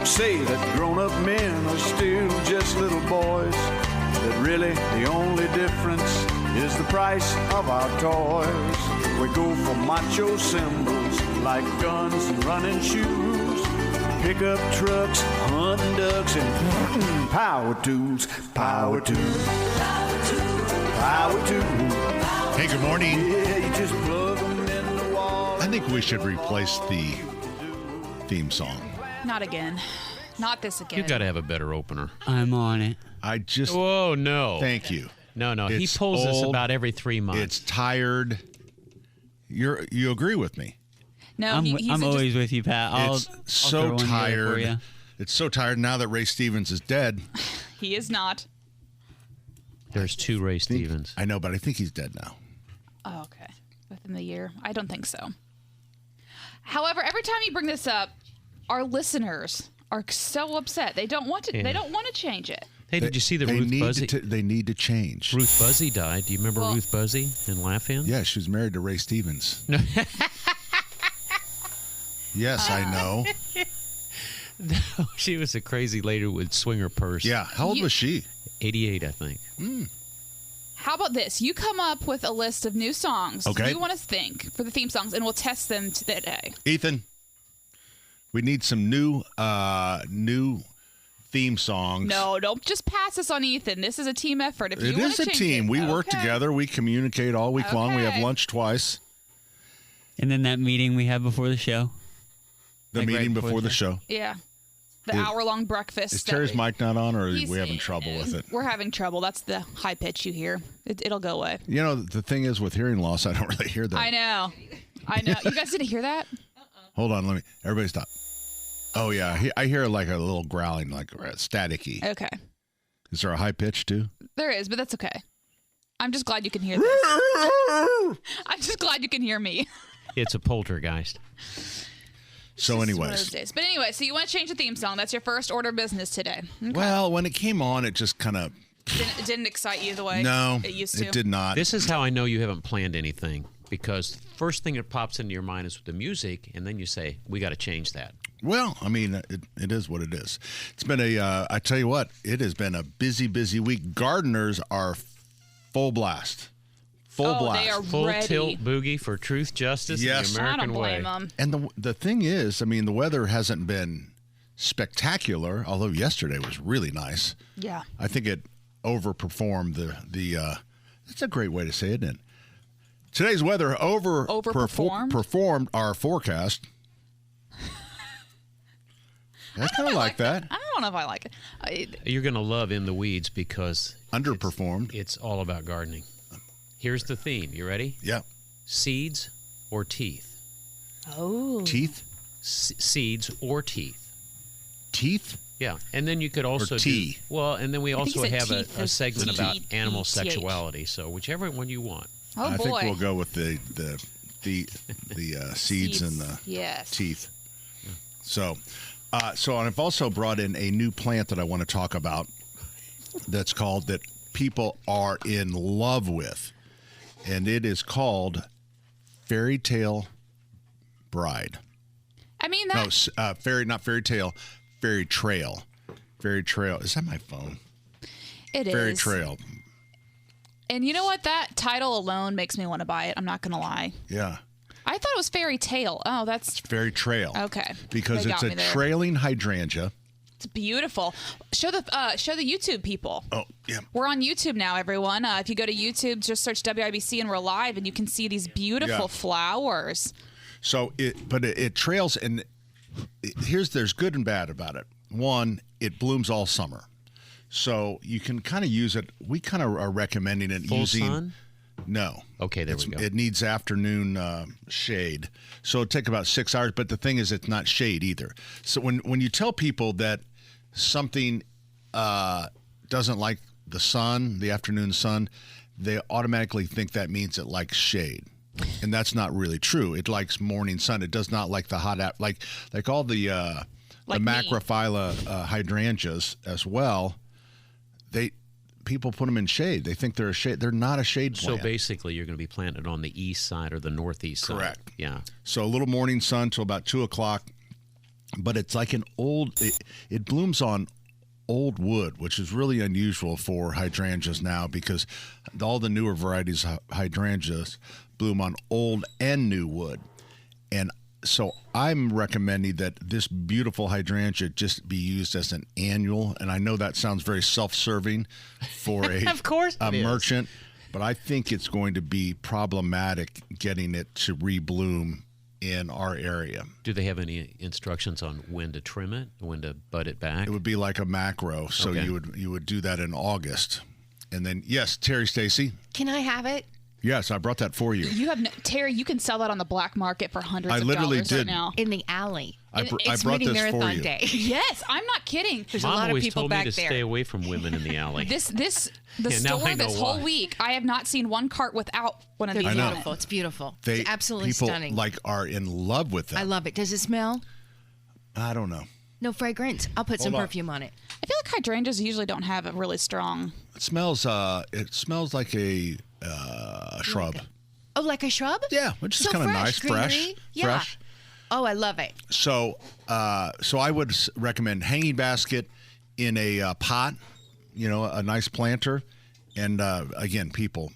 say that grown-up men are still just little boys, that really the only difference is the price of our toys. We go for macho symbols like guns and running shoes, pickup trucks, hunting ducks, and power tools, power tools, power tools, power tools. Hey, good morning. Yeah, you just plug them in the wall. I think we should replace the theme song. Not again. Not this again. You got to have a better opener. I'm on it. I just... Whoa, no. Thank you. No. It's He pulls this old. about every 3 months. It's tired. You agree with me? No, I'm always with you, Pat. I'll It's throw so one together for tired. you. It's so tired now that Ray Stevens is dead. He is not. There's 2 Ray Stevens. I know, but I think he's dead now. Oh, okay. Within the year? I don't think so. However, every time you bring this up, our listeners are so upset. They don't want to. Yeah. They don't want to change it. Hey, did you see the They Ruth need Buzzy? they need to change. Ruth Buzzy died. Do you remember Well- Ruth Buzzy and Laugh-In? Yeah, she was married to Ray Stevens. Yes, I know. She was a crazy lady with swinger purse. Yeah, how old was she? 88, I think. How about this? You come up with a list of new songs Okay. you want to think for the theme songs, and we'll test them today. Ethan, we need some new theme songs. No, don't just pass this on Ethan. This is a team effort. If you It want is to a change team. it, We work okay. together. We communicate all week long. We have Okay. lunch twice. And then that meeting we had before the show. The Like right meeting before before the the- show. Yeah, the Is- hour-long breakfast. Is that Terry's we- mic not on, or are He's- we having trouble with it? We're having trouble. That's the high pitch you hear. It'll go away. You know, the thing is with hearing loss, I don't really hear that. I know. You guys didn't hear that? Hold on, everybody stop. Oh, yeah. I hear like a little growling, like staticky. Okay. Is there a high pitch too? There is, but that's okay. I'm just glad you can hear this. I'm just glad you can hear me. It's a poltergeist. So It's one of those anyways. days. But anyway, so you want to change the theme song. That's your first order of business today. Okay. Well, when it came on, it just kind of, It didn't excite you the way no, it used to. it did not. This is how I know you haven't planned anything, because first thing that pops into your mind is the music, and then you say, we got to change that. Well, I mean, it is what it is. It's been I tell you what, it has been a busy, busy week. Gardeners are full blast. Full blast. They are Full ready. tilt boogie for truth, justice, Yes. and the I American don't blame way. them. And the thing is, I mean, the weather hasn't been spectacular, although yesterday was really nice. Yeah. I think it overperformed that's a great way to say it, isn't it? Today's weather Overperformed? performed our forecast. I kind of like that. I don't know if I like it. You're going to love In the Weeds because Underperformed. it's all about gardening. Here's the theme. You ready? Yeah. Seeds or teeth? Oh. Teeth? Seeds or teeth. Teeth? Yeah, and then you could also tea. and then we think also he said have teeth a is segment about T-E-T-H. animal sexuality. So whichever one you want. Oh, I boy. think we'll go with the seeds and the Yes. teeth. So I've also brought in a new plant that I want to talk about that people are in love with. And it is called Fairy Tale Bride. I mean, No, that not fairy tale, fairy trail. Fairy trail. Is that my phone? it is. Fairy trail. And you know what? That title alone makes me want to buy it. I'm not going to lie. Yeah. I thought it was fairy tale. Oh, that's Fairy trail. okay. Because They it's got a me there. trailing hydrangea. It's beautiful. Show the YouTube people. Oh, yeah. We're on YouTube now, everyone. If you go to YouTube, just search WIBC and we're live, and you can see these beautiful Yeah. flowers. So it trails, and there's good and bad about it. One, it blooms all summer, so you can kind of use it. We kind of are recommending it Full using. sun? No. Okay, there we go. It needs afternoon shade, so it'll take about 6 hours. But the thing is, it's not shade either. So when you tell people that something doesn't like the sun, the afternoon sun, they automatically think that means it likes shade. And that's not really true. It likes morning sun. It does not like the hot like all the Like me. macrophylla hydrangeas as well. People put them in shade. They think they're a shade. They're not a shade So plant. basically, you're going to be planted on the east side or the northeast side. Correct. Yeah. So a little morning sun till about 2 o'clock, but it's like an old. It blooms on old wood, which is really unusual for hydrangeas now because all the newer varieties of hydrangeas bloom on old and new wood. And so I'm recommending that this beautiful hydrangea just be used as an annual. And I know that sounds very self-serving for Of course a it is. merchant, but I think it's going to be problematic getting it to rebloom in our area. Do they have any instructions on when to trim it, when to bud it back? It would be like a macro, so Okay. you would do that in August. And then yes, Terry Stacy. Can I have it? Yes, I brought that for you. You have Terry. You can sell that on the black market for hundreds I of literally dollars right did. now. In the alley. I It's brought Mini this for Marathon you. Day. Yes, I'm not kidding. There's Mom a lot of always people told me back to there. stay away from women in the alley. The Yeah, now store I know this whole why. week, I have not seen one cart without one of They're these. I know. on it. beautiful. It's beautiful. They It's absolutely people stunning. are in love with them. I love it. Does it smell? I don't know. No fragrance. I'll put some Hold on. perfume on it. I feel like hydrangeas usually don't have a really strong. It smells like a shrub. Oh, like a shrub? Yeah, which is So kind of fresh, nice, fresh, greenery. Yeah. fresh. Oh, I love it. So I would recommend hanging basket in a pot, a nice planter, and again, people,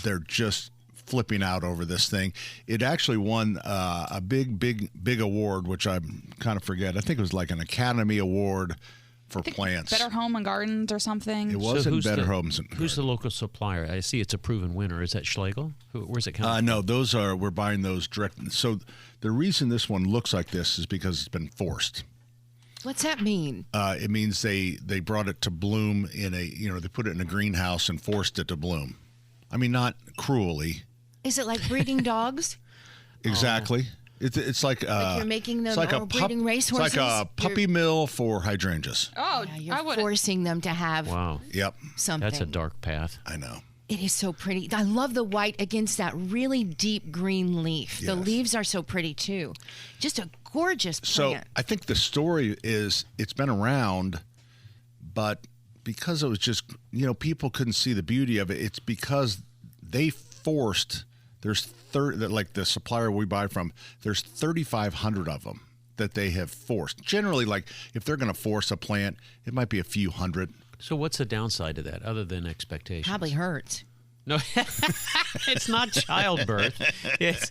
they're just flipping out over this thing. It actually won a big award, which I kind of forget. I think it was like an Academy Award for plants. Better Home and Gardens or something. It wasn't who's Better the, Homes. Who's the local supplier? I see it's a proven winner. Is that Schlegel? Where's it coming from? No, we're buying those direct. So the reason this one looks like this is because it's been forced. What's that mean? It means they brought it to bloom in they put it in a greenhouse and forced it to bloom. I mean, not cruelly. Is it like breeding dogs? Exactly. It's like you're making them it's like or breeding racehorses? It's like a puppy mill for hydrangeas. Oh, Yeah, I you're would. forcing them to have Wow. Yep, something. That's a dark path. I know. It is so pretty. I love the white against that really deep green leaf. The Yes. leaves are so pretty too. Just a gorgeous So plant. I think the story is it's been around, but because it was just people couldn't see the beauty of it. It's because they forced. There's like the supplier we buy from. There's 3,500 of them that they have forced. Generally, like if they're going to force a plant, it might be a few hundred. So what's the downside to that, other than expectations? Probably hurts. No, it's not childbirth. It's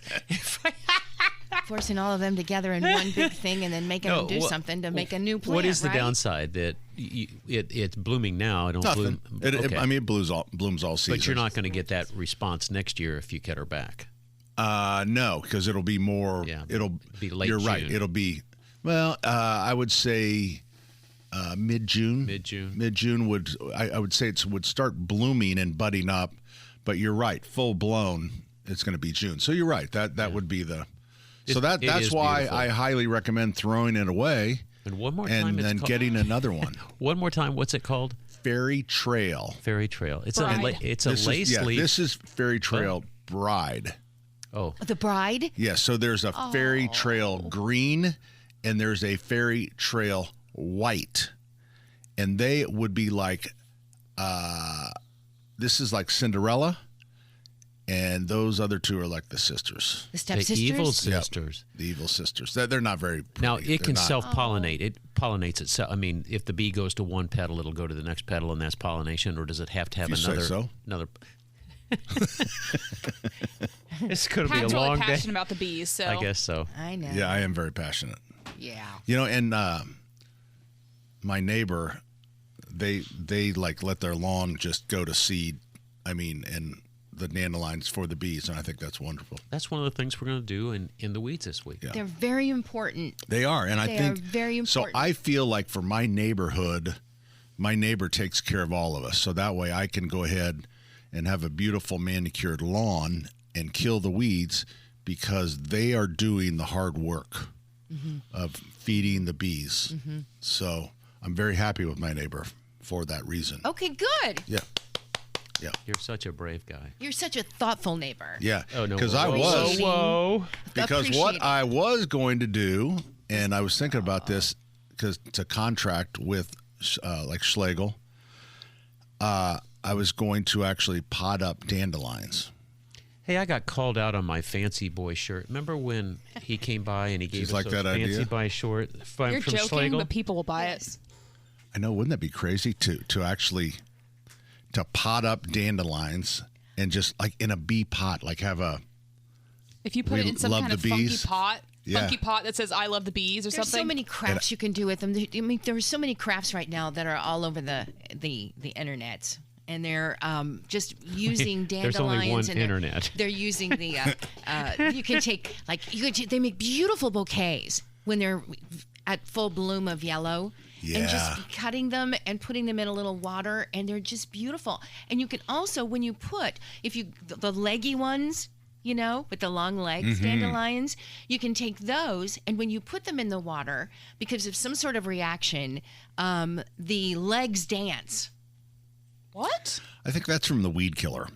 Forcing all of them together in one big thing and then making them do something to make a new plant. What is the right? downside? That it's blooming now. I don't Nothing. bloom. It, okay. I mean, it blooms all season. But you're not going to get that response next year if you get her back. No, because it'll be more. Yeah, it'll be late You're right. June. It'll be. Well, I would say mid-June. Mid-June. Mid-June would. I would say it would start blooming and budding up, but you're right. Full blown, it's going to be June. So you're right. That would be the. So It that's is why beautiful. I highly recommend throwing it away And one more time, and it's then called, getting another one. one more time. What's it called? Fairy Trail. Fairy Trail. It's Bride. it's a This lace is, leaf. This is Fairy Trail Bride. Oh, The bride? Yes, so there's a Fairy Trail green and there's a Fairy Trail white. And they would be like this is like Cinderella and those other two are like the sisters. The the stepsisters? evil sisters. The evil sisters. They're not very pretty. Now it They're can not- self-pollinate. It pollinates itself. I mean, if the bee goes to one petal, it'll go to the next petal, and that's pollination. Or does it have to have If you say another? so. Another. It's going to be a Pat's really long passionate day. about the bees, so I guess so. I know. Yeah, I am very passionate. Yeah. And my neighbor, they like let their lawn just go to seed. I mean, and the dandelions for the bees, and I think that's wonderful. That's one of the things we're going to do in the weeds this week. Yeah. They're very important. They are, and I They think are very important. So I feel like for my neighborhood, my neighbor takes care of all of us. So that way I can go ahead and have a beautiful manicured lawn and kill the weeds because they are doing the hard work of feeding the bees. So I'm very happy with my neighbor for that reason. Okay, good. Yeah. You're such a brave guy. You're such a thoughtful neighbor. Yeah. Oh no! Because whoa, I whoa, was. Whoa! Because what Appreciate it. I was going to do, and I was thinking about this, because to contract with like Schlegel, I was going to actually pot up dandelions. Hey, I got called out on my Fancy Boy shirt. Remember when he came by and he gave us like those that Fancy idea? Boy short from You're joking, Schlegel? but people will buy it. I know. Wouldn't that be crazy to actually to pot up dandelions and just like in a bee pot, like have a. If you put We it in some love kind of the funky bees. pot, Yeah. funky pot that says "I love the bees" or There's something. so many crafts you can do with them. I mean, there are so many crafts right now that are all over the internet, and they're just using dandelions. There's only one and internet. They're using the. You can take they make beautiful bouquets when they're at full bloom of yellow. And Yeah. just cutting them and putting them in a little water, and they're just beautiful. And you can also, when you put, the leggy ones, with the long legs, dandelions, you can take those, and when you put them in the water, because of some sort of reaction, the legs dance. What? I think that's from the weed killer.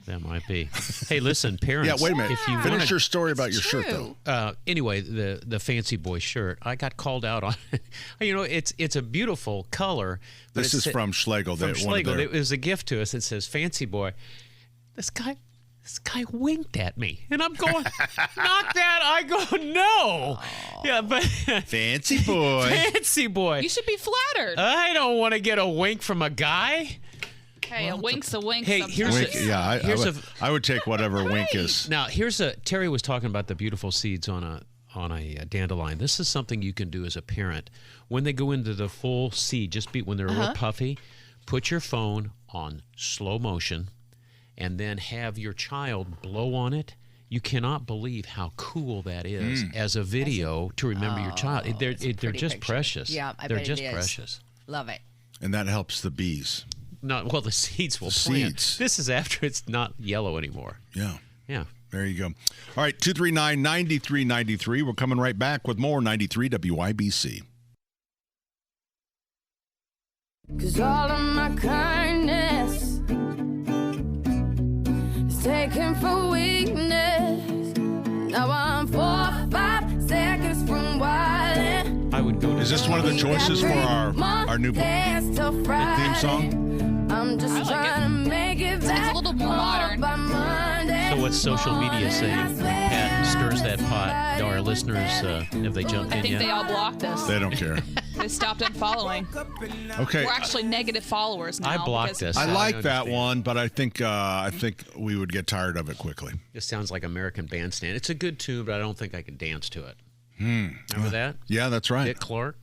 That might be. Hey, listen, parents. Yeah, wait a minute. If you Finish wanna- your story about your shirt, true. though. Anyway, the Fancy Boy shirt, I got called out on. It's a beautiful color. but This it is sa- from Schlegel. From They- one of Schlegel. their- It was a gift to us. It says Fancy Boy. This guy winked at me, and I'm going, knock that. I go, no. Yeah, but Fancy boy. Fancy Boy. You should be flattered. I don't want to get a wink from a guy. Hey, a wink's a wink. Hey, here's sometimes. Wink, yeah, I Here's would, I would take whatever wink is. Now, Terry was talking about the beautiful seeds on a dandelion. This is something you can do as a parent. When they go into the full seed, when they're real puffy, put your phone on slow motion and then have your child blow on it. You cannot believe how cool that is as a video to remember your child. They're just picture. precious. Yeah, I They're bet it just is. precious. Love it. And that helps the bees. No, well, the seeds will The plant. seeds. This is after it's not yellow anymore. Yeah. Yeah. There you go. All right, 239-9393. We're coming right back with more 93 WIBC. 'Cause all of my kindness is taken for weakness. Now I'm 4 or 5 seconds from wildin'. I would go to Is this one of the choices for our new theme song? I'm just I like trying to make it It's back a little more modern. by Monday. So what's social media saying? Pat stirs that pot. Do our listeners, have they jumped I in think yet? they all blocked us. They don't care. They stopped unfollowing. Okay. We're actually negative followers now. I blocked because- us. I I like that understand. one, but I think we would get tired of it quickly. It sounds like American Bandstand. It's a good tune, but I don't think I can dance to it. Remember that? Yeah, that's right. Dick Clark?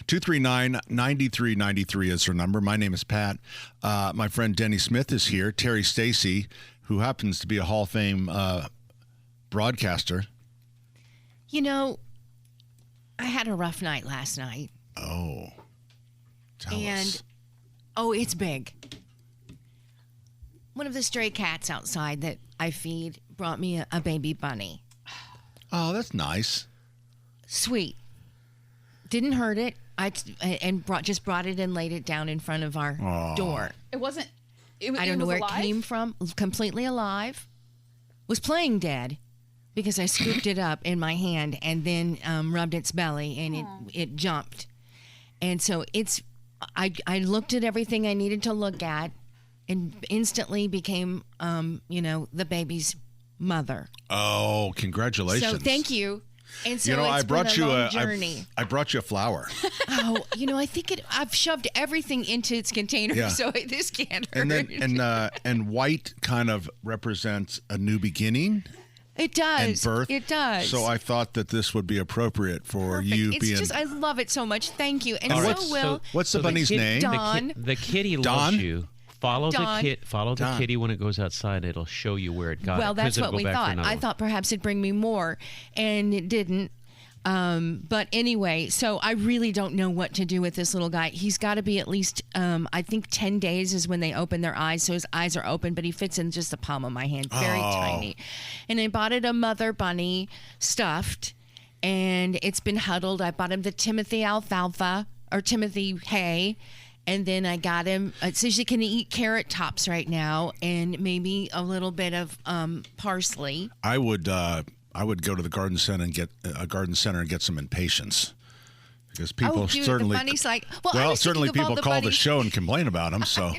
239-9393 is her number. My name is Pat. My friend Denny Smith is here. Terry Stacy, who happens to be a Hall of Fame broadcaster. I had a rough night last night. Oh, tell us. It's big. One of the stray cats outside that I feed brought me a baby bunny. Oh, that's nice. Sweet. Didn't hurt it. Just brought it and laid it down in front of our door. It wasn't. I don't know where alive? it came from. Completely alive. Was playing dead because I scooped it up in my hand and then rubbed its belly and it jumped. And so I looked at everything I needed to look at and instantly became, the baby's mother. Oh, congratulations. So thank you. And so I it's brought been you a long journey. I brought you a flower. I think I've shoved everything into its container, Yeah. so this can't hurt. And then and white kind of represents a new beginning it does. and birth. It does. So I thought that this would be appropriate for Perfect. you It's being just I love it so much. Thank you. And All so right. will What's the So bunny's kid- name? Dawn. The kitty Dawn? loves you. Follow Dawn. the Dawn. kitty when it goes outside. It'll show you where it got it. Well, 'cause that's it'll what go we back for thought. another I one. thought perhaps it'd bring me more, and it didn't. But anyway, so I really don't know what to do with this little guy. He's got to be at least, I think 10 days is when they open their eyes. So his eyes are open, but he fits in just the palm of my hand, very tiny. And I bought it a mother bunny stuffed, and it's been huddled. I bought him the Timothy alfalfa or Timothy hay. And then I got him, it says you can eat carrot tops right now and maybe a little bit of parsley. I would go to the garden center and get some impatiens because people dude, certainly the bunny's like, well, I was certainly thinking of all people the call the bunnies- show and complain about them. So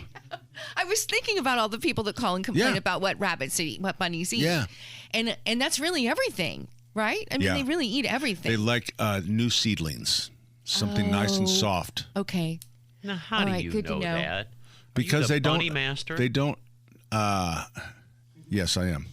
I was thinking about all the people that call and complain Yeah. about what rabbits eat, what bunnies eat. Yeah. And that's really everything, right? I mean, Yeah. they really eat everything. They like new seedlings, something nice and soft. Okay. Now, how All do right, you good to know know. that? Are Because you the they don't. bunny master? They don't. Yes, I am.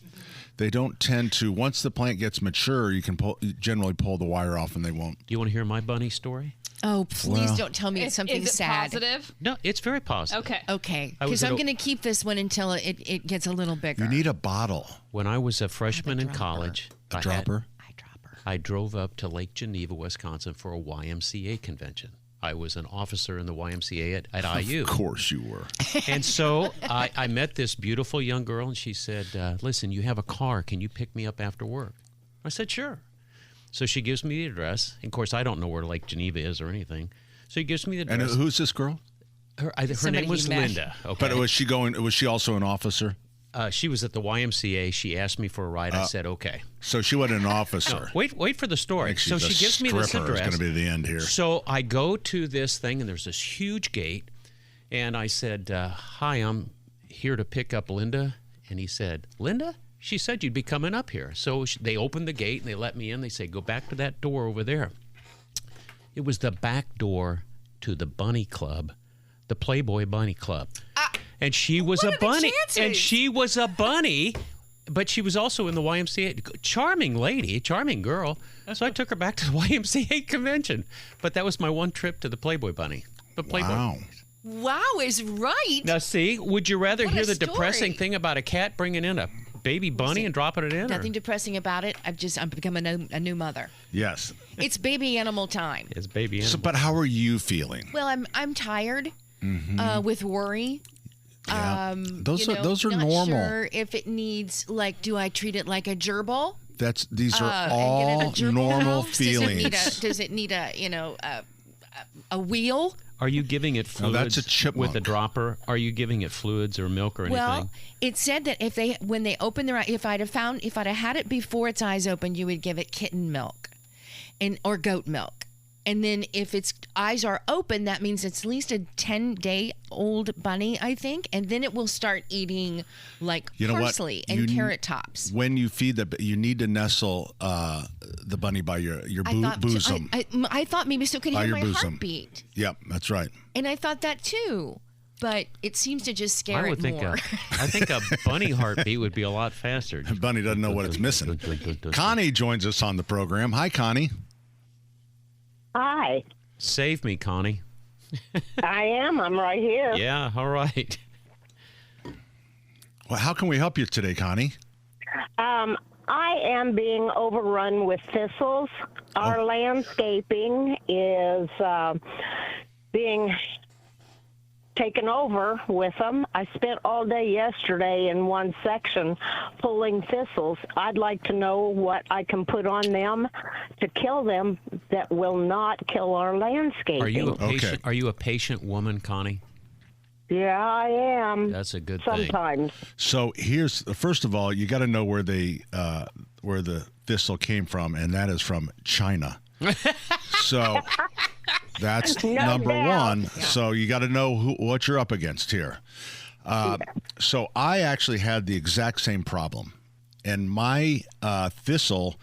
They don't tend to. Once the plant gets mature, you can generally pull the wire off, and they won't. Do you want to hear my bunny story? Oh, please Well- don't tell me it's something is it sad. positive? No, it's very positive. Okay. Okay. I was Because at I'm a- going to keep this one until it gets a little bigger. You need a bottle, When I was a freshman in dropper. college, a dropper. I drove up to Lake Geneva, Wisconsin for a YMCA convention. I was an officer in the YMCA at IU. Of course you were. And so I met this beautiful young girl, and she said, listen, you have a car. Can you pick me up after work? I said, sure. So she gives me the address. And of course, I don't know where Lake Geneva is or anything. So he gives me the And address. who's this girl? Her Somebody name was you met. Linda. Okay. But was she going? Was she also an officer? She was at the YMCA. She asked me for a ride. I said, okay. So she wasn't an officer. Wait for the I story. think So she's she a gives me this stripper is address. going to be the end here. So I go to this thing, and there's this huge gate. And I said, hi, I'm here to pick up Linda. And he said, Linda? She said you'd be coming up here. So they opened the gate, and they let me in. They say, go back to that door over there. It was the back door to the bunny club, the Playboy Bunny Club. And she was what a are the bunny. chances? And she was a bunny, but she was also in the YMCA. Charming lady, charming girl. So I took her back to the YMCA convention. But that was my one trip to the Playboy Bunny. The Playboy. Wow. Wow is right. Now, see, would you rather What a hear the depressing story. thing about a cat bringing in a baby bunny and dropping it in? Nothing Or? depressing about it. I'm becoming a new mother. Yes. It's baby animal time. It's baby animal. So, but how are you feeling? Well, I'm tired with worry. Yeah. Those You are know, those are not normal. Sure if it needs do I treat it like a gerbil? These are And get it all a gerbil normal house? feelings. Does it need a a wheel? Are you giving it Oh, fluids that's a chipmunk. with a dropper? Are you giving it fluids or milk or anything? Well, it said that when they open their eye, if I'd have had it before its eyes opened, you would give it kitten milk, or goat milk. And then if its eyes are open, that means it's at least a 10-day-old bunny, I think. And then it will start eating You know what? parsley and You- carrot tops. When you feed you need to nestle the bunny by your bosom. I thought maybe so it could By hear your my bosom. heartbeat. Yep, that's right. And I thought that too. But it seems to just scare I would it think more. I think a bunny heartbeat would be a lot faster. Bunny doesn't know what it's missing. Connie joins us on the program. Hi, Connie. Hi, Save me, Connie. I am. I'm right here. Yeah, all right. Well, how can we help you today, Connie? I am being overrun with thistles. Our landscaping is being taken over with them. I spent all day yesterday in one section pulling thistles. I'd like to know what I can put on them to kill them that will not kill our landscaping. Are you a patient? Okay. Are you a patient woman, Connie? Yeah, I am. That's a good thing. Sometimes. So here's first of all, you got to know where the thistle came from, and that is from China. So that's number doubt. one. So you got to know what you're up against here. So I actually had the exact same problem, and my thistle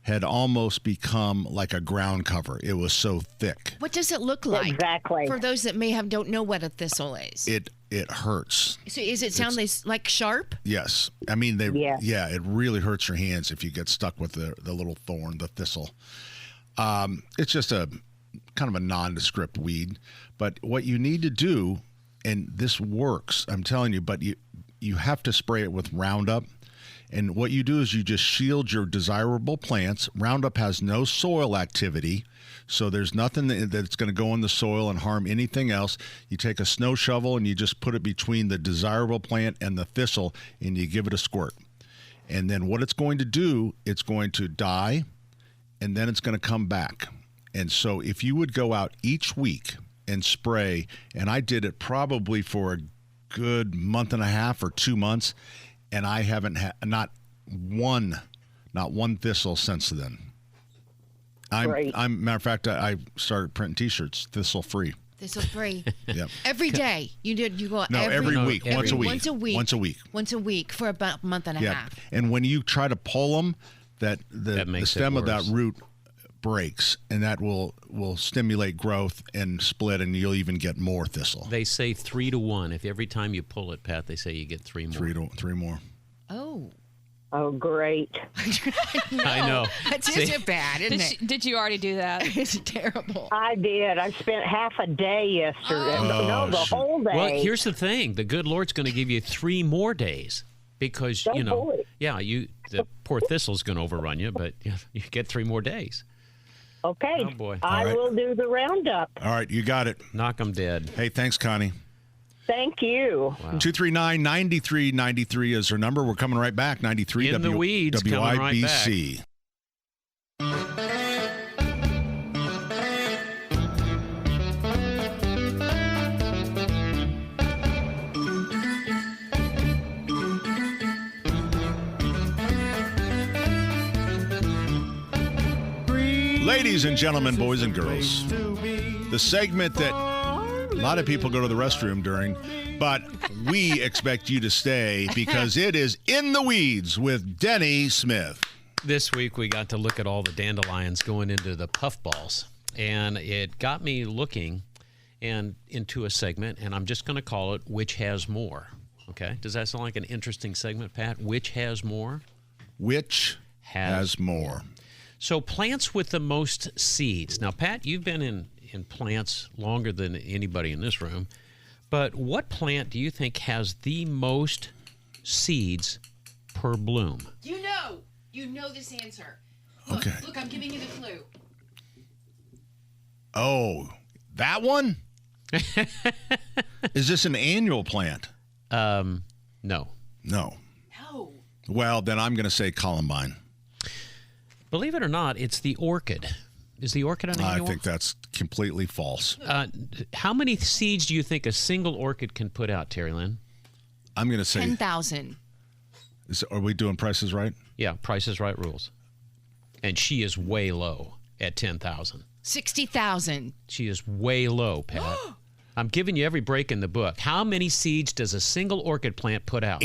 had almost become like a ground cover. It was so thick. What does it look like? Exactly. For those that don't know what a thistle is. It hurts. So is it sound like sharp? Yes. I mean, Yes. yeah, it really hurts your hands if you get stuck with the little thorn, the thistle. It's just a kind of a nondescript weed. But what you need to do, and this works, I'm telling you, but you have to spray it with Roundup. And what you do is you just shield your desirable plants. Roundup has no soil activity, so there's nothing that's going to go in the soil and harm anything else. You take a snow shovel and you just put it between the desirable plant and the thistle, and you give it a squirt. And then what it's going to do, it's going to die, and then it's going to come back. And so if you would go out each week and spray, and I did it probably for a good month and a half or 2 months, and I haven't had not one thistle since then. Great. Matter of fact, I started printing T-shirts, thistle free. Thistle free. Yep. Every day. You go No, every week. Once a week. Once a week. Once a week. Once a week for about a month and a Yeah. half. And when you try to pull them, the makes it stem of that worse. root breaks, and that will stimulate growth and split, and you'll even get more thistle. They say 3 to 1. If every time you pull it, Pat, they say you get 3 more. Three more. Oh. Oh, great. I know. That's See? just bad, isn't it? Did you already do that? It's terrible. I did. I spent half a day yesterday. No, the whole day. Well, here's the thing: the good Lord's going to give you 3 more days because Oh, boy. the poor thistle's going to overrun you, but you get 3 more days. Okay. Oh, boy. I All right. will do the roundup. All right, you got it. Knock them dead. Hey, thanks, Connie. Thank you. 239-9393 is her number. We're coming right back. 93 In the weeds, coming right WIBC. Ladies and gentlemen, boys and girls, the segment that a lot of people go to the restroom during, but we expect you to stay because it is In the Weeds with Denny Smith. This week we got to look at all the dandelions going into the puffballs, and it got me looking into a segment, and I'm just going to call it Which Has More. Okay? Does that sound like an interesting segment, Pat? Which has more? Which has more? So plants with the most seeds. Now, Pat, you've been in plants longer than anybody in this room, but what plant do you think has the most seeds per bloom? You know this answer. Okay. Look, I'm giving you the clue. Oh, that one? Is this an annual plant? No. No. No. Well, then I'm going to say columbine. Believe it or not, it's the orchid. Is the orchid an annual? I think that's completely false. How many seeds do you think a single orchid can put out, Terry Lynn? I'm going to say 10,000. Are we doing prices right? Yeah, Price is Right rules. And she is way low at 10,000. 60,000. She is way low, Pat. I'm giving you every break in the book. How many seeds does a single orchid plant put out?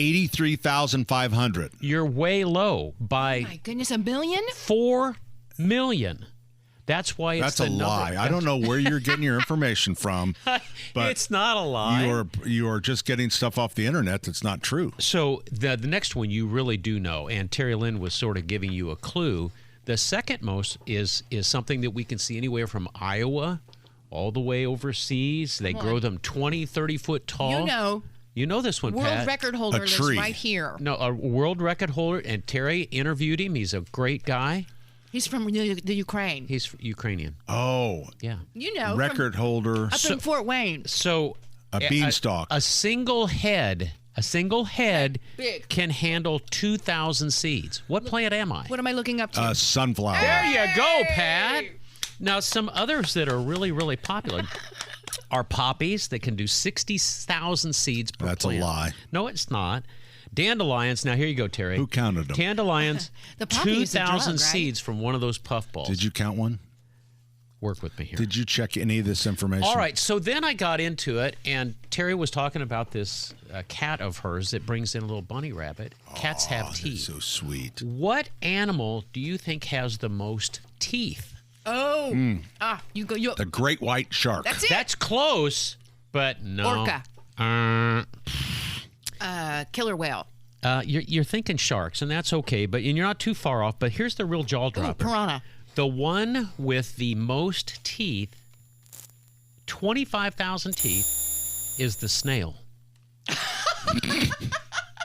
83,500. You're way low by My goodness, a million? 4 million. That's why it's That's the a number. lie. I don't know where you're getting your information from, but It's not a lie. you are just getting stuff off the internet that's not true. So the next one you really do know, and Terry Lynn was sort of giving you a clue. The second most is something that we can see anywhere from Iowa all the way overseas. They grow them 20, 30 foot tall. You know this one, World Pat. record holder A lives tree. right here. No, a world record holder, and Terry interviewed him. He's a great guy. He's from the Ukraine. He's Ukrainian. Oh, Yeah. record holder, Up in Fort Wayne. So a beanstalk. a single head Big. can handle 2,000 seeds. What plant am I? What am I looking up to? Sunflower. There you go, Pat. Now, some others that are really, really popular are poppies that can do 60,000 seeds per That's a plant. lie. No, it's not. Dandelions. Now, here you go, Terry. Who counted them? Dandelions, The poppy is a drug, 2,000 right? seeds from one of those puffballs. Did you count one? Work with me here. Did you check any of this information? All right, so then I got into it, and Terry was talking about this cat of hers that brings in a little bunny rabbit. Cats have That's teeth. so sweet. What animal do you think has the most teeth? Oh. You go. The great white shark. That's it. That's close, but no. Orca. Killer whale. You're thinking sharks, and that's okay, but and you're not too far off. But here's the real jaw Ooh, dropper. piranha. The one with the most teeth, 25,000 teeth, is the snail.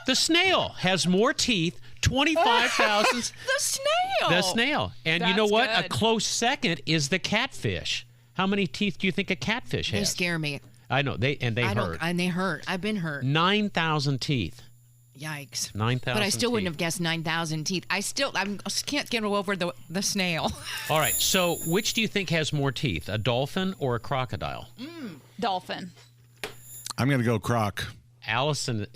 The snail has more teeth, 25,000. The snail. The snail. And you know That's what? A good. close second is the catfish. How many teeth do you think a catfish They has? scare me. I know. They I don't. hurt. And they hurt. I've been hurt. 9,000 teeth. Yikes. 9,000 But I still wouldn't teeth. have guessed 9,000 teeth. I can't get over the snail. All right. So which do you think has more teeth, a dolphin or a crocodile? Dolphin. I'm going to go croc. Allison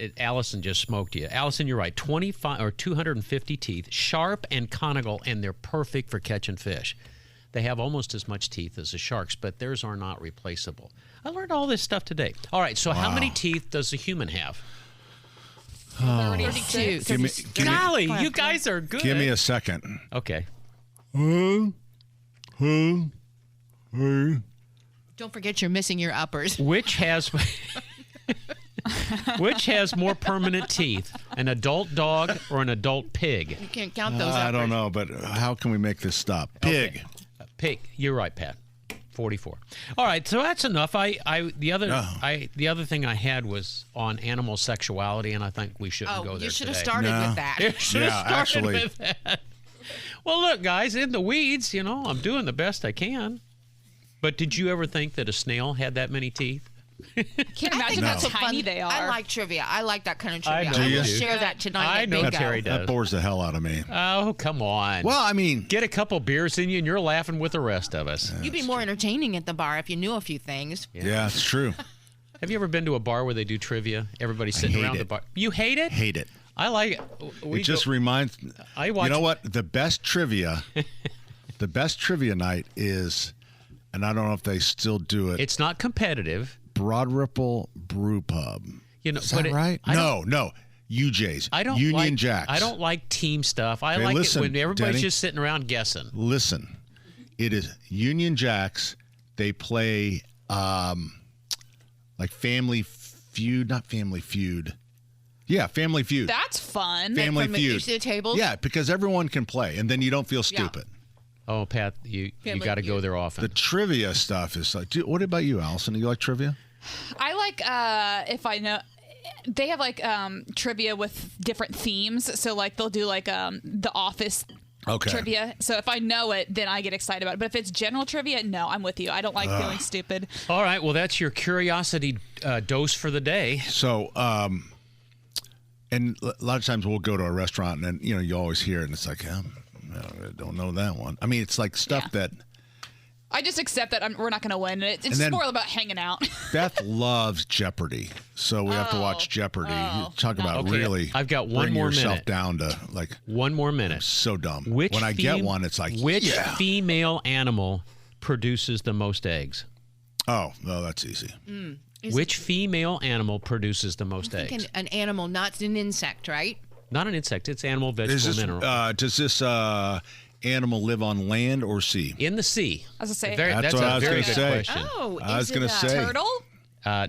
just smoked you. Allison, you're right. 25 or 250 teeth, sharp and conical, and they're perfect for catching fish. They have almost as much teeth as the sharks, but theirs are not replaceable. I learned all this stuff today. All right, so how many teeth does a human have? 32. Golly, you guys are good. Give me a second. Okay. Don't forget you're missing your uppers. Which has more permanent teeth, an adult dog or an adult pig? You can't count those uppers. I don't know, but how can we make this stop? Pig. Okay. Pig. You're right, Pat. 44. All right, so that's enough. The other thing I had was on animal sexuality, and I think we shouldn't go there. You should have today. started with that. Should have started actually. with that. Well, look, guys, in the weeds, I'm doing the best I can. But did you ever think that a snail had that many teeth? Can't imagine how tiny they are. I like trivia. I like that kind of trivia. I know I you will do. share that tonight. I at know bingo. Terry does. That bores the hell out of me. Oh, come on. Well, I mean, Get a couple beers in you, and you're laughing with the rest of us. You'd be more entertaining at the bar if you knew a few things. yeah, it's true. Have you ever been to a bar where they do trivia? Everybody's sitting hate around the it. bar. You hate it? Hate it. I like it. It just reminds. I watch. You know what? The best trivia night is, and I don't know if they still do it. It's not competitive. Broad Ripple Brew Pub. Is that right? No. UJ's. I don't Union like, Jacks. I don't like team stuff. I Hey, like listen, it when everybody's Denny. just sitting around guessing. Listen, it is Union Jacks. They play like Family Feud, not Family Feud. Yeah, Family Feud. That's fun. Family From Feud. each of the tables? Yeah, because everyone can play, and then you don't feel stupid. Oh, Pat, you Family got to go Feud. there often. The trivia stuff is like. What about you, Allison? Do you like trivia? I like if I know. They have like trivia with different themes. So like they'll do like the Office Okay. trivia. So if I know it, then I get excited about it. But if it's general trivia, no, I'm with you. I don't like feeling stupid. All right, well, that's your curiosity dose for the day. So, and a lot of times we'll go to a restaurant, and then you always hear it, and it's like, I don't know that one. I mean, it's like stuff that I just accept that we're not going to win. It's And then- more about hanging out. Beth loves Jeopardy, so we have to watch Jeopardy. You talk about Okay, really. I've got one bring more yourself minute. down to like One more minute. so dumb. Which when I get one, it's like which yeah. female animal produces the most eggs? Oh, no, that's easy. Which female animal produces the most Thinking eggs? an animal, not an insect, right? Not an insect. It's animal, Is vegetable, this, mineral. does this animal live on land or sea? In the sea. I was gonna say- Very, That's that's what I a was very gonna good say. question. Oh, I was is gonna it a say. Turtle?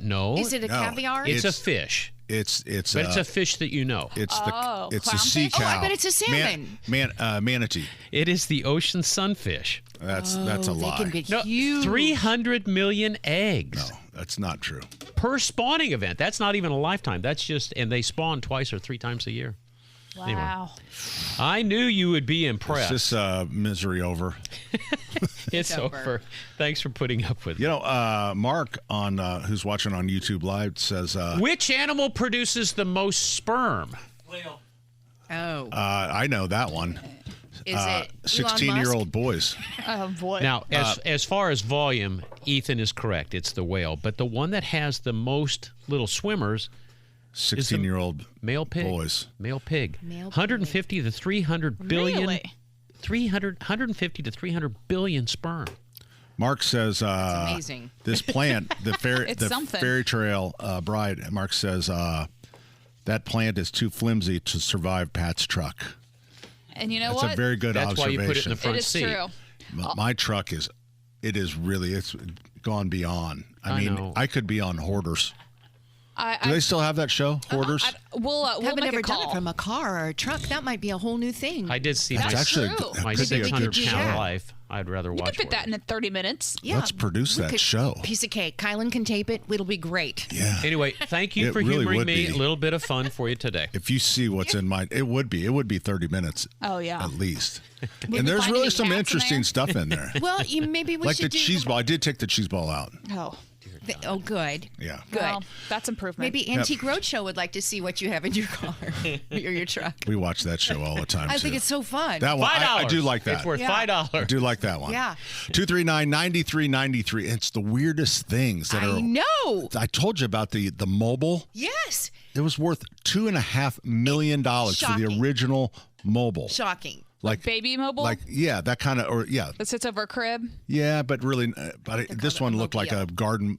No. Is it a No. caviar? It's a fish. It's But it's a fish that you know. it's Oh, the sea clownfish? cow. Oh, I bet it's a salmon. Manatee. It is the ocean sunfish. That's a They lie. can be No, huge. 300 million eggs No, that's not true. per spawning event. That's not even a lifetime. That's just, and they spawn twice or three times a year. Wow. I knew you would be impressed. Is this misery over? It's over. Thanks for putting up with it. Mark on who's watching on YouTube Live says, Which animal produces the most sperm? Oh, I know that one. is it 16-year-old boys. Oh boy. Now, as far as volume, Ethan is correct. It's the whale. But the one that has the most little swimmers, 16-year-old male pig. boys. Male pig. Male pig. 150 to 300 billion. Really? 150 to 300 billion sperm. Mark says amazing. this plant, It's the something. fairy trail bride. Mark says that plant is too flimsy to survive Pat's truck. And you know That's what? a very good That's why observation. you put it in the front it is seat. true. My truck it's gone beyond. I mean, know. I could be on Hoarders. Do I they still have that show, Hoarders? we'll Haven't make ever a call. done it from a car or a truck. That might be a whole new thing. I did see That's my, actually true. that my could be a 600 good do pound that. life. I'd rather You watch could fit that in 30 minutes. Yeah. Let's produce We that could- show. Piece of cake. Kylan can tape it. It'll be great. Yeah. Anyway, thank you It for really humoring would me. be. A little bit of fun for you today. If you see what's in my, it would be 30 minutes. Oh, yeah. At least. we And there's find really any some cats in interesting there? stuff in there. Well, maybe we Like should the do cheese ball. I did take the cheese ball out. Oh, Oh, good. Yeah. Good. well, that's improvement. Maybe Antique Roadshow would like to see what you have in your car or your truck. We watch that show all the time. I too. think it's so fun. that one. $5. I do like that. It's worth Yeah. $5. I do like that one. Yeah. 239-9393. It's the weirdest things that I are. know. I told you about the mobile. Yes. It was worth $2.5 million for the Shocking. original mobile. Shocking. like Baby mobile? like yeah, that kind of, or yeah, That sits over a crib? yeah, but really, this one looked like a mobile. garden.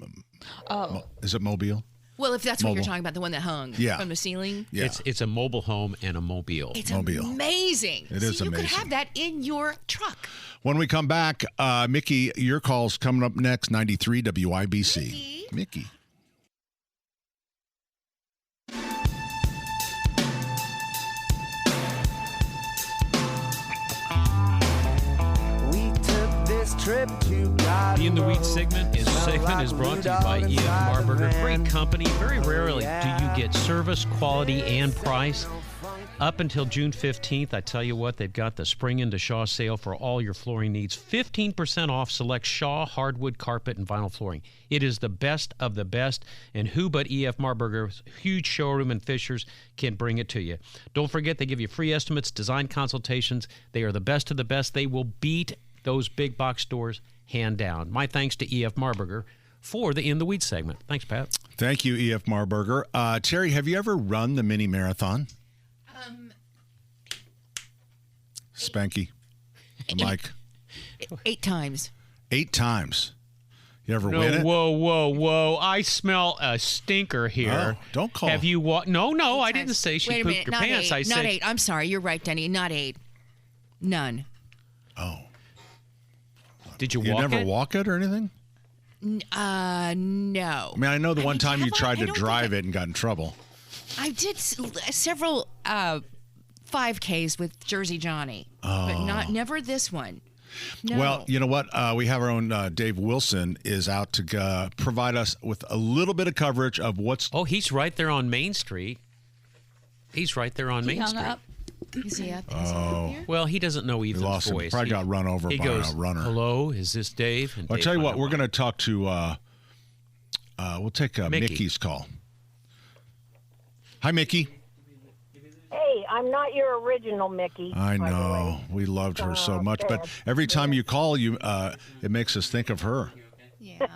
Oh. Is it mobile? Well, if that's what you're Mobile. talking about, the one that hung Yeah. from the ceiling. Yeah, It's a mobile home and a mobile. It's Mobile. amazing. It is You could amazing. have that in your truck. When we come back, Mickey, your call's coming up next. 93 WIBC. Mickey. We took this trip to God. The In the Weeds segment is brought to you by E.F. Marburger. Great company. Very rarely do you get service, quality, and price. Up until June 15th, I tell you what, they've got the Spring into Shaw sale for all your flooring needs. 15% off select Shaw hardwood, carpet, and vinyl flooring. It is the best of the best, and who but E.F. Marburger's huge showroom in Fishers can bring it to you. Don't forget, they give you free estimates, design consultations. They are the best of the best. They will beat those big box stores hand down. My thanks to E.F. Marburger for the In the Weeds segment. Thanks, Pat. Thank you, E.F. Marburger. Terry, have you ever run the mini marathon? Spanky. Mike. 8 times. 8 times. You ever win it? Whoa. I smell a stinker here. Oh, don't call. Have you No, I didn't say she Wait a pooped minute, her not pants. 8. I Not said 8. I'm sorry. You're right, Denny. Not 8. None. Oh. Did you You walk never it? walk it or anything? No. I mean, I know the one time you tried to drive it and got in trouble. I did several 5Ks with Jersey Johnny, but never this one. No. Well, you know what? We have our own Dave Wilson is out to provide us with a little bit of coverage of what's. Oh, he's right there on Main Street. He's right there on He Main hung Street. up. Is he up here? Well, he doesn't know He Ethan's lost him. voice. Probably got run over he by goes, a runner. Hello, is this Dave? And I'll Dave tell you hung what. up We're on going to him. talk to. We'll take Mickey. Mickey's call. Hi, Mickey. Hey, I'm not your original Mickey. I by the know way. we loved her so much, but okay. every time you call, it makes us think of her. Yeah.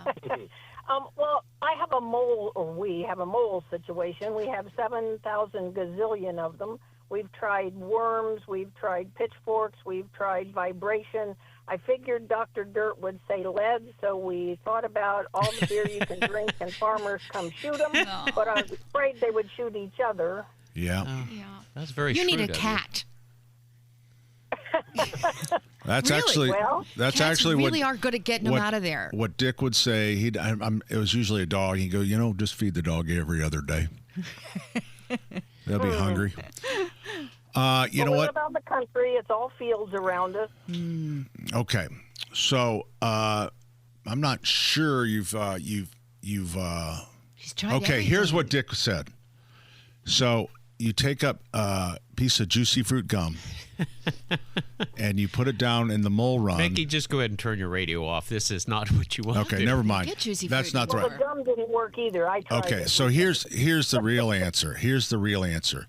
Well, I have a mole, or we have a mole situation. We have 7,000 gazillion of them. We've tried worms, we've tried pitchforks, we've tried vibration. I figured Dr. Dirt would say lead, so we thought about all the beer you can drink and farmers come shoot them. No. But I was afraid they would shoot each other. Yeah, Yeah. That's very You need shrewd a of cat. that's Really? actually Well, that's Cats actually really what are good at getting them out of there. What Dick would say, it was usually a dog. He'd go, just feed the dog every other day. They'll be hungry. You know What what? about the country? It's all fields around us. Okay, so I'm not sure you've. He's tried Okay, here's everything. what Dick said. So you take up a piece of juicy fruit gum, and you put it down in the mole run. Mickey, just go ahead and turn your radio off. This is not what you want to Okay, do. never mind. Get juicy That's fruit not the anymore. right. The gum didn't work either. I tried Okay, it. so here's the real answer. Here's the real answer.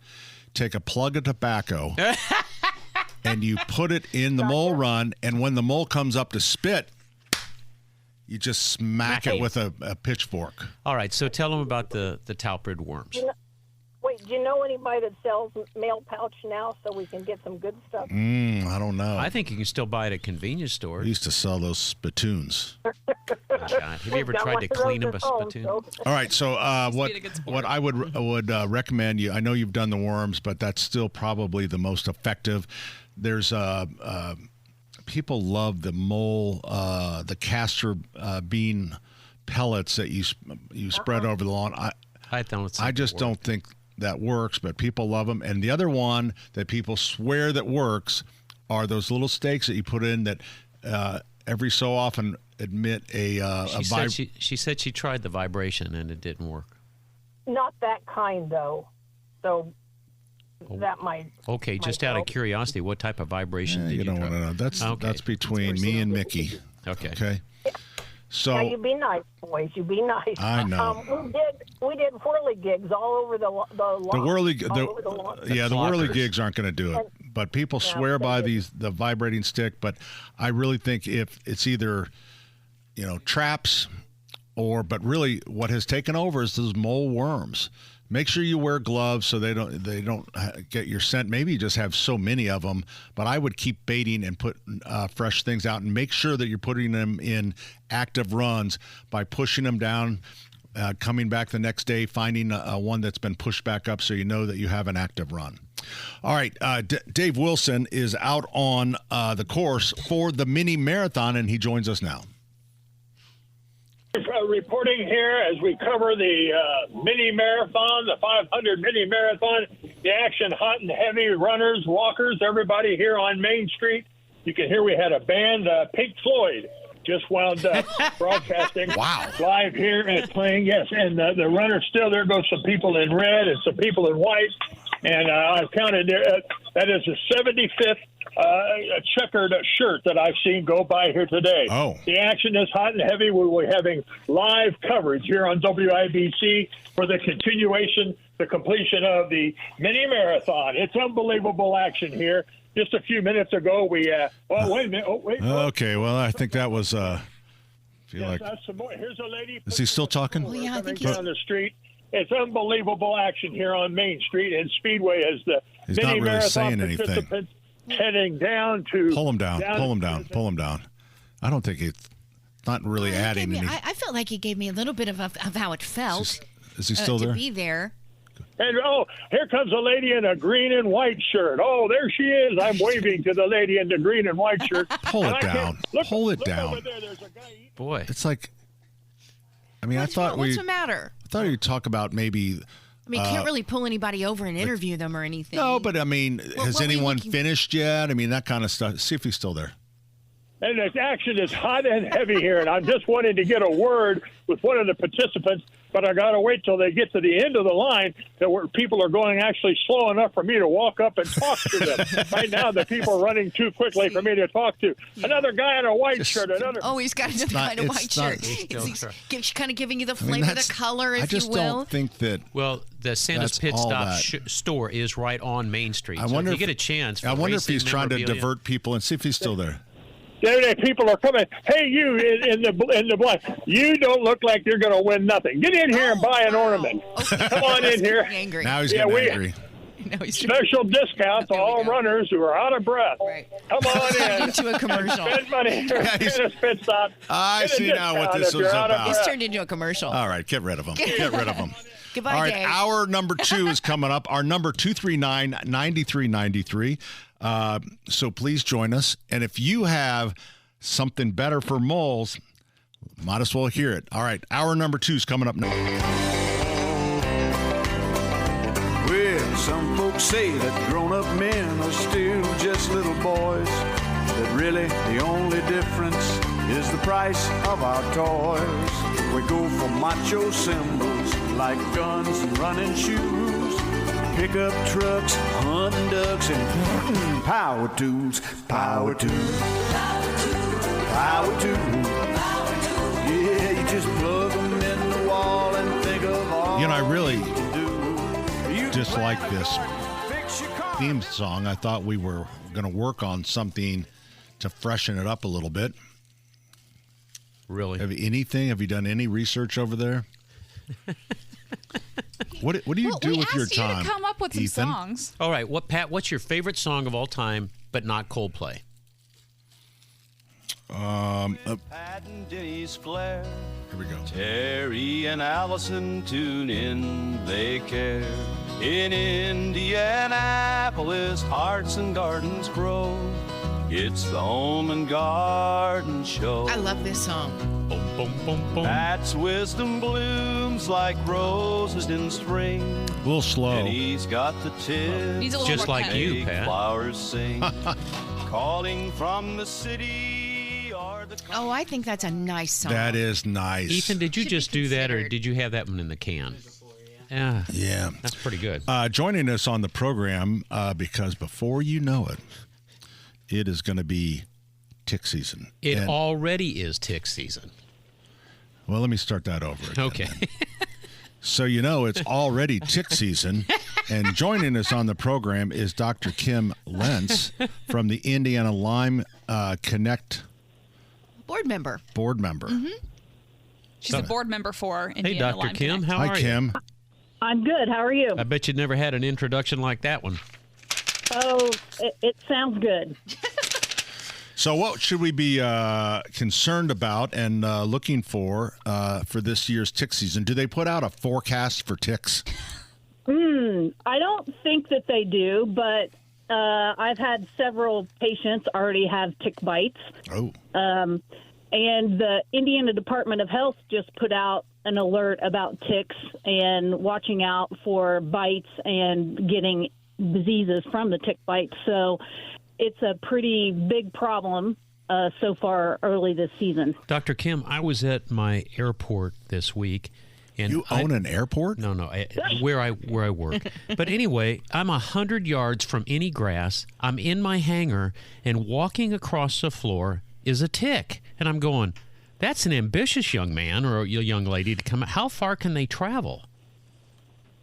Take a plug of tobacco and you put it in the mole run, and when the mole comes up to spit, you just smack it with a pitchfork. All right, so tell them about the talprid worms. Wait, do you know anybody that sells mail pouch now so we can get some good stuff? I don't know. I think you can still buy it at convenience We stores. used to sell those spittoons. Oh, God. Have you ever Got tried one to of those clean at a home, spittoon? so- All right, so what a good sport. what I would recommend you. I know you've done the worms, but that's still probably the most effective. There's people love the mole, the castor bean pellets that you spread over the lawn. I don't. I just don't think that works, but people love them. And the other one that people swear that works are those little stakes that you put in that every so often emit a She said she tried the vibration and it didn't work. Not that kind, though. So that might. Okay, just out of curiosity, what type of vibration did you you don't try? want to know. Okay. That's between me and Mickey. Okay. Okay. So Now, you be nice, boys. You be nice. I know. We did whirly gigs all over the lawn. the whirly, all over the lawn. the clockers. whirly gigs aren't going to do it. But people swear by the vibrating stick. But I really think if it's either, traps, but really what has taken over is those mole worms. Make sure you wear gloves so they don't get your scent. Maybe you just have so many of them, but I would keep baiting and put fresh things out, and make sure that you're putting them in active runs by pushing them down, coming back the next day, finding one that's been pushed back up so you know that you have an active run. All right, Dave Wilson is out on the course for the mini marathon, and he joins us now. Reporting here as we cover the mini marathon, the 500 mini marathon, the action hot and heavy, runners, walkers, everybody here on Main Street. You can hear we had a band, Pink Floyd, just wound up broadcasting live here and playing. Yes, and the runners still, there goes some people in red and some people in white. And I've counted there, that is the 75th checkered shirt that I've seen go by here today. Oh. The action is hot and heavy. We will be having live coverage here on WIBC for the continuation, the completion of the mini marathon. It's unbelievable action here. Just a few minutes ago, we wait a minute. Oh, wait. Okay, well, I think that was Yes, that's some more. Here's a lady. Is he still talking? Well, yeah, I think down the street. It's unbelievable action here on Main Street and Speedway as the He's mini not really marathon saying anything. participants heading down to Pull him down. I don't think it's not really adding anything. I felt like he gave me a little bit of how it felt. Is he still to there? be there. And here comes a lady in a green and white shirt. Oh, there she is. I'm waving to the lady in the green and white shirt. Pull it down. Pull it down. Over there, there's a guy. Boy. It's like, I mean, What's the matter? I thought you'd talk about maybe. I mean, you can't really pull anybody over and interview them or anything. No, but I mean, has what were you anyone looking- finished yet? I mean, that kind of stuff. See if he's still there. And the action is hot and heavy here, and I'm just wanting to get a word with one of the participants, but I got to wait till they get to the end of the line that where people are going actually slow enough for me to walk up and talk to them. Right now, the people are running too quickly for me to talk to. Another guy in a white shirt. Oh, he's got another guy in a white shirt. He's kind of giving you the flavor, the color, if I just you will. don't think that. Well, the Santa's that's Pit all Stop that. store is right on Main Street. I So wonder if you if- get a chance. I for wonder if racing he's trying to memorabilia- divert people and see if he's still there. There, people are coming. Hey, you in the black. You don't look like you're going to win nothing. Get in here and buy an ornament. Okay. Come on in here. Angry. Now he's Yeah, getting we- angry. No, he's Special discount to There we all go. runners who are out of breath. Right. Come on in. into a commercial. Spend money. Get a pit stop. I Get a see now what discount this if you're was out of about. He's breath. turned into a commercial. All right, get rid of him. Get rid of him. Goodbye, All right, Dave. hour number 2 is coming up. Our number 239-9393. So please join us. And if you have something better for moles, might as well hear it. All right, hour number 2 is coming up now. Well, some folks say that grown-up men are still just little boys. That really the only difference is the price of our toys. We go for macho symbols like guns and running shoes, pickup trucks, hunting ducks, and power tools. Power tools. Power tools. Yeah, you just plug them in the wall and think of all You know, I really you can do. You just plan like a this garden, fix your car. theme song. I thought we were going to work on something to freshen it up a little bit. Really? Have you done any research over there? What do you Well, do we with your asked you time? to come up with some Ethan? songs. All right, Pat? What's your favorite song of all time, but not Coldplay? Pat and Denny's Flair. Here we go. Terry and Allison tune in, they care. In Indianapolis, hearts and gardens grow. It's the Home and Garden Show. I love this song. Boom, boom, boom, boom. Pat's wisdom blooms like roses in spring. A little slow. And he's got the tips. Needs a little Just more like cut. you, make Pat. flowers sing. Calling from the city or the Oh, I think that's a nice song. That is nice. Ethan, did you Should be just do that, or considered. did you have that one in the can? Yeah, Yeah. that's pretty good. Joining us on the program, because before you know it, it is going to be tick season. It And- already is tick season. Well, let me start that over again. Okay. So you know it's already tick season, and joining us on the program is Dr. Kim Lentz from the Indiana Lyme Connect Board member. board member. She's a board member for Hey, Indiana Dr. Lyme Kim, Connect. how Hi, are Kim. I'm good. How are you? I bet you never had an introduction like that one. Oh, it sounds good. So what should we be concerned about and looking for this year's tick season? Do they put out a forecast for ticks? I don't think that they do, but I've had several patients already have tick bites. Oh. And the Indiana Department of Health just put out an alert about ticks and watching out for bites and getting diseases from the tick bites. So it's a pretty big problem so far early this season. Dr. Kim, I was at my airport this week. And you own an airport? No, where I work. But anyway, I'm 100 yards from any grass. I'm in my hangar, and walking across the floor is a tick. And I'm going, that's an ambitious young man or a young lady to come. How far can they travel?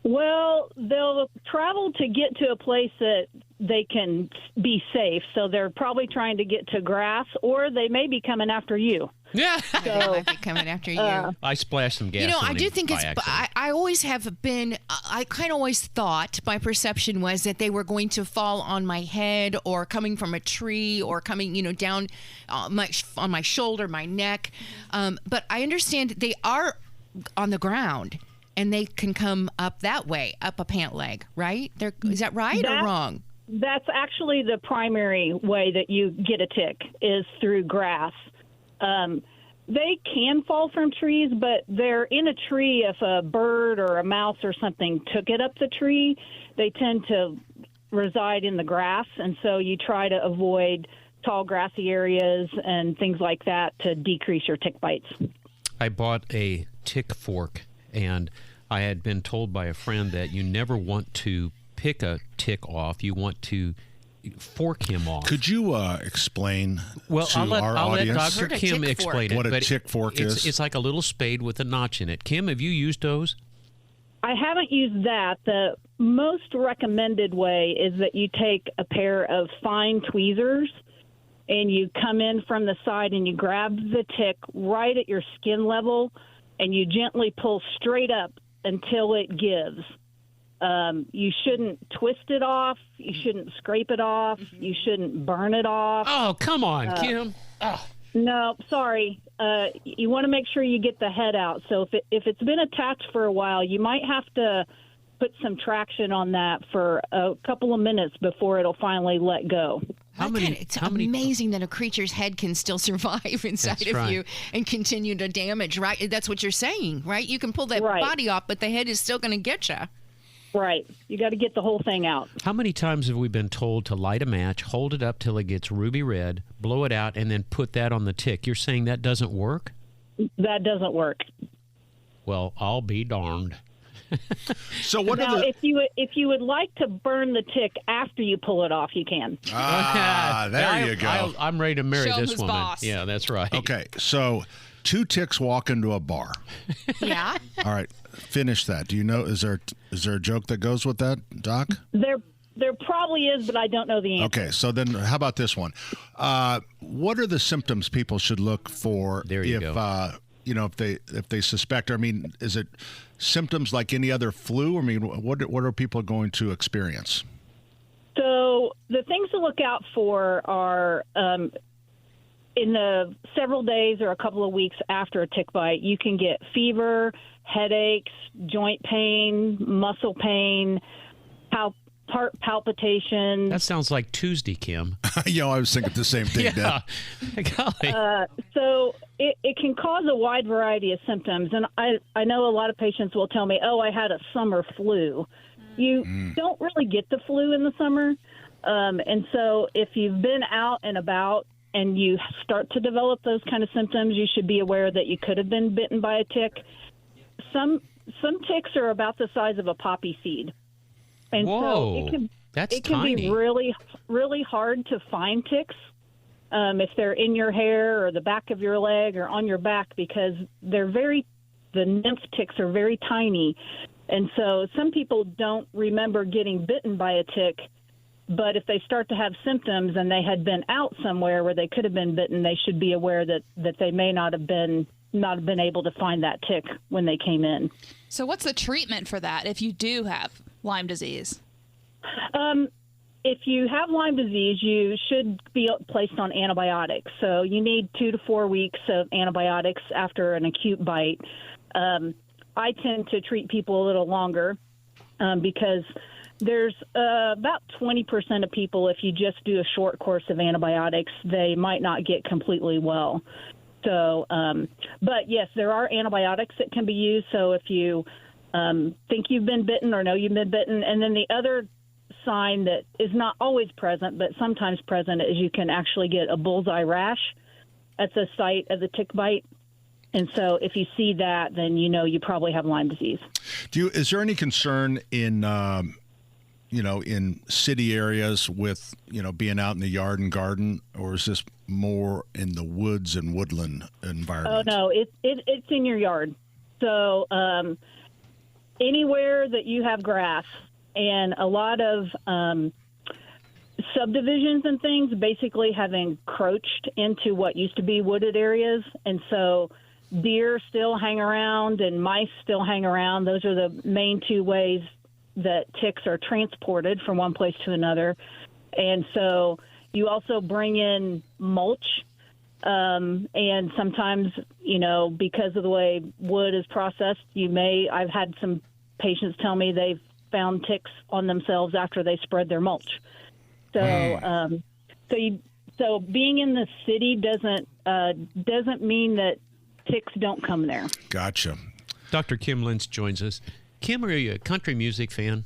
Well, they'll travel to get to a place that they can be safe. So they're probably trying to get to grass, or they may be coming after you. Yeah. They might be coming after you. I splashed some gas. I do think it's. I always have been. I kind of always thought my perception was that they were going to fall on my head, or coming from a tree, or coming, down on my shoulder, my neck. But I understand they are on the ground, and they can come up that way, up a pant leg, right? Is that right or wrong? That's actually the primary way that you get a tick is through grass. They can fall from trees, but they're in a tree. If a bird or a mouse or something took it up the tree, they tend to reside in the grass. And so you try to avoid tall grassy areas and things like that to decrease your tick bites. I bought a tick fork, and I had been told by a friend that you never want to pick a tick off. You want to fork him off. Could you explain to our I'll audience? let Dr. Kim explain it. What a tick fork is? It's like a little spade with a notch in it. Kim, have you used those? I haven't used that. The most recommended way is that you take a pair of fine tweezers and you come in from the side and you grab the tick right at your skin level and you gently pull straight up until it gives. You shouldn't twist it off. You shouldn't scrape it off. You shouldn't burn it off. Oh, come on, Kim. No, sorry. You want to make sure you get the head out. So if it's been attached for a while, you might have to put some traction on that for a couple of minutes before it'll finally let go. It's amazing that a creature's head can still survive inside of you and continue to damage, right? That's what you're saying, right? You can pull that body off, but the head is still going to get you. Right. You got to get the whole thing out. How many times have we been told to light a match, hold it up till it gets ruby red, blow it out, and then put that on the tick? You're saying that doesn't work? That doesn't work. Well, I'll be darned. So what now, if you would like to burn the tick after you pull it off, you can. There you go. I'm ready to marry Show this his woman. boss. Yeah, that's right. Okay, so 2 ticks walk into a bar. Yeah. All right, finish that. Do you know, is there a joke that goes with that, Doc? There probably is, but I don't know the answer. Okay, so then how about this one? What are the symptoms people should look for if they suspect? I mean, is it symptoms like any other flu? I mean, what are people going to experience? So the things to look out for are in the several days or a couple of weeks after a tick bite, you can get fever, headaches, joint pain, muscle pain, heart palpitations. That sounds like Tuesday, Kim. I was thinking the same thing. Yeah. Golly. So it can cause a wide variety of symptoms. And I know a lot of patients will tell me, I had a summer flu. You don't really get the flu in the summer. And so if you've been out and about and you start to develop those kind of symptoms, you should be aware that you could have been bitten by a tick. Some ticks are about the size of a poppy seed. And Whoa, so it can be really, really hard to find ticks if they're in your hair or the back of your leg or on your back, because the nymph ticks are very tiny. And so some people don't remember getting bitten by a tick, but if they start to have symptoms and they had been out somewhere where they could have been bitten, they should be aware that they may not have been not been able to find that tick when they came in. So what's the treatment for that if you do have Lyme disease? If you have Lyme disease, you should be placed on antibiotics. So you need 2 to 4 weeks of antibiotics after an acute bite. I tend to treat people a little longer because there's about 20% of people, if you just do a short course of antibiotics, they might not get completely well. So, but yes, there are antibiotics that can be used. So if you think you've been bitten or know you've been bitten, and then the other sign that is not always present but sometimes present is you can actually get a bullseye rash at the site of the tick bite. And so if you see that, then you know you probably have Lyme disease. Is there any concern in in city areas with being out in the yard and garden, or is this more in the woods and woodland environment? Oh no, it's in your yard. So anywhere that you have grass. And a lot of subdivisions and things basically have encroached into what used to be wooded areas. And so deer still hang around and mice still hang around. Those are the main two ways that ticks are transported from one place to another. And so you also bring in mulch. And sometimes, because of the way wood is processed, I've had some patients tell me they've found ticks on themselves after they spread their mulch. So, so being in the city doesn't mean that ticks don't come there. Gotcha. Dr. Kim Lentz joins us. Kim, are you a country music fan?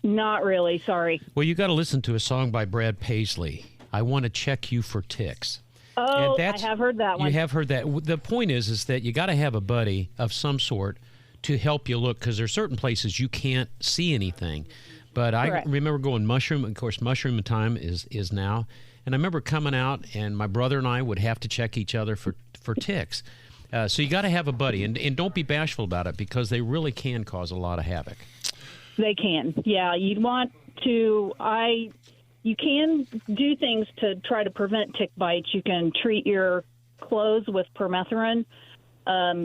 Not really, sorry. Well, you got to listen to a song by Brad Paisley. I want to check you for ticks. Oh, I have heard that one. You have heard that. The point is that you got to have a buddy of some sort to help you look, because there are certain places you can't see anything. But Correct. I remember going mushroom. Of course, mushroom time is now. And I remember coming out, and my brother and I would have to check each other for ticks. So you got to have a buddy, and don't be bashful about it, because they really can cause a lot of havoc. They can. Yeah, you'd want to. You can do things to try to prevent tick bites. You can treat your clothes with permethrin.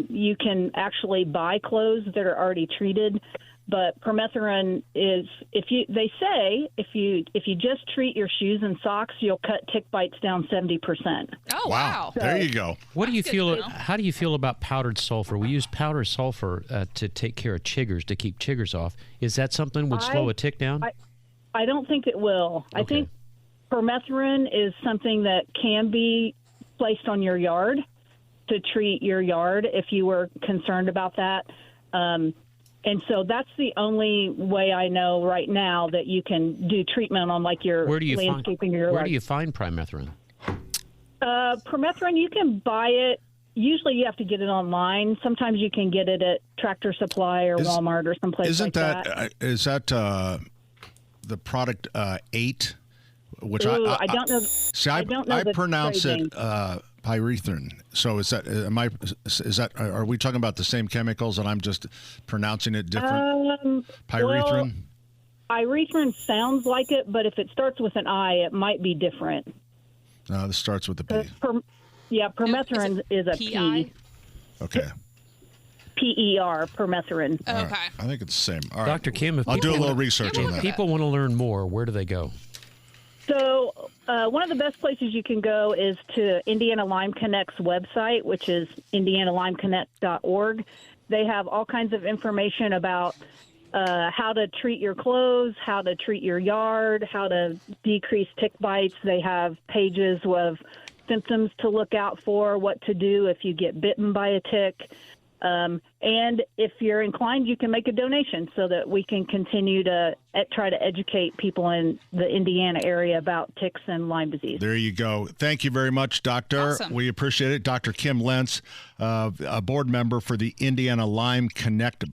You can actually buy clothes that are already treated, but permethrin is if you just treat your shoes and socks, you'll cut tick bites down 70%. Oh wow! There you go. What do you feel? How do you feel about powdered sulfur? We use powdered sulfur to take care of chiggers, to keep chiggers off. Is that something would slow a tick down? I don't think it will. Okay. I think permethrin is something that can be placed on your yard to treat your yard if you were concerned about that. And so that's the only way I know right now that you can do treatment on like your landscaping. Where do you find permethrin? Permethrin, you can buy it. Usually you have to get it online. Sometimes you can get it at Tractor Supply or Walmart or someplace like that. Is that the product 8? Which Ooh, I don't know. See, I don't know I the pronounce trade it pyrethrin. So is that? Are we talking about the same chemicals, and I'm just pronouncing it different? Pyrethrin. Well, pyrethrin sounds like it, but if it starts with an I, it might be different. No, this starts with a P. Permethrin is a P. Okay. PER, permethrin. Okay. Right. I think it's the same. All right. Dr. Kim, I'll do a little research on that. If people want to learn more, where do they go? So one of the best places you can go is to Indiana Lyme Connect's website, which is indianalimeconnect.org. They have all kinds of information about how to treat your clothes, how to treat your yard, how to decrease tick bites. They have pages of symptoms to look out for, what to do if you get bitten by a tick. And if you're inclined, you can make a donation so that we can continue to try to educate people in the Indiana area about ticks and Lyme disease. There you go. Thank you very much, Doctor. Awesome. We appreciate it. Dr. Kim Lentz, a board member for the Indiana Lyme Connect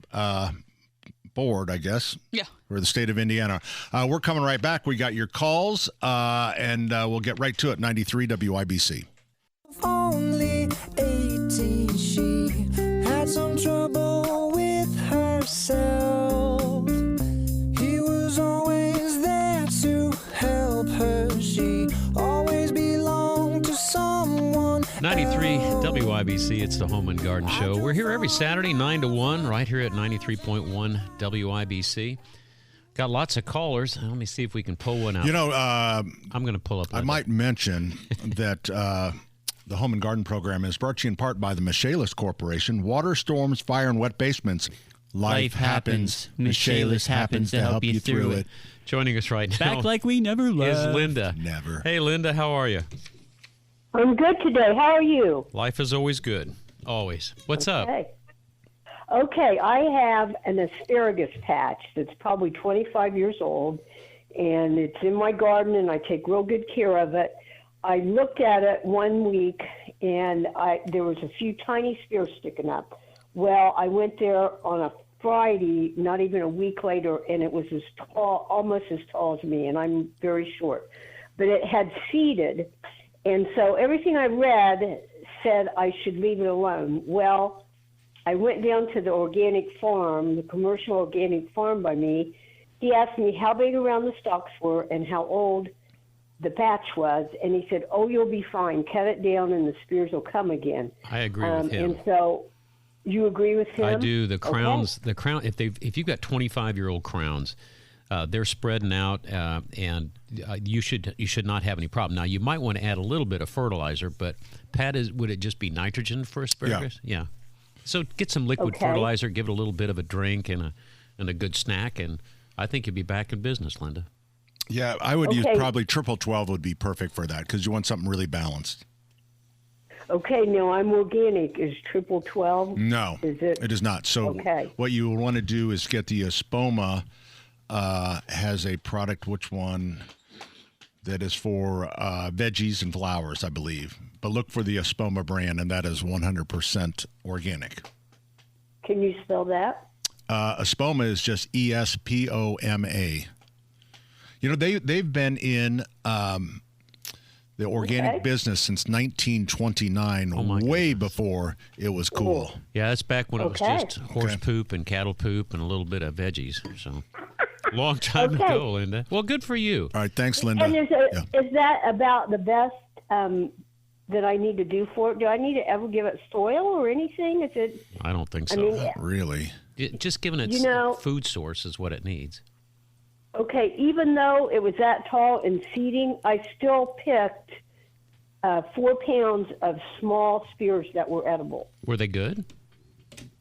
board, I guess. Yeah. For the state of Indiana. We're coming right back. We got your calls, and we'll get right to it. 93 WIBC. Only 18, she had some trouble with herself. He was always there to help her. She always belonged to someone 93 WIBC, it's the Home and Garden Show. We're here every Saturday, 9 to 1, right here at 93.1 WIBC. Got lots of callers. Let me see if we can pull one out. You know, I'm going to pull up. I might mention that the Home and Garden program is brought to you in part by the Michaelis Corporation. Water, storms, fire, and wet basements. Life happens. Michaelis happens to help you through it. Joining us right now. Back like we never left. Is Linda. Never. Hey, Linda, how are you? I'm good today. How are you? Life is always good. Always. What's up? Okay, I have an asparagus patch that's probably 25 years old, and it's in my garden, and I take real good care of it. I looked at it one week, and there was a few tiny spears sticking up. Well, I went there on a Friday, not even a week later, and it was as tall, almost as tall as me, and I'm very short. But it had seeded, and so everything I read said I should leave it alone. Well, I went down to the organic farm, the commercial organic farm by me. He asked me how big around the stalks were and how old the patch was, and he said, "Oh, you'll be fine. Cut it down, and the spears will come again." I agree with him. And so, you agree with him? I do. The crowns, Okay. the crown. If you've got 25-year-old crowns, they're spreading out, and you should not have any problem. Now, you might want to add a little bit of fertilizer, but Pat, would it just be nitrogen for asparagus? Yeah. So get some liquid fertilizer, give it a little bit of a drink and a good snack, and I think you'll be back in business, Linda. Yeah, I would use probably triple 12 would be perfect for that because you want something really balanced. Okay, now I'm organic. Is triple 12? No, it is not. So what you want to do is get the Espoma has a product, which one, that is for veggies and flowers, I believe. But look for the Espoma brand, and that is 100% organic. Can you spell that? Espoma is just ESPOMA. You know, they've been in the organic business since 1929, way before it was cool. Yeah, that's back when it was just horse poop and cattle poop and a little bit of veggies. So, long time ago, Linda. Well, good for you. All right, thanks, Linda. And is that about the best that I need to do for it? Do I need to ever give it soil or anything? Is it? I don't think so. I mean, Not really. Just giving it food source is what it needs. Okay, even though it was that tall and seeding, I still picked 4 pounds of small spears that were edible. Were they good?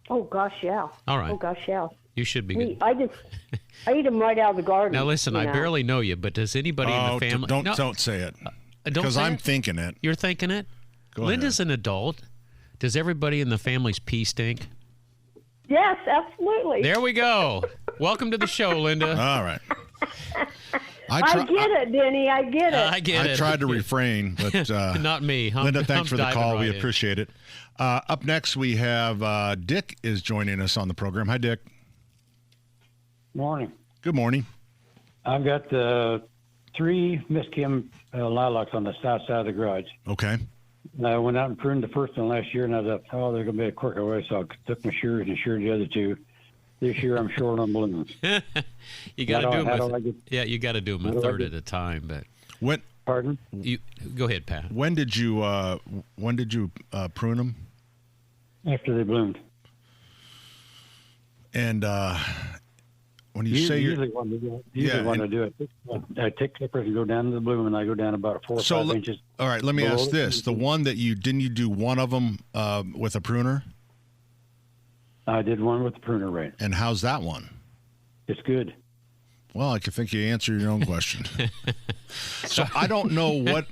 Oh, gosh, yeah. All right. Oh, gosh, yeah. You should be good. I eat them right out of the garden. Now, listen, I barely know you, but does anybody in the family... Don't say it. Because I'm thinking it. You're thinking it? Linda's an adult. Does everybody in the family's pee stink? Yes, absolutely. There we go. Welcome to the show, Linda. All right. I get it, Denny. I get it. I get it. I tried to refrain, but not me. Linda, thanks for the call. Right We appreciate it. Up next, we have Dick is joining us on the program. Hi, Dick. Morning. Good morning. I've got 3 Miss Kim lilacs on the south side of the garage. Okay. I went out and pruned the first one last year, and I thought, oh, they're going to be a quicker way, so I took my shears and sheared the other 2. This year, I'm short on blooms. You got to do them. You got to do them a third at a time. But when? Pardon? You go ahead, Pat. When did you prune them? After they bloomed. And when you say usually when I do it, I take clippers and go down to the bloom, and I go down about 4 or 5 inches. All right, let me ask this: the one that you do one of them with a pruner? I did one with the pruner, right? And how's that one? It's good. Well, I think you answered your own question. So I don't know what.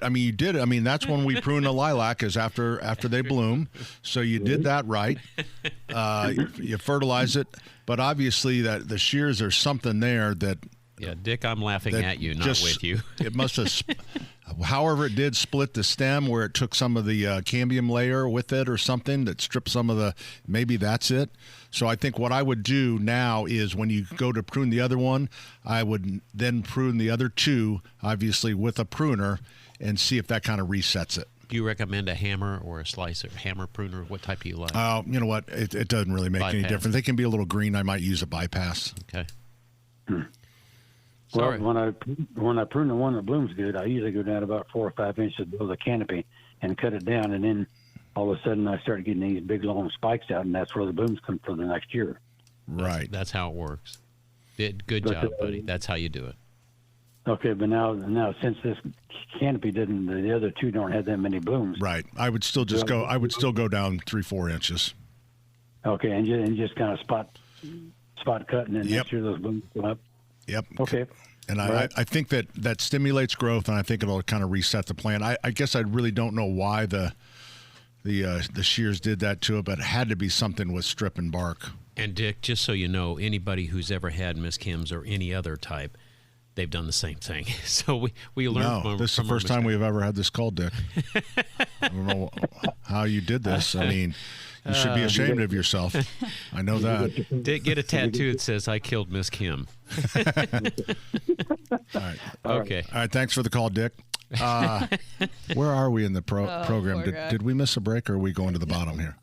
I mean, you did it. I mean, that's when we prune the lilac is after they bloom. So you did that right. You fertilize it, but obviously that the shears are something there that. Yeah, Dick, I'm laughing at you, not with you. It must have. However, it did split the stem where it took some of the cambium layer with it or something that stripped some of the. Maybe that's it. So I think what I would do now is when you go to prune the other one, I would then prune the other 2, obviously with a pruner, and see if that kind of resets it. Do you recommend a hammer or a slicer? Hammer, pruner, what type do you like? You know what? It doesn't really make any difference. They can be a little green. I might use a bypass. Okay. Well, when I prune the one that blooms good, I usually go down about 4 or 5 inches below the canopy and cut it down, and then all of a sudden I started getting these big long spikes out, and that's where the blooms come for the next year. Right. That's how it works. Good job, buddy. That's how you do it. Okay, but now since this canopy didn't, the other two don't have that many blooms. Right. I would still just go. I would still go down 3-4 inches. Okay, and just kind of spot cut, and then next year those blooms come up. Yep. Okay. And Right. I think that stimulates growth, and I think it'll kind of reset the plant. I guess I really don't know why the shears did that to it, but it had to be something with strip and bark. And Dick, just so you know, anybody who's ever had Miss Kim's or any other type, they've done the same thing. So we learned from this is the first time we've ever had this call, Dick. I don't know how you did this. I mean, you should be ashamed of yourself. I know that. Dick, get a tattoo that says, "I killed Miss Kim." All right. Okay. All right. Thanks for the call, Dick. Where are we in the program? Did we miss a break, or are we going to the bottom here?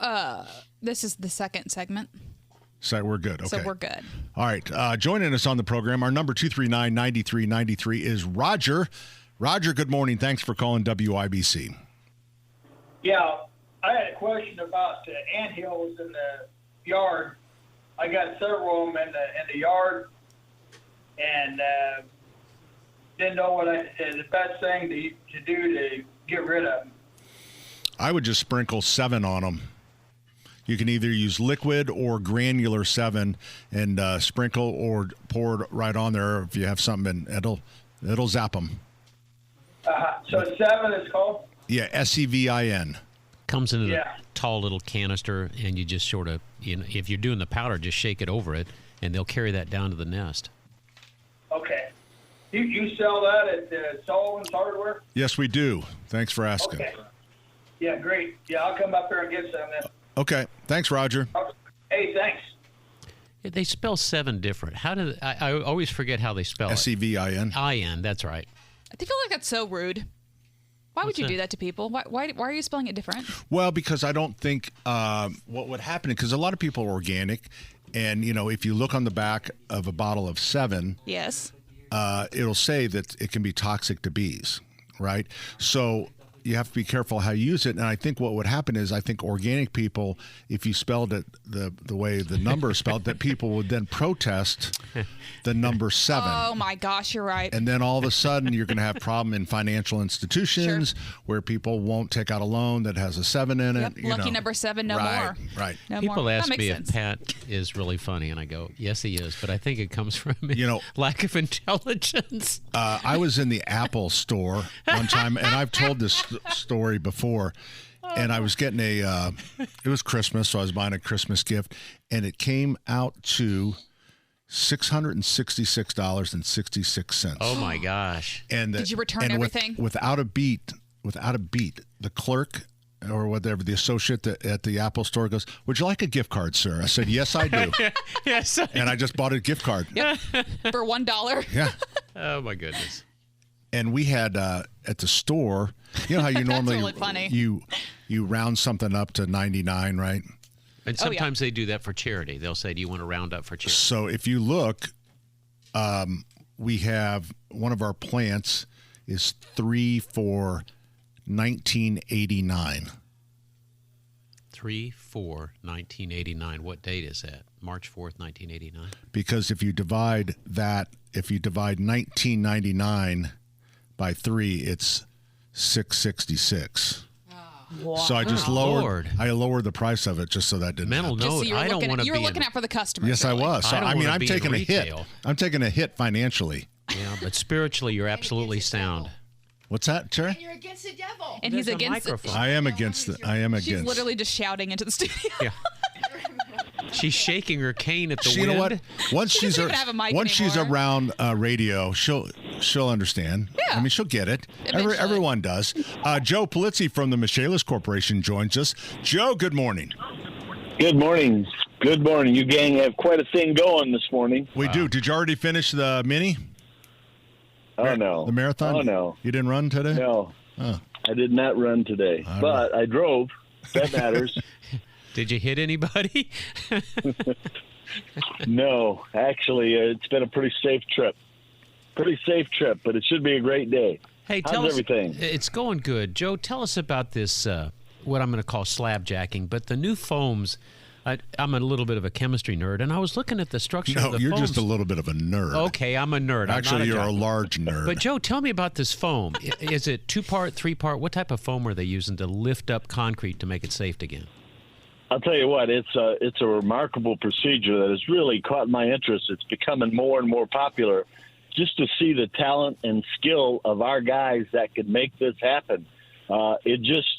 This is the second segment. So we're good. Okay. So we're good. All right. Joining us on the program, our number 239-9393 is Roger. Roger, good morning. Thanks for calling WIBC. Yeah, I had a question about the anthills in the yard. I got several of them in the yard, and didn't know what the best thing to do to get rid of them. I would just sprinkle 7 on them. You can either use liquid or granular 7 and sprinkle or pour it right on there if you have something, and it'll zap them. So 7 is called? Yeah, SEVIN. Comes in a tall little canister, and you just sort of, if you're doing the powder, just shake it over it, and they'll carry that down to the nest. Okay. You sell that at Sullivan's Hardware? Yes, we do. Thanks for asking. Okay. Yeah, great. Yeah, I'll come up there and get some then. Okay. Thanks, Roger. Hey, thanks. They spell 7 different. How do I always forget how they spell it? SEVIN. IN, that's right. I feel like that's so rude. Why would you do that to people? Why are you spelling it different? Well, because I don't think what would happen, because a lot of people are organic, and if you look on the back of a bottle of 7, yes, it'll say that it can be toxic to bees, right? So you have to be careful how you use it. And I think what would happen is, I think organic people, if you spelled it the way the number is spelled, that people would then protest the number 7. Oh my gosh, you're right. And then all of a sudden you're going to have problem in financial institutions where people won't take out a loan that has a 7 in it. Yep. Lucky number 7, no more. Right. No People more. ask That me makes if sense. Pat is really funny, and I go, yes, he is. But I think it comes from lack of intelligence. I was in the Apple store one time, and I've told this story before, and I was getting it was Christmas, so I was buying a Christmas gift, and it came out to $666.66. Oh my gosh. And Did you return everything? Without a beat, the clerk or whatever, the associate at the Apple store goes, "Would you like a gift card, sir?" I said, "Yes, I do." Yes. And I just bought a gift card. Yep. For $1. Yeah. Oh my goodness. And we had at the store, how you normally really funny. you round something up to 99, right? And sometimes they do that for charity. They'll say, "Do you want to round up for charity?" So if you look, we have one of our plants is 3 for $19.89. 3/4/1989. What date is that? March 4th, 1989. Because if you divide 1999 by 3, it's 666. Wow. So I just lowered the price of it just so that didn't Mental happen. note, So I don't want to be you were looking out for the customers. Yes, I really. was. So, I don't I'm wanna be in taking a hit. retail. I'm taking a hit financially. Yeah, but spiritually, you're absolutely sound. What's that, Terry? And you're against the devil. And There's he's a against it. microphone. I am against it. I am She's against. literally just shouting into the studio. Yeah. She's shaking her cane at the You wind. know what? Once She doesn't even have a mic she's anymore. around radio, she'll understand. Yeah. I mean, she'll get it. Eventually. Everyone does. Joe Polizzi from the Michaelis Corporation joins us. Joe, good morning. Good morning. Good morning. You gang have quite a thing going this morning. We do. Did you already finish the mini? Oh, no. The marathon? Oh, no. You didn't run today? No. Oh. I did not run today, but I drove. That matters. Did you hit anybody? No. Actually, it's been a pretty safe trip. But it should be a great day. Hey, How's tell us everything? It's going good. Joe, tell us about this, what I'm going to call slab jacking, but the new foams. I'm a little bit of a chemistry nerd, and I was looking at the structure of the you're foams. just a little bit of a nerd. Okay, I'm a nerd. Actually, you're a a large nerd. But, Joe, tell me about this foam. Is it 2-part, 3-part? What type of foam are they using to lift up concrete to make it safe again? I'll tell you what, it's a remarkable procedure that has really caught my interest. It's becoming more and more popular just to see the talent and skill of our guys that could make this happen. You just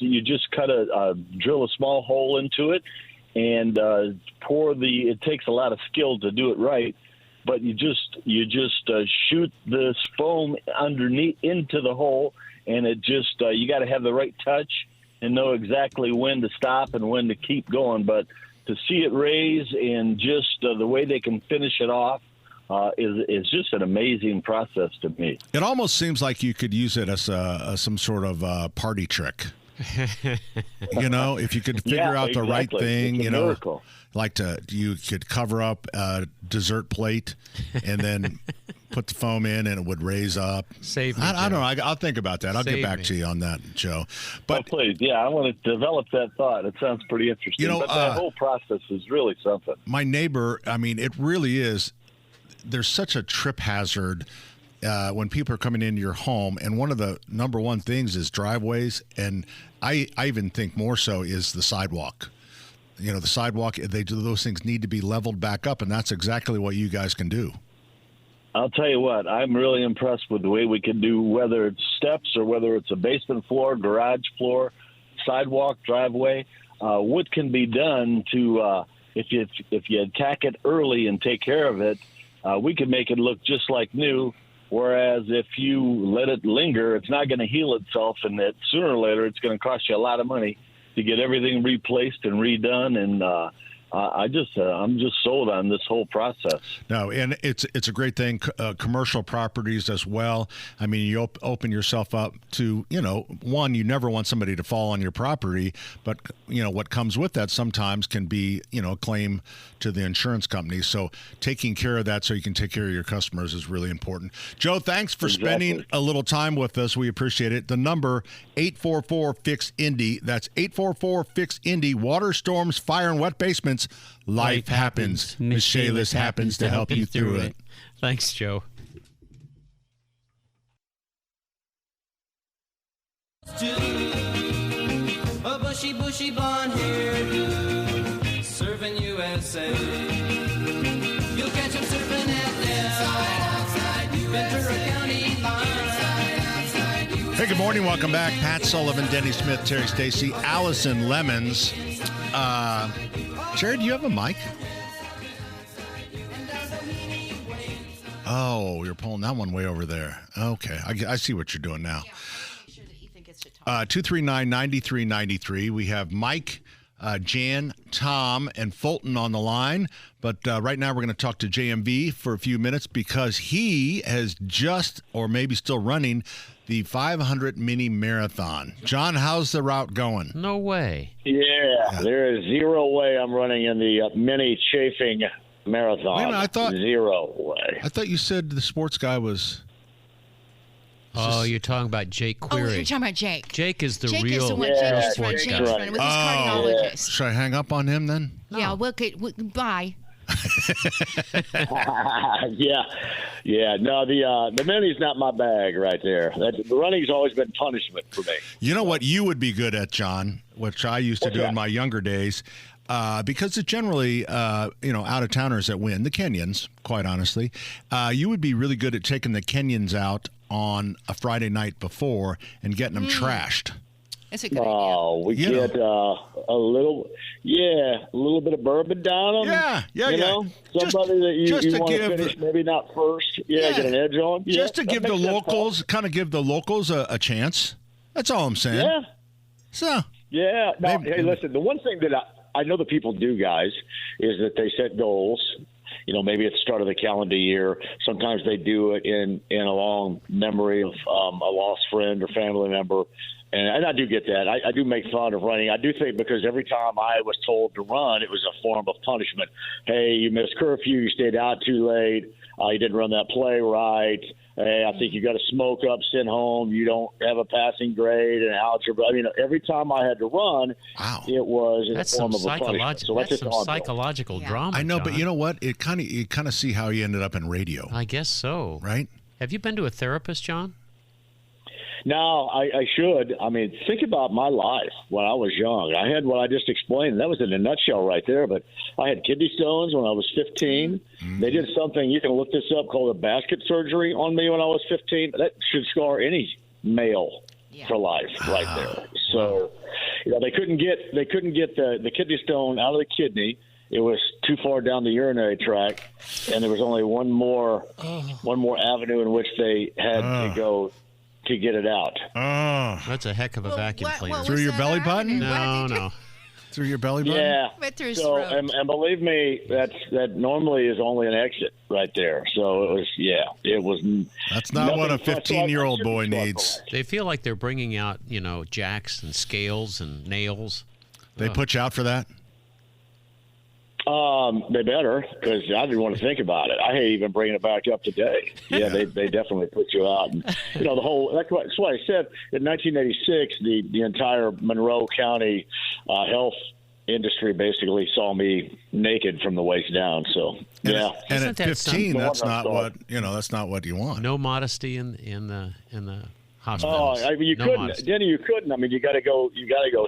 drill a small hole into it and it takes a lot of skill to do it right, but you just shoot this foam underneath into the hole, and it just you got to have the right touch and know exactly when to stop and when to keep going. But to see it raise and just the way they can finish it off is just an amazing process to me. It almost seems like you could use it as some sort of party trick. If you could figure out the right thing, miracle. You could cover up a dessert plate and then put the foam in, and it would raise up. Save me, I don't know. I'll think about that. I'll get back to you on that, Joe. But please, I want to develop that thought. It sounds pretty interesting. But that whole process is really something. My neighbor, it really is. There's such a trip hazard when people are coming into your home, and one of the number one things is driveways, and I even think more so is the sidewalk. The sidewalk, those things need to be leveled back up, and that's exactly what you guys can do. I'll tell you what, I'm really impressed with the way we can do, whether it's steps or whether it's a basement floor, garage floor, sidewalk, driveway. What can be done to, if you attack it early and take care of it, we can make it look just like new. Whereas if you let it linger, it's not going to heal itself, and that sooner or later it's going to cost you a lot of money to get everything replaced and redone. And I'm just sold on this whole process. No, and it's a great thing. Commercial properties as well. You open yourself up to, one, you never want somebody to fall on your property, but what comes with that sometimes can be, a claim to the insurance company. So taking care of that so you can take care of your customers is really important. Joe, thanks for spending a little time with us. We appreciate it. The number 844-FIX-INDY. That's 844-FIX-INDY. Water, storms, fire, and wet basements. Life happens. Miss Shalis happens to help you through it. Thanks, Joe. A bushy blonde hairdo, serving USA. You'll catch him surfing at Ventura County line. Hey, good morning. Welcome back. Pat Sullivan, Denny Smith, Terry Stacy, Allison Lemons. Jared, do you have a mic? Oh, you're pulling that one way over there. Okay, I see what you're doing now. 239-9393. We have Mike, Jan, Tom, and Fulton on the line. But right now we're going to talk to JMV for a few minutes because he has just, or maybe still running, the 500 mini marathon. John, how's the route going? No way. Yeah, there is zero way I'm running in the mini chafing marathon. Wait a minute, I thought zero way. I thought you said the sports guy was. Oh, you're talking about Jake Query. Oh, you're talking about Jake. Jake is the Jake real is the one sports Jake's guy. running with his cardiologist. Should I hang up on him then? Yeah, bye. Yeah. No, the mini's not my bag right there. The running's always been punishment for me. You know what you would be good at, John, which I used to do in my younger days, because it's generally out-of-towners that win, the Kenyans, quite honestly. You would be really good at taking the Kenyans out on a Friday night before and getting them trashed. That's a good idea. We get a little bit of bourbon down them. Yeah. Somebody that you want to finish, maybe not first. Get an edge on. Just to give the locals, a chance. That's all I'm saying. Yeah. So. Yeah. No, hey, listen, the one thing that I know that people do, guys, is that they set goals. Maybe at the start of the calendar year. Sometimes they do it in a long memory of a lost friend or family member. And I do get that. I do make fun of running. I do think because every time I was told to run, it was a form of punishment. Hey, you missed curfew. You stayed out too late. You didn't run that play right. Hey, I think you got to smoke up, send home. You don't have a passing grade and algebra. I mean, every time I had to run, it was in the form of a punishment. So that's some psychological drama. I know, John. but you know what? You kind of see how he ended up in radio. I guess so. Right? Have you been to a therapist, John? No, I should. I mean, think about my life when I was young. I had what I just explained. That was in a nutshell right there. But I had kidney stones when I was 15. They did something, you can look this up, called a basket surgery on me when I was 15. That should scar any male for life right there. So, they couldn't get the kidney stone out of the kidney. It was too far down the urinary tract, and there was only one more avenue in which they had to go to get it out. Oh, that's a heck of a vacuum cleaner. Through your belly button? No. Through your belly button? Yeah. Went through his so, throat. and believe me, that normally is only an exit right there. So it was. That's not what a 15-year-old boy needs. They feel like they're bringing out, jacks and scales and nails. They put you out for that? They better, because I didn't want to think about it. I hate even bringing it back up today. Yeah, they definitely put you out. And, the whole, that's what I said. In 1986, the entire Monroe County health industry basically saw me naked from the waist down. So, yeah. And at 15, that's not what you want. No modesty in the Oh, hospitals. I mean, you couldn't, Denny. You couldn't. I mean, you got to go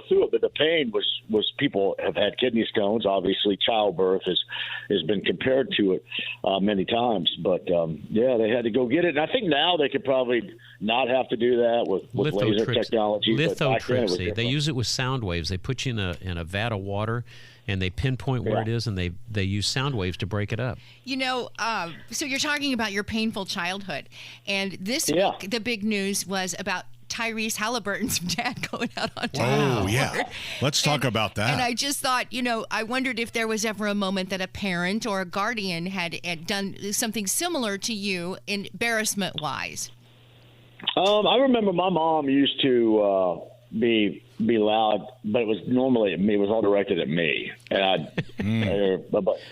through it. But the pain was people have had kidney stones. Obviously, childbirth has been compared to it many times. But they had to go get it. And I think now they could probably not have to do that with laser technology. Lithotripsy. They use it with sound waves. They put you in a vat of water, and they pinpoint where it is, and they use sound waves to break it up. So you're talking about your painful childhood, and this week the big news was about Tyrese Halliburton's dad going out on tour. Oh, yeah. Let's talk about that. And I just thought, I wondered if there was ever a moment that a parent or a guardian had done something similar to you, embarrassment-wise. I remember my mom used to be loud, but it was normally at me. It was all directed at me, and a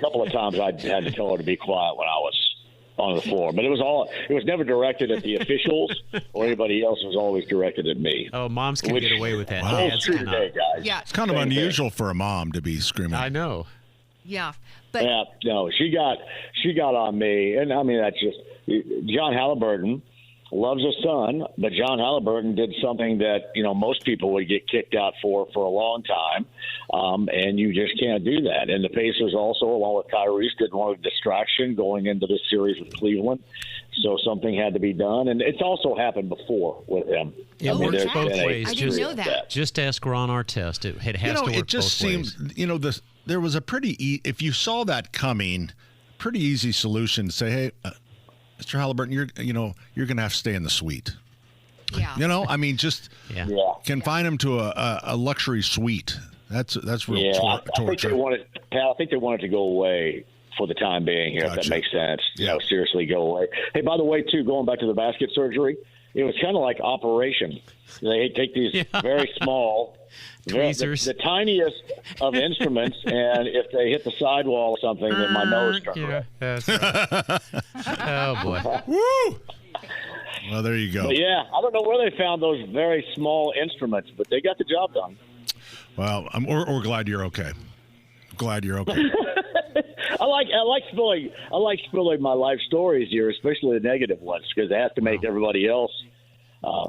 couple of times I had to tell her to be quiet when I was on the floor. But it was never directed at the officials or anybody else. It was always directed at me. Oh, moms can get away with that. Wow. It's true today, guys. Yeah, it's kind of unusual for a mom to be screaming. I know. Yeah, but no, she got on me, and I mean that's just John Halliburton loves his son, but John Halliburton did something that, most people would get kicked out for a long time, and you just can't do that. And the Pacers also, along with Tyrese, didn't want a distraction going into this series with Cleveland, so something had to be done. And it's also happened before with him. It works both ways. I didn't know that. Just ask Ron Artest. It has to work it just both seems, ways. There was a pretty, if you saw that coming, pretty easy solution to say, hey, Mr. Halliburton, you're going to have to stay in the suite. Yeah. I mean, just confine him to a luxury suite. That's real torture. I think they wanted to go away for the time being here, if that makes sense. Yeah. Seriously, go away. Hey, by the way, too, going back to the basket surgery, it was kind of like Operation. They take these very small, the tiniest of instruments, and if they hit the sidewall or something, then my nose turns red. That's right. Oh, boy. Woo! Well, there you go. But yeah, I don't know where they found those very small instruments, but they got the job done. Well, we're glad you're okay. Glad you're okay. I like spilling my life stories here, especially the negative ones, because it has to make everybody else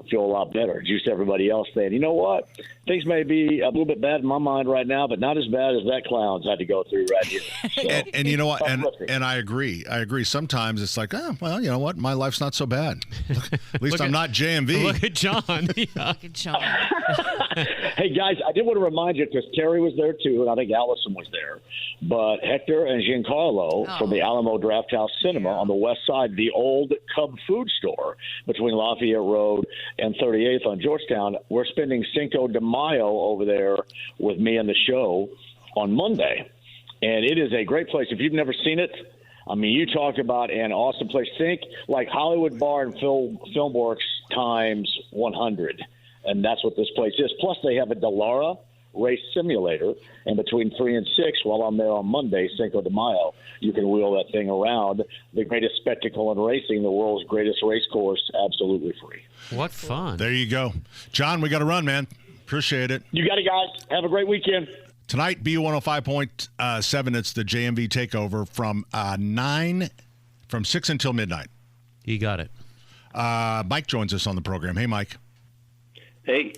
feel a lot better. Juice everybody else saying, you know what, things may be a little bit bad in my mind right now, but not as bad as that clown's had to go through right here. So, and you know what? And I agree. Sometimes it's like, well, you know what? My life's not so bad. At least I'm not JMV. Look at John. Look at John. Hey, guys, I did want to remind you, because Terry was there too, and I think Allison was there, but Hector and Giancarlo from the Alamo Drafthouse Cinema on the west side, the old Cub food store between Lafayette Road and 38th on Georgetown, we're spending Cinco de Mayo over there with me and the show on Monday. And it is a great place. If you've never seen it, I mean, you talk about an awesome place. Think like Hollywood Bar and Filmworks times 100. and that's what this place is. Plus, they have a Dallara race simulator, and between 3 and 6, while I'm there on Monday, Cinco de Mayo, you can wheel that thing around. The greatest spectacle in racing, the world's greatest race course, absolutely free. What fun. There you go. John, we got to run, man. Appreciate it. You got it, guys. Have a great weekend. Tonight, B105.7, it's the JMV Takeover from 6 until midnight. You got it. Mike joins us on the program. Hey, Mike. Hey.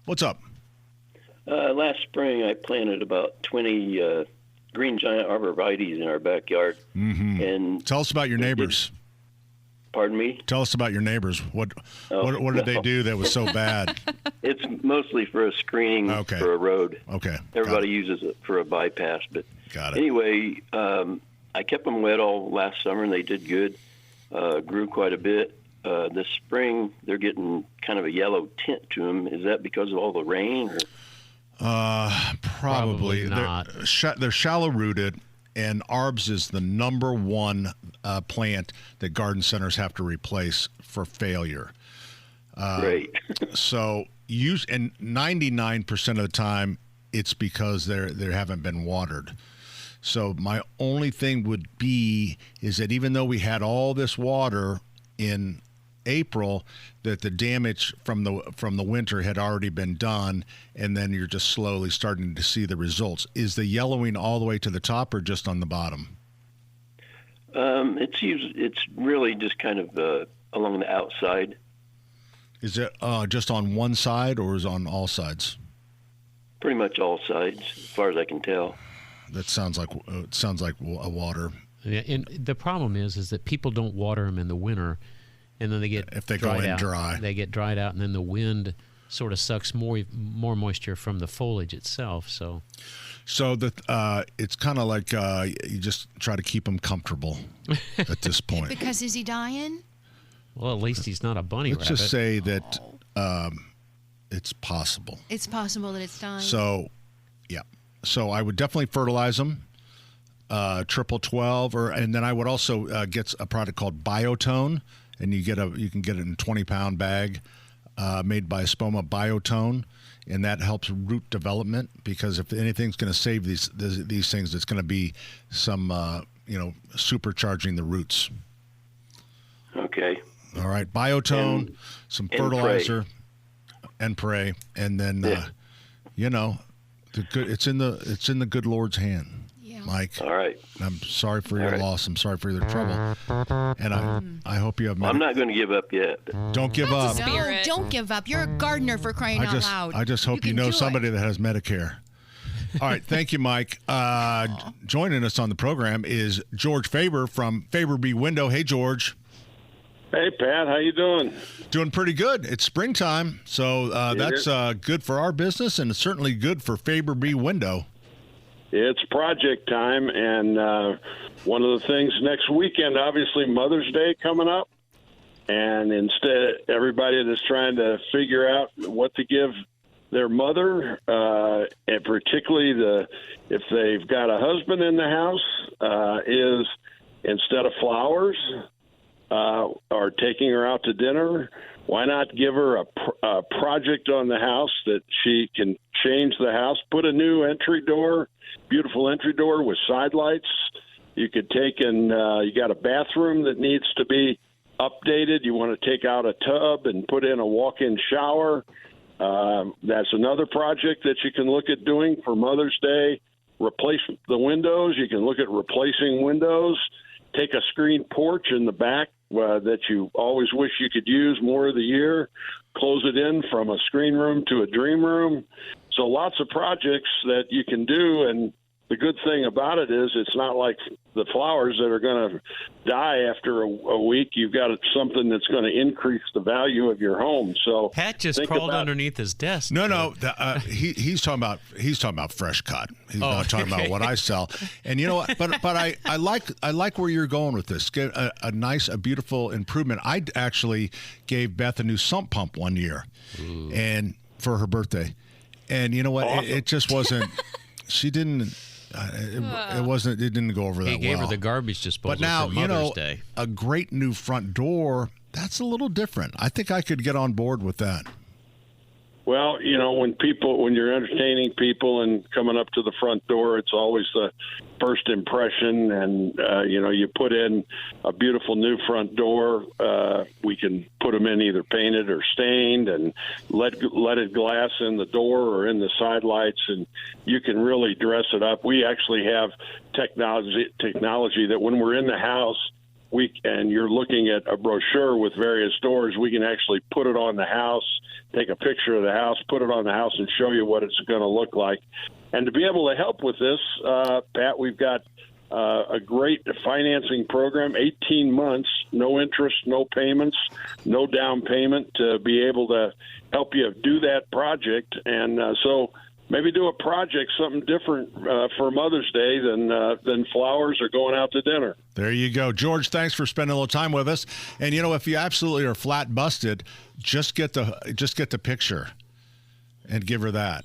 What's up? Last spring, I planted about 20 green giant arborvitaes in our backyard. Mm-hmm. And tell us about your neighbors. Pardon me? Tell us about your neighbors. What did they do that was so bad? It's mostly for a screening for a road. Okay. Everybody uses it for a bypass. But got it. Anyway, I kept them wet all last summer, and they did good. Grew quite a bit. This spring, they're getting kind of a yellow tint to them. Is that because of all the rain? Or? Probably not. They're shallow rooted, and arbs is the number one plant that garden centers have to replace for failure. Great. So 99% of the time, it's because they haven't been watered. So my only thing would be is that even though we had all this water in April, that the damage from the winter had already been done, and then you're just slowly starting to see the results. Is the yellowing all the way to the top or just on the bottom? It's really just kind of along the outside. Is it just on one side or is it on all sides? Pretty much all sides, as far as I can tell. That sounds like a water. Yeah, and the problem is that people don't water them in the winter, and then they get dry. They get dried out, and then the wind sort of sucks more moisture from the foliage itself. So it's kind of like you just try to keep them comfortable at this point. Because is he dying? Well, at least he's not a bunny rabbit. Let's just say that it's possible. It's possible that it's dying. So, yeah. So I would definitely fertilize them, triple 12, and then I would also get a product called Biotone, and you can get it in a 20-pound bag, made by Espoma Biotone, and that helps root development, because if anything's going to save these things, it's going to be some supercharging the roots. Okay. All right, Biotone, some fertilizer, and pray, and then it's in the good Lord's hand, Mike. All right. I'm sorry for your loss. I'm sorry for your trouble, and I hope you have. I'm not going to give up yet. Don't give up. No, don't give up. You're a gardener, for crying out loud. I just hope you know somebody that has Medicare. All right, thank you, Mike. Joining us on the program is George Faber from Faber B Window. Hey, George. Hey, Pat. How you doing? Doing pretty good. It's springtime, so that's good for our business, and it's certainly good for Faber B Window. It's project time, and one of the things next weekend, obviously Mother's Day coming up, and instead everybody that's trying to figure out what to give their mother, and particularly if they've got a husband in the house, is instead of flowers or taking her out to dinner, why not give her a project on the house that she can change the house, put a new entry door, beautiful entry door with side lights. You could take and you got a bathroom that needs to be updated. You want to take out a tub and put in a walk-in shower. That's another project that you can look at doing for Mother's Day. Replace the windows. You can look at replacing windows. Take a screen porch in the back that you always wish you could use more of the year. Close it in from a screen room to a dream room. So lots of projects that you can do, and the good thing about it is it's not like the flowers that are going to die after a week. You've got something that's going to increase the value of your home. So Pat just crawled underneath his desk. No, he's talking about fresh cut. He's not talking about what I sell. And you know what? But I like where you're going with this. Get a beautiful improvement. I actually gave Beth a new sump pump one year, and for her birthday. And you know what? Awesome. It just wasn't. She didn't. It didn't go over that well. He gave her the garbage disposal. But now, for Mother's Day. A great new front door. That's a little different. I think I could get on board with that. Well, when you're entertaining people and coming up to the front door, it's always the first impression. And, you put in a beautiful new front door. We can put them in either painted or stained and leaded glass in the door or in the side lights. And you can really dress it up. We actually have technology that when we're in the house, and you're looking at a brochure with various doors, we can actually put it on the house, take a picture of the house, put it on the house, and show you what it's going to look like. And to be able to help with this, Pat, we've got a great financing program, 18 months, no interest, no payments, no down payment, to be able to help you do that project. And so maybe do a project, something different for Mother's Day than flowers or going out to dinner. There you go. George, thanks for spending a little time with us. And, if you absolutely are flat busted, just get the picture and give her that.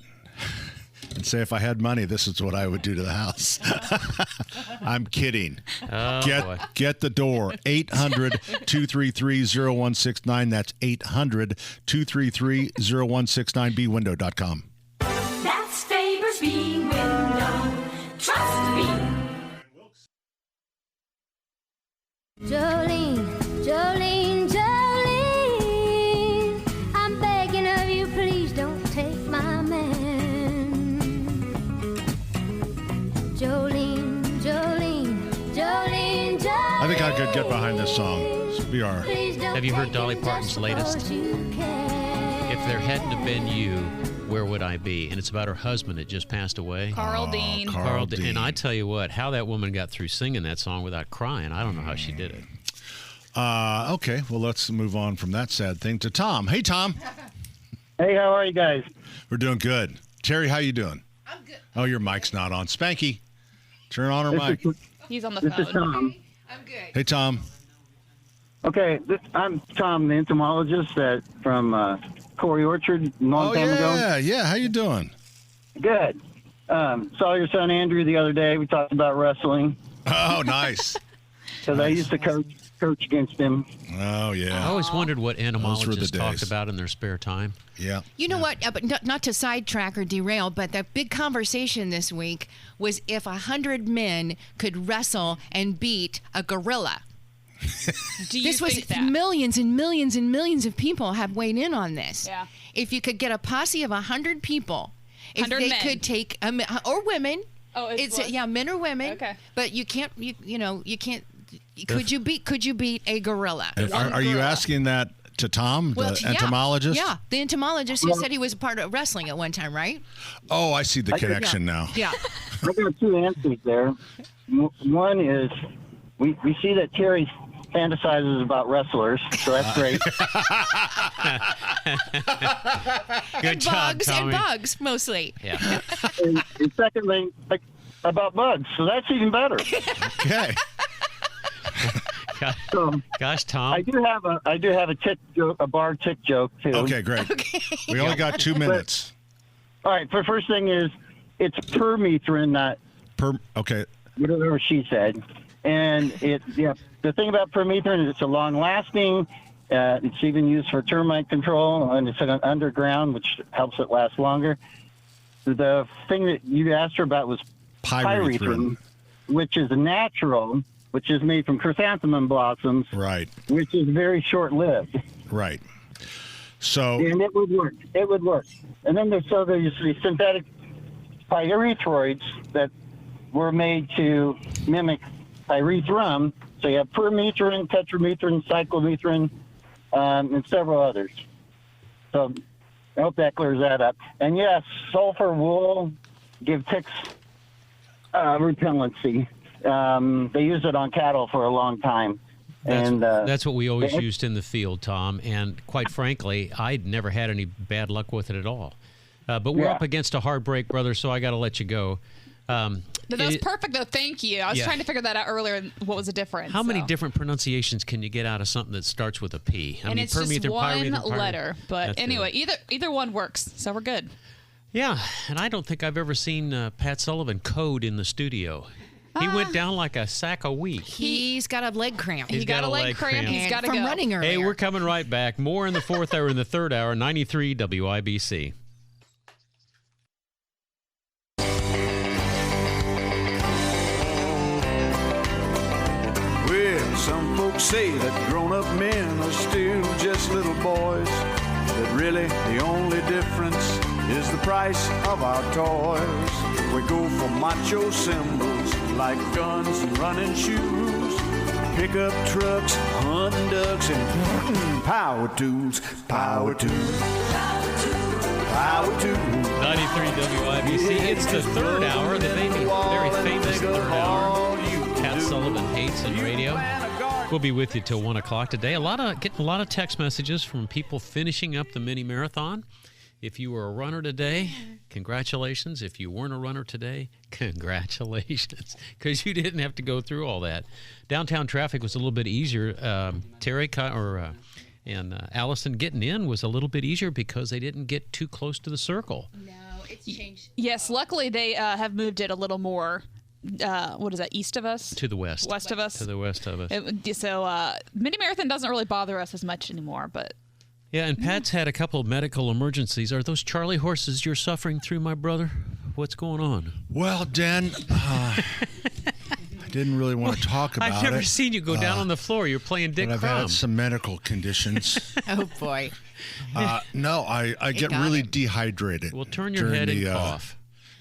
And say, if I had money, this is what I would do to the house. I'm kidding. Oh, get the door. 800-233-0169. That's 800-233-0169. BWindow.com. That's Faber's B-Window. Trust me. Jolene, Jolene, Jolene, I'm begging of you, please don't take my man. Jolene, Jolene, Jolene, Jolene. I think I could get behind this song. Have you heard Dolly Parton's latest? If there hadn't have been you, where would I be? And it's about her husband that just passed away. Carl Dean. Carl Dean. And I tell you what, how that woman got through singing that song without crying, I don't know how she did it. Okay, well, let's move on from that sad thing to Tom. Hey, Tom. Hey, how are you guys? We're doing good. Terry, how you doing? I'm good. Oh, your mic's not on. Spanky, turn on her mic. He's on the This phone. is Tom. I'm good. Hey, Tom. Okay, I'm Tom, the entomologist from Corey Orchard, a long time ago. Yeah. How you doing? Good. Saw your son Andrew the other day. We talked about wrestling. Oh, nice. Because I used to coach against him. Oh, yeah. I always wondered what entomologists days. talked about in their spare time. Yeah. You know what? But not to sidetrack or derail, but the big conversation this week was if 100 men could wrestle and beat a gorilla. This was millions and millions and millions of people have weighed in on this. Yeah. If you could get a posse of 100 people, if 100 they men. could take or women. Oh, it's men or women. Okay. But you can't. You can't. Could you beat a gorilla? Are you asking that to Tom, the entomologist? Yeah, the entomologist who said he was a part of wrestling at one time, right? Oh, I see the connection now. Yeah. I got two answers there. One is we see that Terry fantasizes about wrestlers, so that's great. Good job, bugs Tommy. and bugs mostly. Yeah. and secondly, about bugs, so that's even better. Okay. Gosh, Tom. I do have a tick joke, a bar tick joke too. Okay, great. We only got 2 minutes. All right. The first thing is it's permethrin, not Okay. whatever she said. And the thing about permethrin is it's a long-lasting. It's even used for termite control, and it's underground, which helps it last longer. The thing that you asked her about was pyrethrin, which is natural, which is made from chrysanthemum blossoms, right? Which is very short-lived, right? So, and it would work. It would work. And then there's these synthetic pyrethroids that were made to mimic pyrethrum. So you have permethrin, tetramethrin, cyclomethrin, and several others. So I hope that clears that up. And yes, sulfur will give ticks repellency. They use it on cattle for a long time. That's what we always used in the field, Tom. And quite frankly, I'd never had any bad luck with it at all. But we're up against a hard break, brother, so I got to let you go. That was perfect, though. Thank you. I was trying to figure that out earlier. What was the difference? How many different pronunciations can you get out of something that starts with a P? And it's just one letter. But anyway, either one works, so we're good. Yeah, and I don't think I've ever seen Pat Sullivan code in the studio. He went down like a sack of wheat. He's got a leg cramp. He's got a leg cramp. He's got to from go. running earlier. Hey, we're coming right back. More in the fourth hour, in the third hour, 93 WIBC. Well, some folks say that grown-up men are still just little boys. That really the only difference is the price of our toys. We go for macho symbols like guns and running shoes, pickup trucks, hunting ducks, and power tools, power tools, power tools. 93 WIBC. It's the third hour, the very famous third hour. Pat Sullivan hates in radio. We'll be with you till 1 o'clock today. Getting a lot of text messages from people finishing up the mini marathon. If you were a runner today, congratulations. If you weren't a runner today, congratulations, because you didn't have to go through all that. Downtown traffic was a little bit easier. Terry and Allison getting in was a little bit easier because they didn't get too close to the circle. No, it's changed. Yes, luckily they have moved it a little more. What is that, east of us? To the west. West of us? To the west of us. So mini marathon doesn't really bother us as much anymore, but... Yeah, and Pat's had a couple of medical emergencies. Are those Charlie horses you're suffering through, my brother? What's going on? Well, Dan, I didn't really want to talk about it. I've never seen you go down on the floor. You're playing Dick but I've Crumb. had some medical conditions. Oh, boy. No, I get really dehydrated. Well, turn your head and cough.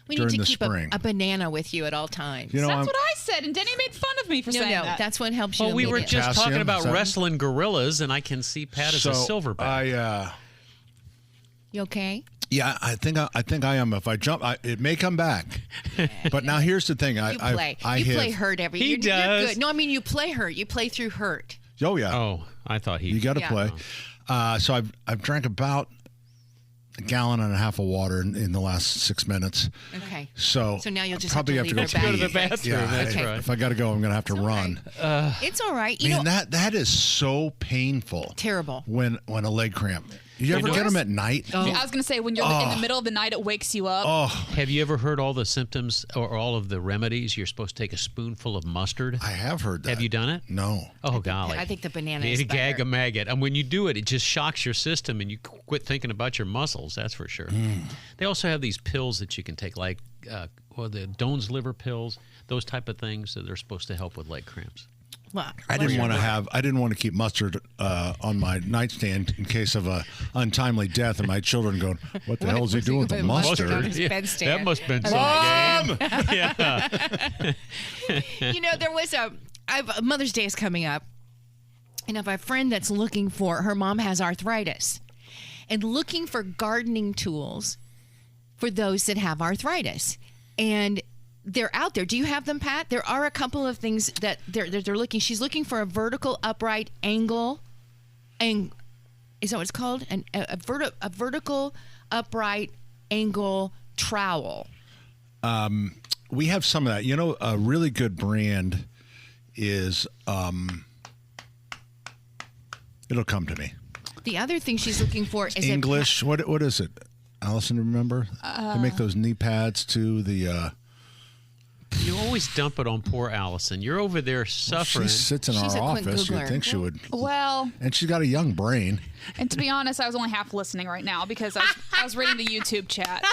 We need during to the keep spring. a banana with you at all times. You know, That's what I said, and Denny made fun of me for saying that. That's what helps you. Well, we were just Potassium, talking about something? wrestling gorillas, and I can see Pat as a silverback. You okay? Yeah, I think I am. If I jump, it may come back. But now here's the thing. You play. You play hurt every year. He does. You're good. No, I mean you play hurt. You play through hurt. Oh yeah. Oh, I thought he. You got to Yeah. play. So I've drank about a gallon and a half of water in the last 6 minutes. Okay. So now you'll just probably have to go leave pee. your Go to the bathroom. Yeah, That's I- right. If I got to go, I'm going to have to run. It's all right. Man, that is so painful. Terrible. When a leg cramp. You ever get them at night? I was going to say, when you're in the middle of the night, it wakes you up. Oh, Have you ever heard all the symptoms or all of the remedies? You're supposed to take a spoonful of mustard. I have heard that. Have you done it? No. Oh, golly. I think the banana It's is a gag better. a maggot. And when you do it, it just shocks your system and you quit thinking about your muscles, that's for sure. They also have these pills that you can take, like the Doan's liver pills, those type of things that are supposed to help with leg cramps. Well, I didn't want to keep mustard on my nightstand in case of a untimely death, and my children going, "What the hell is he doing with the mustard?" on his Yeah, bedstand. that must have been some Mom! game. Yeah. there was Mother's Day is coming up, and I have a friend that's looking for, her mom has arthritis, and looking for gardening tools for those that have arthritis, and they're out there. Do you have them, Pat? There are a couple of things that they're looking. She's looking for a vertical upright angle, and is that what it's called? A vertical upright angle trowel. We have some of that. You know, a really good brand is. It'll come to me. The other thing she's looking for is English. What is it? Allison, remember? They make those knee pads too. The. You always dump it on poor Allison. You're over there suffering. She sits in She's our a quick office. You'd Googler. think she would. Well, And she's got a young brain. and to be honest, I was only half listening right now because I was reading the YouTube chat.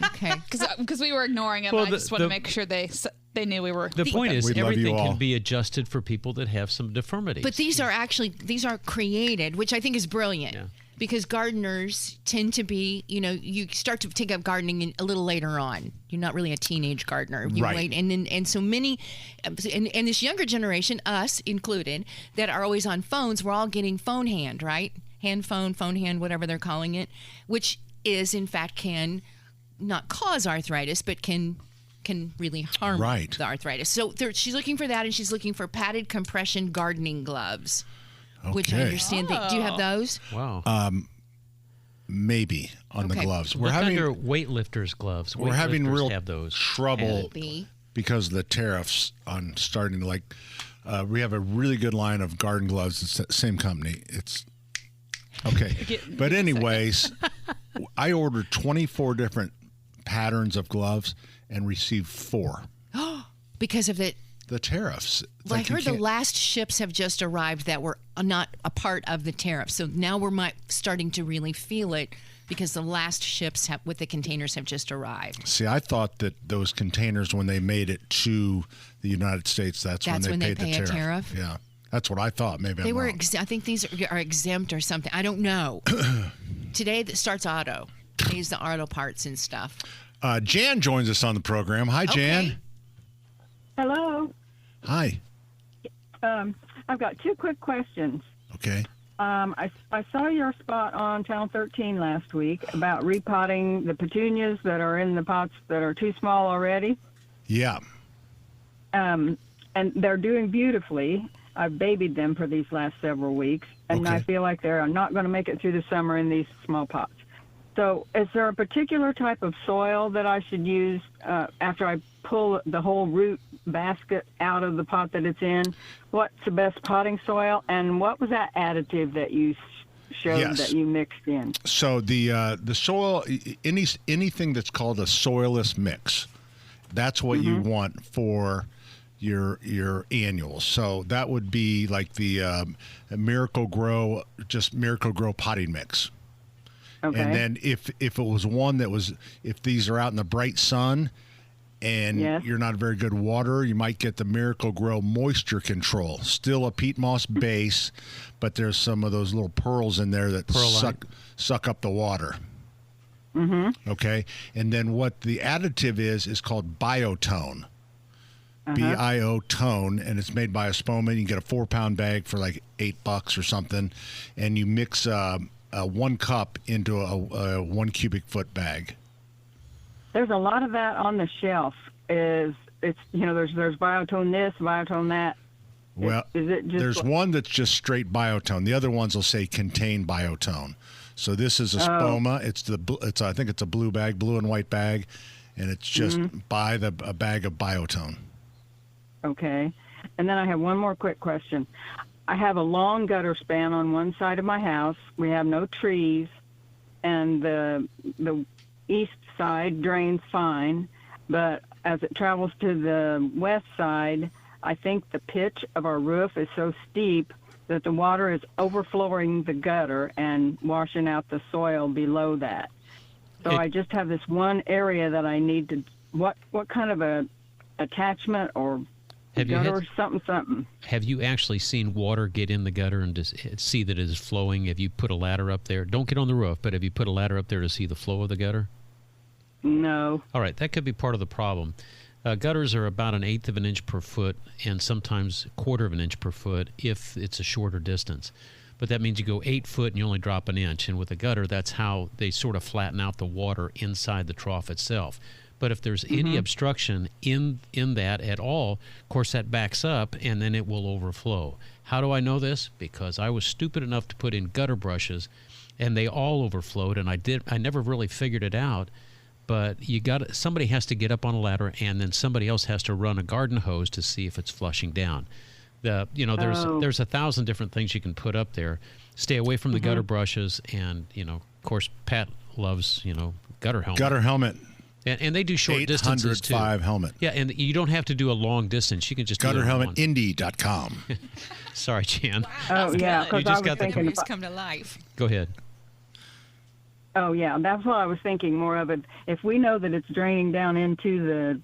Okay. Because we were ignoring them. Well, I just wanted to make sure they knew we were. The point is, We love you everything all. can be adjusted for people that have some deformities. But these are created, which I think is brilliant. Yeah. Because gardeners tend to be, you start to take up gardening a little later on. You're not really a teenage gardener. You Right. wait, and so many, and this younger generation, us included, that are always on phones. We're all getting phone hand, right? Hand phone hand, whatever they're calling it, which is in fact can not cause arthritis, but can really harm Right. the arthritis. So she's looking for that, and she's looking for padded compression gardening gloves. Which I Okay. understand. Do you have those? wow. Maybe on the Okay. gloves. Look under weightlifters' gloves. We're having Weightlifters real have those. trouble Be. because of the tariffs on starting to we have a really good line of garden gloves. It's the same company. It's okay. But anyways, I ordered 24 different patterns of gloves and received 4. Because of it. The tariffs. Well, I heard the last ships have just arrived that were not a part of the tariff. So now we're starting to really feel it because the last ships with the containers have just arrived. See, I thought that those containers, when they made it to the United States, that's when they paid the tariff. Yeah, that's what I thought. Maybe they I'm were. wrong. I think these are exempt or something. I don't know. Today that starts auto. Pays the auto parts and stuff. Jan joins us on the program. Hi, Jan. Okay. Hello. Hi. I've got two quick questions. Okay. I saw your spot on Channel 13 last week about repotting the petunias that are in the pots that are too small already. Yeah. And they're doing beautifully. I've babied them for these last several weeks, and I feel like they're not going to make it through the summer in these small pots. So is there a particular type of soil that I should use after I pull the whole root basket out of the pot that it's in? What's the best potting soil, and what was that additive that you showed that you mixed in? So the soil, anything that's called a soilless mix, that's what you want for your annuals. So that would be like the Miracle Grow potting mix. Okay. And then if it was one that was, if these are out in the bright sun and you're not a very good water, you might get the Miracle Grow Moisture Control. Still a peat moss base, but there's some of those little pearls in there that suck up the water. Mm-hmm. Okay. And then what the additive is called Biotone. Biotone, and it's made by Espoma. You can get a 4-pound bag for like $8 or something, and you mix 1 cup into a 1 cubic foot bag. There's a lot of that on the shelf. There's Biotone this, Biotone that. Well, is it just there's one that's just straight Biotone. The other ones will say contain Biotone. So this is a Espoma. I think it's a blue and white bag, and it's just buy a bag of Biotone. Okay. And then I have one more quick question. I have a long gutter span on one side of my house. We have no trees, and the east side drains fine, but as it travels to the west side, I think the pitch of our roof is so steep that the water is overflowing the gutter and washing out the soil below that. So I just have this one area that I need to. What kind of a attachment or gutter something? Have you actually seen water get in the gutter and just see that it is flowing? Have you put a ladder up there? Don't get on the roof, but have you put a ladder up there to see the flow of the gutter? No. All right, that could be part of the problem. Gutters are about 1/8 of an inch per foot and sometimes 1/4 of an inch per foot if it's a shorter distance. But that means you go 8 foot and you only drop 1 inch. And with a gutter, that's how they sort of flatten out the water inside the trough itself. But if there's any obstruction in that at all, of course, that backs up and then it will overflow. How do I know this? Because I was stupid enough to put in gutter brushes, and they all overflowed, and I never really figured it out. But somebody has to get up on a ladder, and then somebody else has to run a garden hose to see if it's flushing down. There's 1,000 different things you can put up there. Stay away from the gutter brushes, and of course, Pat loves gutter helmet. Gutter helmet. And they do short distances too. 805 helmet. Yeah, and you don't have to do a long distance. You can just GutterHelmetIndy.com. Sorry, Jan. Wow, yeah, you just got the memories come to life. Go ahead. Oh yeah, that's what I was thinking more of it. If we know that it's draining down into the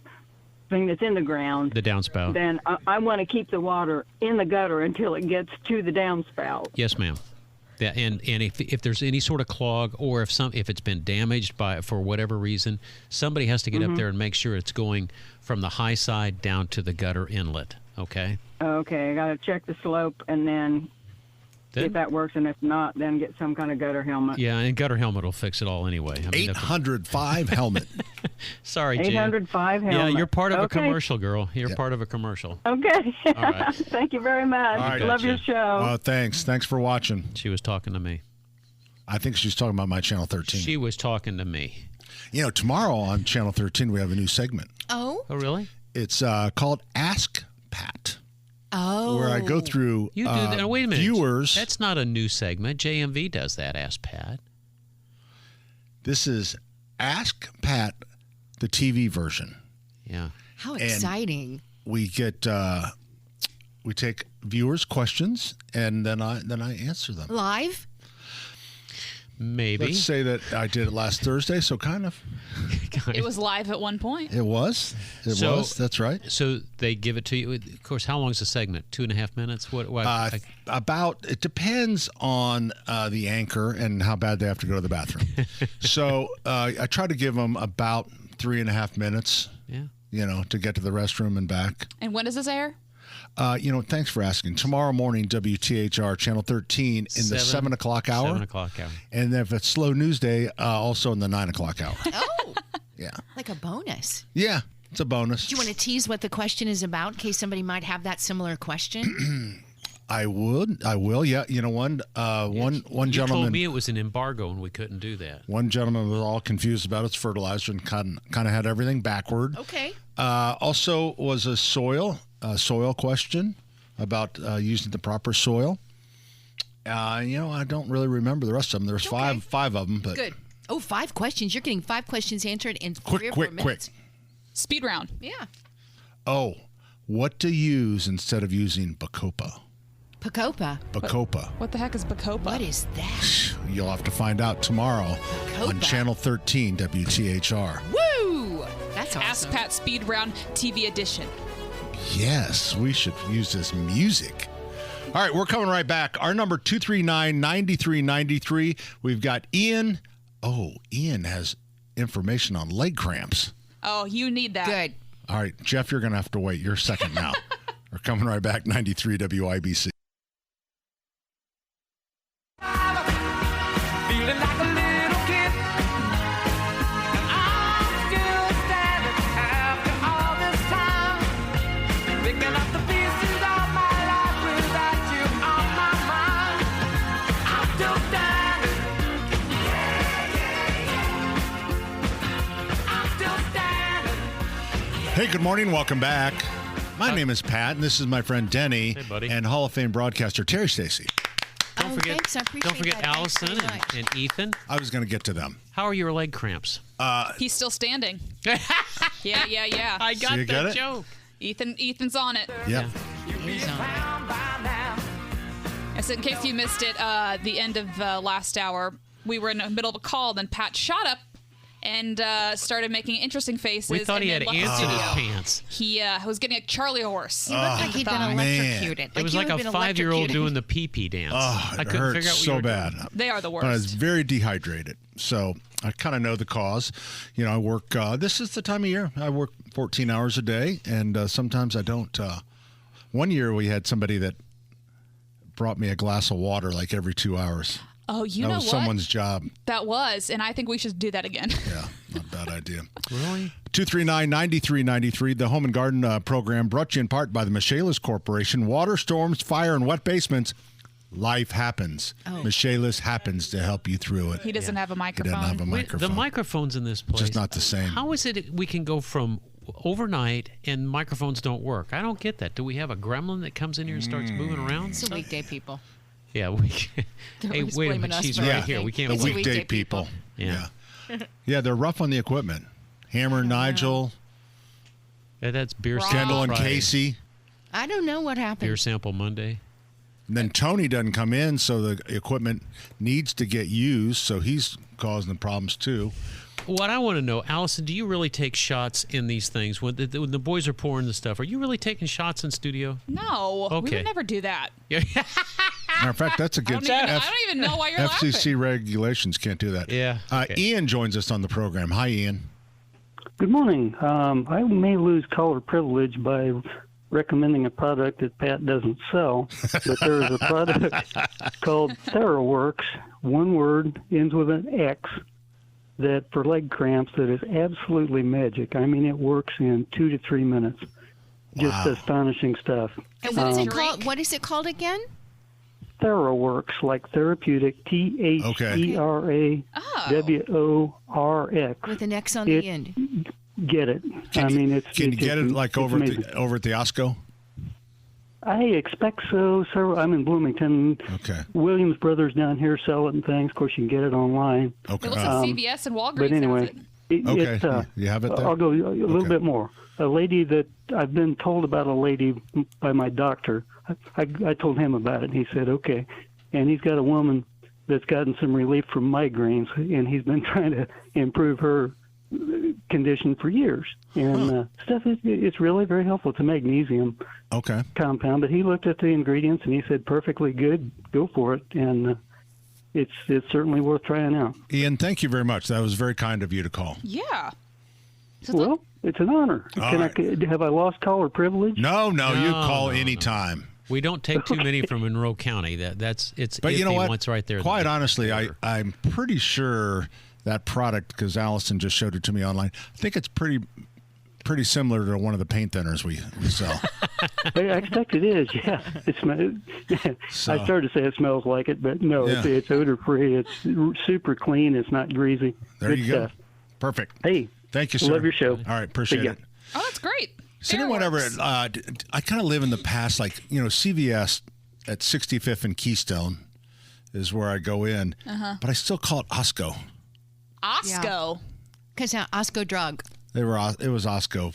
thing that's in the ground, the downspout, then I want to keep the water in the gutter until it gets to the downspout. Yes, ma'am. Yeah, and if there's any sort of clog, or if it's been damaged for whatever reason, somebody has to get up there and make sure it's going from the high side down to the gutter inlet. Okay. Okay, I got to check the slope and then see if that works, and if not, then get some kind of gutter helmet. Yeah, and gutter helmet will fix it all anyway. 805 helmet. Sorry, Jan. 805 helmet. Yeah, you're part of a commercial, girl. You're part of a commercial. Okay. All right. Thank you very much. All right. Love your show. Thanks. Thanks for watching. She was talking to me. I think she was talking about my Channel 13. She was talking to me. Tomorrow on Channel 13 we have a new segment. Oh? Oh, really? It's called Ask Pat. Oh. Where I go through You do that. Now, wait a minute. viewers. That's not a new segment. JMV does that, Ask Pat. This is Ask Pat, the TV version. Yeah. How exciting. we get we take viewers' questions, and then I answer them Live? Maybe. Let's say that I did it last Thursday, so kind of. It was live at one point. It was. It was. That's right. So they give it to you. Of course, how long is the segment? 2.5 minutes? What? About. It depends on the anchor and how bad they have to go to the bathroom. So I try to give them about 3.5 minutes. Yeah. To get to the restroom and back. And when does this air? Thanks for asking. Tomorrow morning, WTHR Channel 13 in the 7 o'clock hour. 7 o'clock hour. And if it's Slow News Day, also in the 9 o'clock hour. Oh. Yeah. Like a bonus. Yeah, it's a bonus. Do you want to tease what the question is about in case somebody might have that similar question? I will. Yeah. One You gentleman told me it was an embargo and we couldn't do that. One gentleman was all confused about its fertilizer and kind of had everything backward. Okay. Also was a soil question about using the proper soil. I don't really remember the rest of them. There's five of them. But Good. Oh, 5 questions. You're getting 5 questions answered in 3 or 4 minutes. Speed round. Yeah. Oh, what to use instead of using Bacopa? Bacopa. Bacopa. What the heck is Bacopa? What is that? You'll have to find out tomorrow on Channel 13 WTHR. Woo! That's Ask Pat Speed Round TV edition. Yes, we should use this music. All right, we're coming right back. Our number 239-9393. We've got Ian. Oh, Ian has information on leg cramps. Oh, you need that. Good. All right, Jeff, you're going to have to wait. You're second now. We're coming right back, 93 WIBC. Feeling like a little kid. I'm still standing after all this time. Picking up the pieces of my life without you on my mind. I'm still standing. I'm still standing. Hey, good morning. Welcome back. My name is Pat, and this is my friend Denny. Hey, buddy. And Hall of Fame broadcaster Terry Stacy. Don't forget, thanks. I appreciate don't forget that. Thanks Allison very much. and Ethan. I was going to get to them. How are your leg cramps? He's still standing. Yeah. I got So you that got it? joke. Ethan's on it. Yep. So in case you missed it, the end of last hour, we were in the middle of a call, then Pat shot up and started making interesting faces. We thought he and had then left ants in the his studio. pants. He was getting a Charlie horse. He looked like he'd been electrocuted. It was like a 5-year-old doing the pee-pee dance. Oh, I it couldn't hurt figure out what you so were bad. doing. They are the But I was worst. very dehydrated. So I kind of know the cause. I work, this is the time of year. I work 14 hours a day, and sometimes I don't. One year we had somebody that brought me a glass of water like every 2 hours. Oh, you that know was what? someone's job. That was, and I think we should do that again. Yeah, not a bad idea. Really? 239-9393, the Home and Garden program brought to you in part by the Michaelis Corporation. Water, storms, fire, and wet basements. Life happens. Oh. Michaelis happens to help you through it. He doesn't have a He microphone. doesn't have a microphone. The microphones in this place. Just not the same. How is it we can go from overnight and microphones don't work? I don't get that. Do we have a gremlin that comes in here and starts moving around? It's the weekday people. Yeah. Hey, always wait a blaming minute. us She's for right everything. here. We can't. It's The the weekday weekday people. Yeah. Yeah, they're rough on the equipment. Hammer, Nigel, Yeah, that's beer. Kendall, and Friday. Casey. I don't know what happened. Beer sample Monday. And then Tony doesn't come in, so the equipment needs to get used, so he's causing the problems too. What I want to know, Allison, do you really take shots in these things when the boys are pouring the stuff? Are you really taking shots in studio? No, we Okay. would never do that. Matter of fact, that's I don't even know why you're FCC regulations can't do that. Yeah. Ian joins us on the program. Hi, Ian. Good morning. I may lose caller privilege by recommending a product that Pat doesn't sell, but there is a product called TheraWorks, one word, ends with an X, that for leg cramps that is absolutely magic. I mean, it works in 2 to 3 minutes. Just astonishing stuff. And what is it called? What is it called again? TheraWorks, like therapeutic, THERAWORX. With an X on the end. Get it. Can you get it like it's over amazing. at the Osco? I expect so. I'm in Bloomington. Okay. Williams Brothers down here sell it and things. Of course, you can get it online. Okay. It looks like CVS and Walgreens But anyway, has it. Okay. You have it there? I'll go a little bit more. a lady that I've been told about, a lady by my doctor. I told him about it. He said, okay. And he's got a woman that's gotten some relief from migraines, and he's been trying to improve her condition for years. And it's really very helpful. It's a magnesium compound. But he looked at the ingredients, and he said, perfectly good, go for it. And it's certainly worth trying out. Ian, thank you very much. That was very kind of you to call. Yeah. Well, it's an honor. Have I lost caller privilege? No, you call anytime. We don't take too many from Monroe County. It's But you know what? Once right there. Quite honestly, I'm pretty sure that product, because Allison just showed it to me online, I think it's pretty similar to one of the paint thinners we sell. I expect it is, yeah. I started to say it smells like it, but no, it's odor-free. It's super clean. It's not greasy. There you go. Stuff. Perfect. Hey. Thank you, sir. Love your show. All right, appreciate it. Oh, that's great. So whatever. I kind of live in the past, like, CVS at 65th and Keystone is where I go in, but I still call it Osco. Osco? Because Osco drug. It was Osco.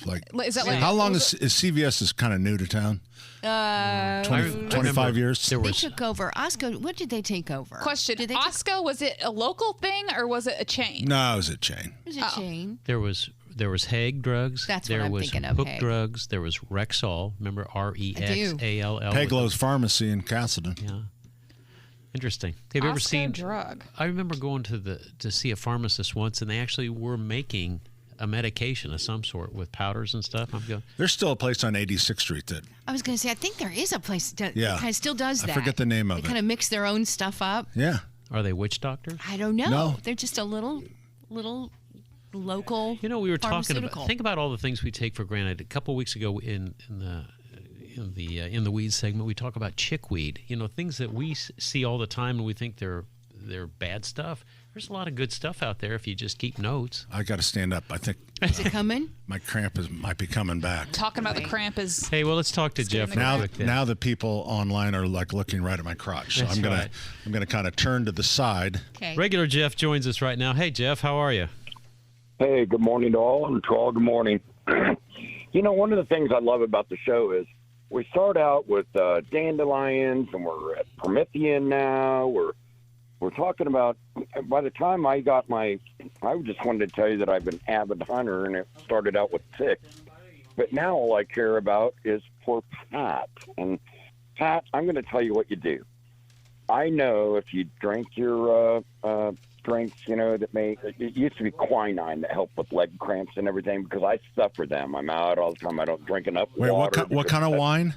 Is that like, how long is CVS is kind of new to town? 25 years. They took over. Osco, what did they take over? Question. Osco, was it a local thing or was it a chain? No, it was a chain. It was a chain. There was Hague drugs. That's what I'm was thinking of. Hook Hague. drugs. There was Rexall. Remember Rexall? Peglo's Pharmacy in Castleton. Yeah. Interesting. Have you ever seen drug? I remember going to see a pharmacist once, and they actually were making a medication of some sort with powders and stuff. There's still a place on 86th Street that. I was going to say, I think there is a place that kind of still does that. I forget the name of it. They kind of mix their own stuff up. Yeah. Are they witch doctors? I don't know. No. They're just a little local. We were talking about. Think about all the things we take for granted. A couple weeks ago in the weed segment, we talk about chickweed. Things that we see all the time and we think they're bad stuff. There's a lot of good stuff out there if you just keep notes. I got to stand up. I think. Is it coming? My cramp might be coming back. Talking about the cramp is. Hey, well, let's talk to Jeff now the people online are looking right at my crotch. So I'm gonna kind of turn to the side. Okay. Regular Jeff joins us right now. Hey, Jeff, how are you? Hey, good morning to all, and to all, good morning. One of the things I love about the show is we start out with dandelions, and we're at Promethean now. We're talking about, by the time I just wanted to tell you that I've been an avid hunter, and it started out with ticks. But now all I care about is for Pat. And Pat, I'm going to tell you what you do. I know if you drink your drinks, it used to be quinine that helped with leg cramps and everything, because I suffer them. I'm out all the time. I don't drink enough water. What kind of wine?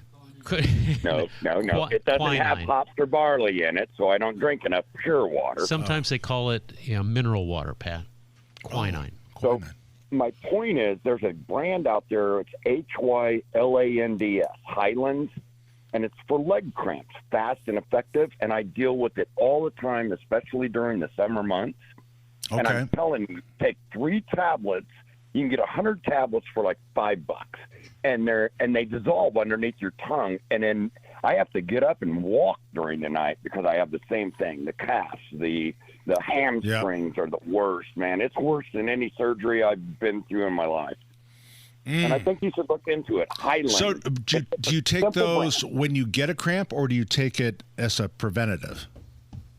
No. It doesn't have hops or barley in it, so I don't drink enough pure water. Sometimes they call it mineral water, Pat. Quinine. So my point is, there's a brand out there. It's Hylands, Highlands, and it's for leg cramps, fast and effective. And I deal with it all the time, especially during the summer months. Okay. And I'm telling you, take 3 tablets. You can get 100 tablets for like $5, and they dissolve underneath your tongue. And then I have to get up and walk during the night because I have the same thing. The calves, the hamstrings are the worst, man. It's worse than any surgery I've been through in my life. And I think you should look into it. Highlands. So do you take those when you get a cramp, or do you take it as a preventative?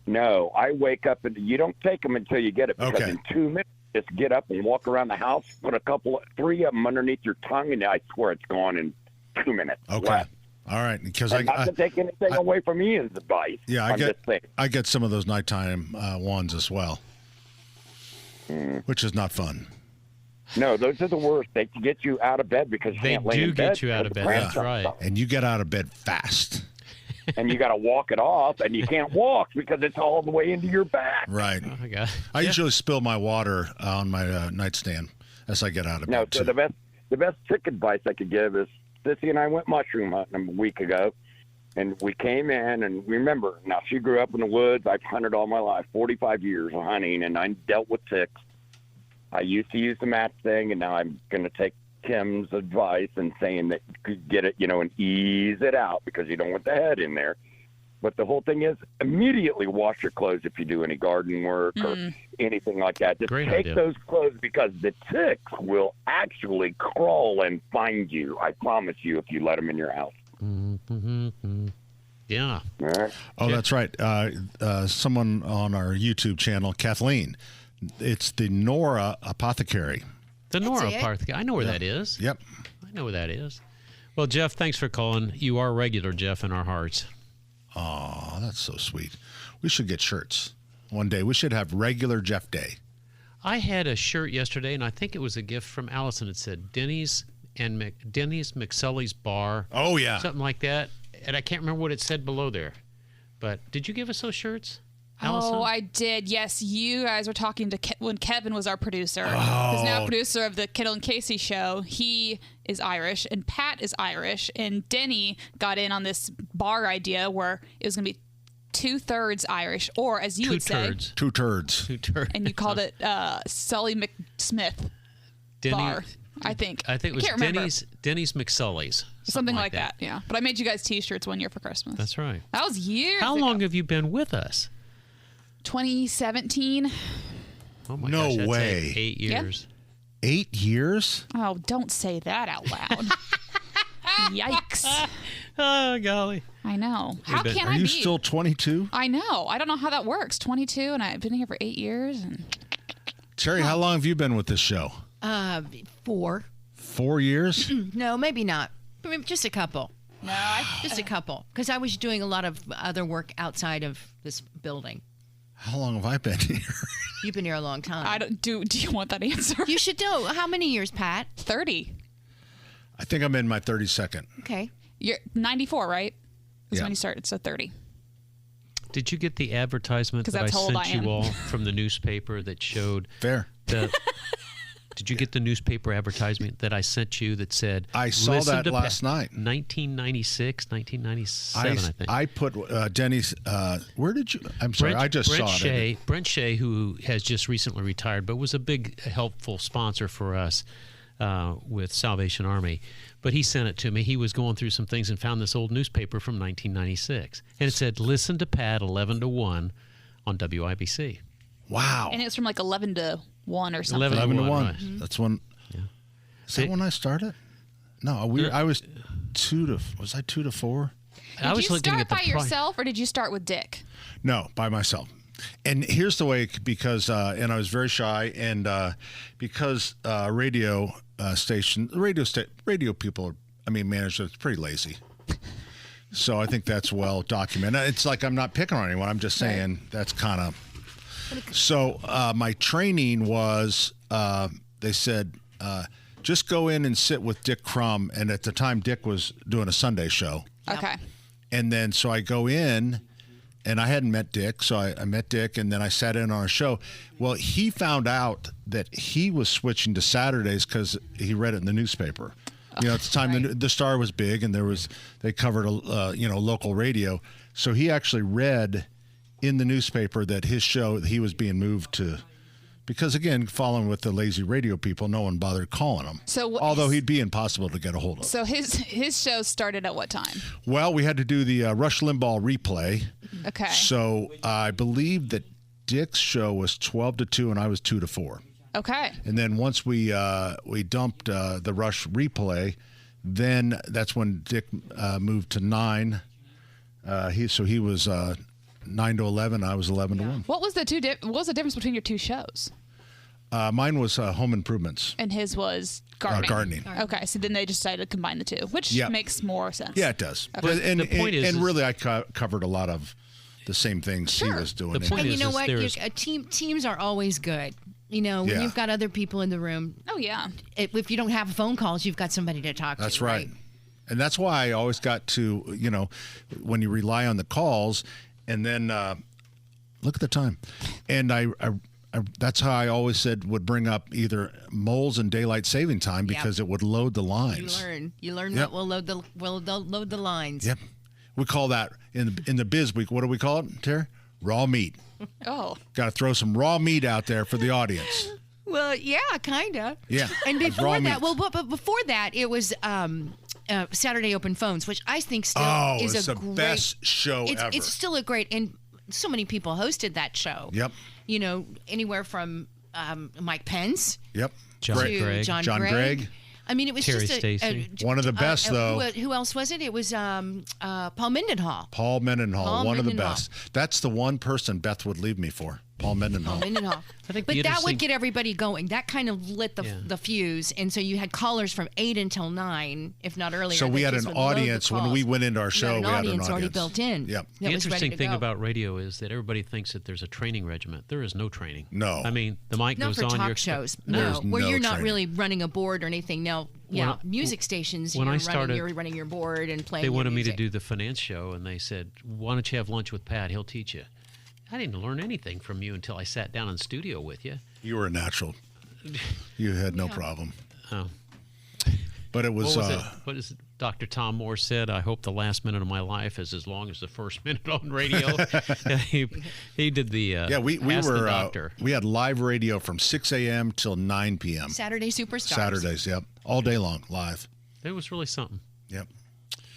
No, I wake up and you don't take them until you get it, because in 2 minutes. Just get up and walk around the house, put 3 of them underneath your tongue, and I swear it's gone in 2 minutes. Okay. Less. All right. Because not to take anything away from Ian's advice. Yeah, I get some of those nighttime ones as well, which is not fun. No, those are the worst. They get you out of bed because you can't lay in bed. They do get you out of bed. That's right. And you get out of bed fast. And you got to walk it off, and you can't walk because it's all the way into your back. Right. Oh, my God. I usually spill my water on my nightstand as I get out of bed. So the best trick advice I could give is, Sissy and I went mushroom hunting a week ago, and we came in, and remember, now she grew up in the woods. I've hunted all my life, 45 years of hunting, and I dealt with ticks. I used to use the match thing, and now I'm going to take Tim's advice and saying that you could get it, and ease it out because you don't want the head in there. But the whole thing is immediately wash your clothes if you do any garden work or anything like that. Just Great take idea. those clothes because the ticks will actually crawl and find you. I promise you if you let them in your house. Yeah. All right. Oh, that's right. Someone on our YouTube channel, Kathleen. It's the Nora Apothecary. The Nora it. Park. I know where that is. Yep. I know where that is. Well, Jeff, thanks for calling. You are regular, Jeff, in our hearts. Oh, that's so sweet. We should get shirts one day. We should have regular Jeff Day. I had a shirt yesterday, and I think it was a gift from Allison. It said Denny's and Denny's McSully's Bar. Oh, yeah. Something like that. And I can't remember what it said below there. But did you give us those shirts, Allison? Oh, I did. Yes, you guys were talking to when Kevin was our producer. Oh. Who's now producer of the Kittle and Casey show. He is Irish, and Pat is Irish. And Denny got in on this bar idea where it was going to be 2/3 Irish, or as you would say, Two turds. and you called it Sully McSmith Bar. I think it was can't remember. Denny's McSully's. Something like that. Yeah. But I made you guys T-shirts one year for Christmas. That's right. That was years How ago. long have you been with us? 2017. Oh my No gosh, that's way. 8 years. 8 years? Oh, don't say that out loud. Yikes. Oh, golly. I know. How can Are I you be? still 22? I know. I don't know how that works. 22, and I've been here for 8 years. And Terry, how long have you been with this show? 4. 4 years? No, maybe not. Maybe just a couple. No, just a couple. Because I was doing a lot of other work outside of this building. How long have I been here? You've been here a long time. I don't do. Do you want that answer? You should know. How many years, Pat? 30. I think I'm in my 32nd. Okay. You're 94, right? That's Yeah. when you started. So 30. Did you get the advertisement 'Cause that I that's how old sent I you am. all from the newspaper that showed Fair. the Did you get the newspaper advertisement that I sent you that said I saw "Listen that to last night. 1996, 1997, I think. I put Denny's. Where did you? I'm sorry, I just Brent saw Shea, it. Brent Shea, who has just recently retired, but was a big, helpful sponsor for us with Salvation Army. But he sent it to me. He was going through some things and found this old newspaper from 1996. And it said, "Listen to Pat 11 to 1 on WIBC." Wow. And it was from like 11 to 1 or something. 11 to 1. right. That's when. Is that when I started? No, I was 2 to. Was I 2 to 4? Did you start by yourself, or did you start with Dick? No, by myself. And here's the way, because and I was very shy, and because radio people, managers, it's pretty lazy. So I think that's well documented. It's like I'm not picking on anyone. I'm just saying that's kind of. So my training was, they said, just go in and sit with Dick Crum. And at the time, Dick was doing a Sunday show. Okay. And then so I go in, and I hadn't met Dick. So I met Dick, and then I sat in on a show. Well, he found out that he was switching to Saturdays because he read it in the newspaper. You know, at the time, the Star was big, and they covered local radio. So he actually read in the newspaper that his show, he was being moved to, because again, following with the lazy radio people, no one bothered calling him. So although he'd be impossible to get a hold of. So his show started at what time? Well, we had to do the Rush Limbaugh replay. Okay. So I believe that Dick's show was 12 to 2, and I was 2 to 4. Okay. And then once we dumped the Rush replay, then that's when Dick moved to 9. He was 9 to 11. I was 11 to 1. What was the difference between your two shows? Mine was home improvements. And his was gardening. Gardening. Okay, so then they decided to combine the two, which Yeah. makes more sense. Yeah, it does. Okay. And, the point is really, I covered a lot of the same things he was doing. And you know what? Teams are always good. You know, when Yeah. you've got other people in the room. Oh, yeah. If you don't have phone calls, you've got somebody to talk That's to. right. And that's why I always got to, when you rely on the calls, and then look at the time. And I that's how I always said would bring up either moles and daylight saving time because it would load the lines. You learn Yep. what will load the lines. Yep. We call that in the biz week. What do we call it, Terry? Raw meat. Oh. Got to throw some raw meat out there for the audience. Well, yeah, kind of. Yeah. And Raw before that, meat. but before that, it was Saturday Open Phones, which I think still is it's a the great, best show ever. It's still a great, and so many people hosted that show. Yep. You know, anywhere from Mike Pence. Yep. John to Gregg. John John Gregg. Gregg. I mean, it was Terry just Stacey. One of the best, though. Who else was it? It was Paul Mendenhall. Paul Mendenhall, Paul one of the Mendenhall. best. That's the one person Beth would leave me for. Paul Mendenhall. Paul Mendenhall. I think But the that interesting- would get everybody going. That kind of lit the fuse, and so you had callers from 8 until 9, if not earlier. So we that had just an would load the audience when calls. we went into our show. You had an we had an audience already audience built in. Yep. The that was ready interesting to thing go. about radio is that everybody thinks that there's a training regiment. There is no training. No. I mean, the mic Not goes for on. talk you're shows, There's where no you're not training. really running a board or anything. No, yeah, music stations. when I You're started- running your board and playing. They your wanted me to music. do the finance show, and they said, "Why don't you have lunch with Pat? He'll teach you." I didn't learn anything from you until I sat down in studio with you. You were a natural. You had no problem. Oh. But it was. What was it? What is it? Dr. Tom Moore said, "I hope the last minute of my life is as long as the first minute on radio." he did the we Ask the were Doctor. we had live radio from 6 a.m. till 9 p.m. Saturday Superstars. Saturdays, yep, all day long, live. It was really something. Yep.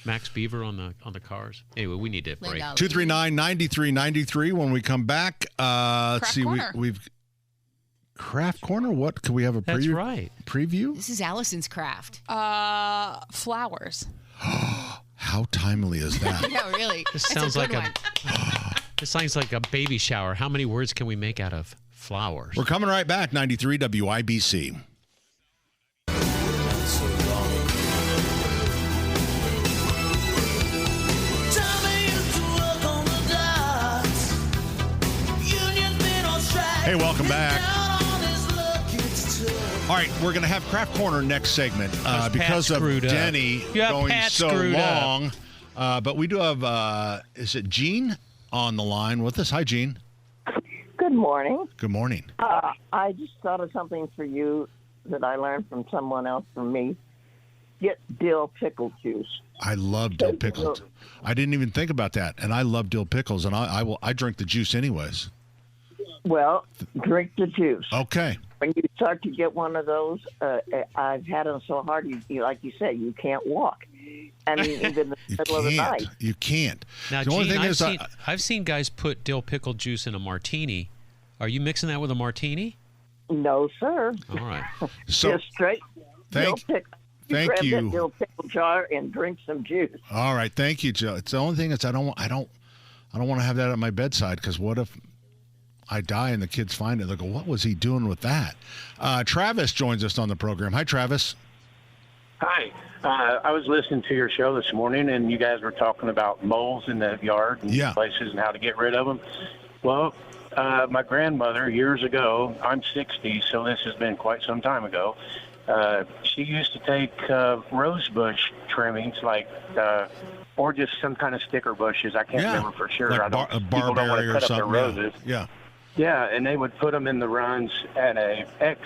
Max Beaver on the cars. Anyway, we need to break. 239-9393. When we come back, let's Craft see. Corner. We've Craft Corner. What can we have a That's preview? right. Preview. This is Allison's craft. Flowers. How timely is that? Yeah, really. This That's sounds a like good a. one. This sounds like a baby shower. How many words can we make out of flowers? We're coming right back. 93 WIBC. Hey, welcome back. All right, we're going to have Craft Corner next segment Pat because of screwed up. Denny Yeah, going Pat so screwed up. long. But we do have, is it Jean on the line with us? Hi, Jean. Good morning. Good morning. I just thought of something for you that I learned from someone else from me. Get dill pickle juice. I love dill pickles. I didn't even think about that, and I love dill pickles, and I drink the juice anyways. Well, drink the juice. Okay. When you start to get one of those, I've had them so hard, you like you said, you can't walk. I mean, even in the middle of the night. You can't. Now, The only Gene, thing I've, is, seen, I've seen guys put dill pickle juice in a martini. Are you mixing that with a martini? No, sir. All right. So, just straight dill pickle. thank grab you. that dill pickle jar and drink some juice. All right, thank you, Joe. It's the only thing is I don't want to have that at my bedside because what if I die and the kids find it? They go, "What was he doing with that?" Travis joins us on the program. Hi, Travis. Hi. I was listening to your show this morning, and you guys were talking about moles in the yard and places and how to get rid of them. Well, my grandmother, years ago, I'm 60, so this has been quite some time ago, she used to take rose bush trimmings, or just some kind of sticker bushes. I can't remember for sure. Like I don't, a people don't want barberry to or cut up their something. roses. Yeah. Yeah, and they would put them in the runs at a X,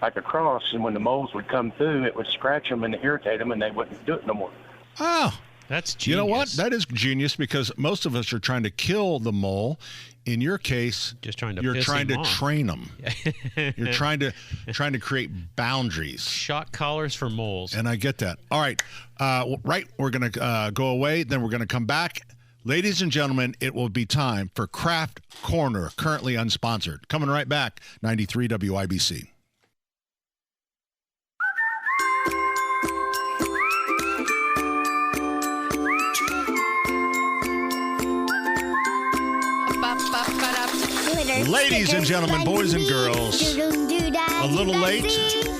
like a cross, and when the moles would come through, it would scratch them and irritate them, and they wouldn't do it no more. Oh, that's genius. You know what? That is genius because most of us are trying to kill the mole. In your case, just trying to you're piss trying him to off. train them. You're trying to create boundaries. Shock collars for moles. And I get that. All right. We're going to go away. Then we're going to come back. Ladies and gentlemen, it will be time for Craft Corner, currently unsponsored. Coming right back, 93 WIBC. Ladies and gentlemen, boys and girls, a little late,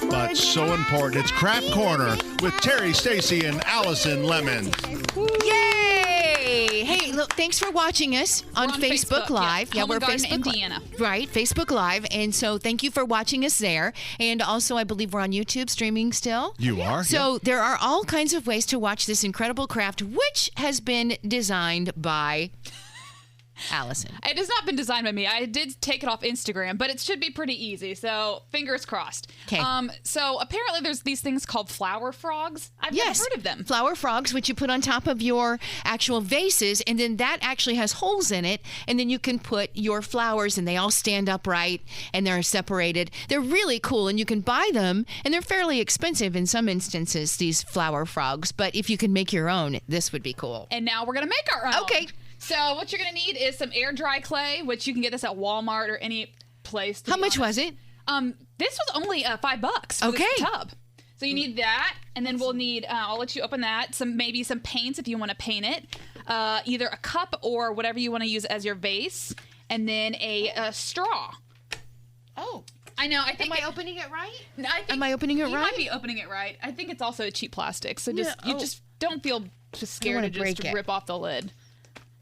but so important. It's Craft Corner with Terry, Stacy, and Allison Lemons. Yay! Hey, look, thanks for watching us on Facebook Live. Yeah, we're Home and Garden, Facebook Indiana. Right, Facebook Live. And so thank you for watching us there. And also, I believe we're on YouTube streaming still. You are. So there are all kinds of ways to watch this incredible craft, which has been designed by Allison. It has not been designed by me. I did take it off Instagram, but it should be pretty easy. So fingers crossed. Okay. So apparently there's these things called flower frogs. I've never heard of them. Flower frogs, which you put on top of your actual vases, and then that actually has holes in it, and then you can put your flowers, and they all stand upright, and they're separated. They're really cool, and you can buy them, and they're fairly expensive in some instances, these flower frogs. But if you can make your own, this would be cool. And now we're going to make our own. Okay. So what you're going to need is some air dry clay, which you can get this at Walmart or any place. How much was it? This was only $5 for this tub. So you need that, and then we'll need, I'll let you open that, maybe some paints if you want to paint it, either a cup or whatever you want to use as your vase, and then a straw. Oh. I know. Am I opening it right? No, Am I opening it you right? might be opening it right. I think it's also cheap plastic, so you just don't feel just I don't scared to wanna just break it. rip off the lid.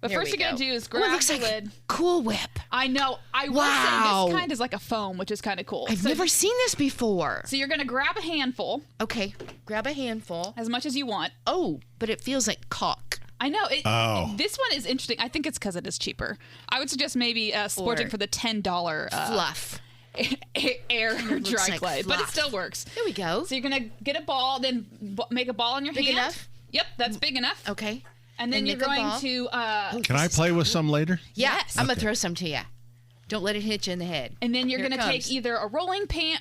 But There first we you're going go. to do is Ooh, it grab looks the like lid. Cool Whip. I know. I will Wow. say this kind is like a foam, which is kind of cool. I've never seen this before. So you're going to grab a handful. Okay, grab a handful. As much as you want. Oh, but it feels like caulk. I know. Oh. This one is interesting. I think it's because it is cheaper. I would suggest maybe splurging Or for the $10 fluff. Air Looks dry like clay, but it fluff. still works. There we go. So you're going to get a ball, then make a ball in your Big hand. enough? Yep, that's big enough. Okay. And then And you're make a going ball. to... Can I play with some later? Yeah, Yes. I'm going Okay. to throw some to you. Don't let it hit you in the head. And then you're Here going it to take comes. either a rolling pin,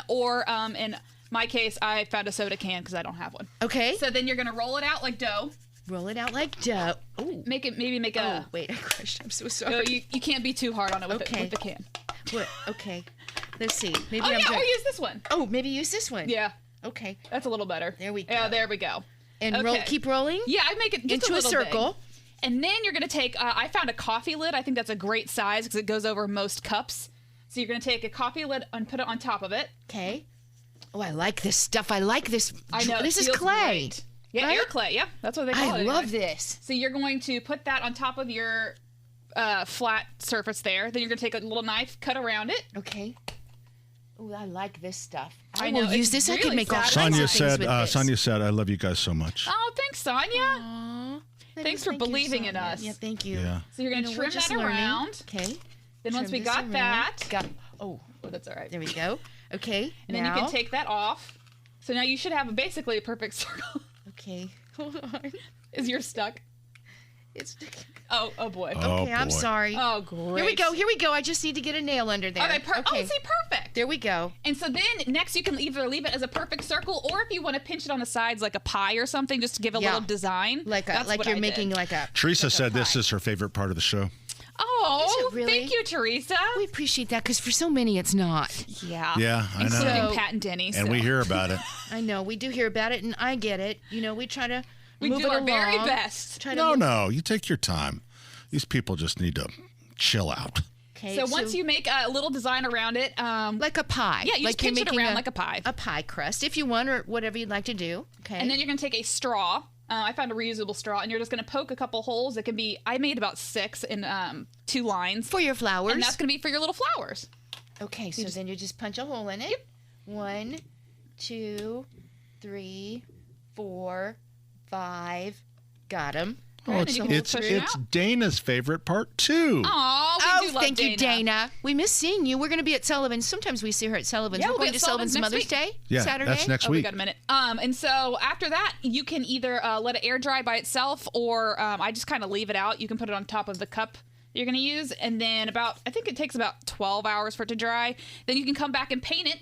or in my case, I found a soda can because I don't have one. Okay. So then you're going to roll it out like dough. Roll it out like dough. Ooh. Make a... Oh, wait, I crushed. I'm so sorry. No, you can't be too hard on it with, Okay. with the can. What? Okay. Let's see. Maybe Oh, I'm yeah, doing... or use this one. Oh, maybe use this one. Yeah. Okay. That's a little better. There we go. Yeah, there we go. And roll, Okay. keep rolling? Yeah, I make it just Into a little circle. big. And then you're going to take, I found a coffee lid. I think that's a great size because it goes over most cups. So you're going to take a coffee lid and put it on top of it. Okay. Oh, I like this stuff. I like this. I know. This it is feels clay. great. Yeah, right? air clay. Yeah, that's what they call it. I love anyway. this. So you're going to put that on top of your flat surface there. Then you're going to take a little knife, cut around it. Okay. Oh, I like this stuff. I I know, will use it's this. I really could make all kinds Sonia of things said, with this. Sonia said, I love you guys so much. Oh, thanks, Sonia. Aw. Thanks for Thank you, believing in Sonia. us. Yeah, thank you. Yeah. So you're going to we're trim just that learning. around. Okay. Then once we Trim this got around. that, Oh, oh, that's all right. there we go. Okay. And then you can take that off. So now you should have basically a perfect circle. Okay. Hold on. Is yours stuck? It's. Oh boy. Oh, Okay, I'm boy. sorry. Oh, great. Here we go. I just need to get a nail under there. Okay, oh, see, perfect. There we go. And so then next you can either leave it as a perfect circle, or if you want to pinch it on the sides like a pie or something, just to give a Yeah. little design. Like That's like what you're I making did. like a. Teresa like a said this pie. is her favorite part of the show. Oh, Is it really? thank you, Teresa. We appreciate that because for so many it's not. Yeah. Yeah, I know. Including So- Pat and Denny. And so. we hear about it. I know we do hear about it, and I get it. You know, we try to We move do it our along. very best. Try to No, move- no, you take your time. These people just need to chill out. Okay, So once you make a little design around it, like a pie. yeah, you like just pinch it making around like a pie. A pie crust, if you want, or whatever you'd like to do. Okay. And then you're going to take a straw. I found a reusable straw, and you're just going to poke a couple holes. It can be, I made about 6 in 2 lines. for your flowers. And that's going to be for your little flowers. Okay, so then you just punch a hole in it. Yep. 1, 2, 3, 4, 5. Got them. Oh, it's Dana's favorite part too. Aw, we do love thank you, Dana. Dana. We miss seeing you. We're going to be at Sullivan's. Sometimes we see her at Sullivan's. Yeah, We're we'll going be to at Sullivan's Sullivan's Mother's next Day. Yeah, Saturday. that's next Oh, we week. got a minute. And so after that, you can either let it air dry by itself, or I just kind of leave it out. You can put it on top of the cup you're going to use, and then I think it takes about 12 hours for it to dry. Then you can come back and paint it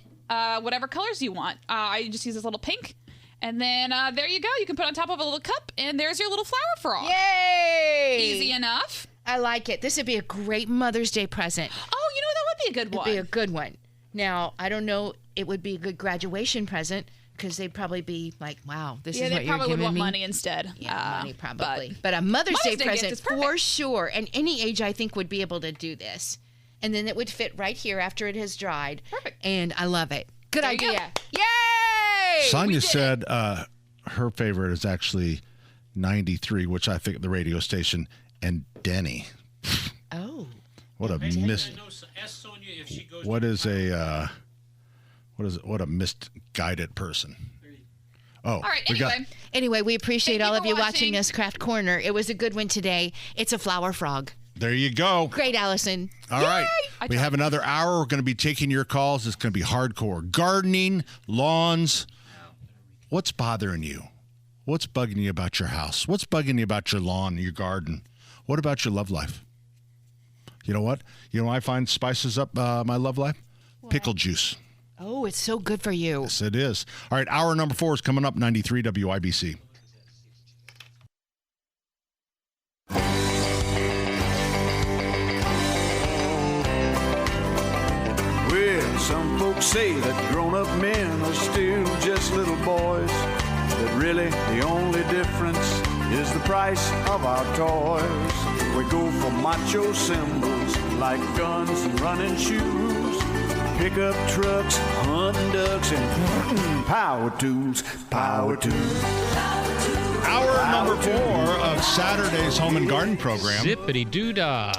whatever colors you want. I just use this little pink. And then there you go. You can put it on top of a little cup, and there's your little flower frog. Yay! Easy enough. I like it. This would be a great Mother's Day present. Oh, you know, that would be a good one. It'd be a good one. Now, I don't know. It would be a good graduation present because they'd probably be like, wow, this Yeah, is they what you're probably would giving want me. money instead. Yeah, money probably. But a Mother's Day gift present is perfect. for sure. And any age, I think, would be able to do this. And then it would fit right here after it has dried. Perfect. And I love it. Good There you idea. Yay! Sonia said her favorite is actually 93, which I think the radio station, and Denny. Oh. What a miss. What is a misguided person? Oh, right, we got- Anyway, we appreciate Thank all you of for you watching. watching us Craft Corner. It was a good one today. It's a flower frog. There you go. Great, Allison. All right. We have another hour. We're going to be taking your calls. It's going to be hardcore. Gardening, lawns. What's bothering you? What's bugging you about your house? What's bugging you about your lawn, your garden? What about your love life? You know what? You know I find spices up my love life? Pickle juice. Oh, it's so good for you. Yes, it is. All right, hour number 4 is coming up, 93 WIBC. Well, some folks say that grown-up men are still just little boys. That really the only difference is the price of our toys. We go for macho symbols like guns and running shoes, pickup trucks, hunting ducks, and power tools, power tools. Hour number 4 of Saturday's Home and Garden program. Zippity-doo-dah.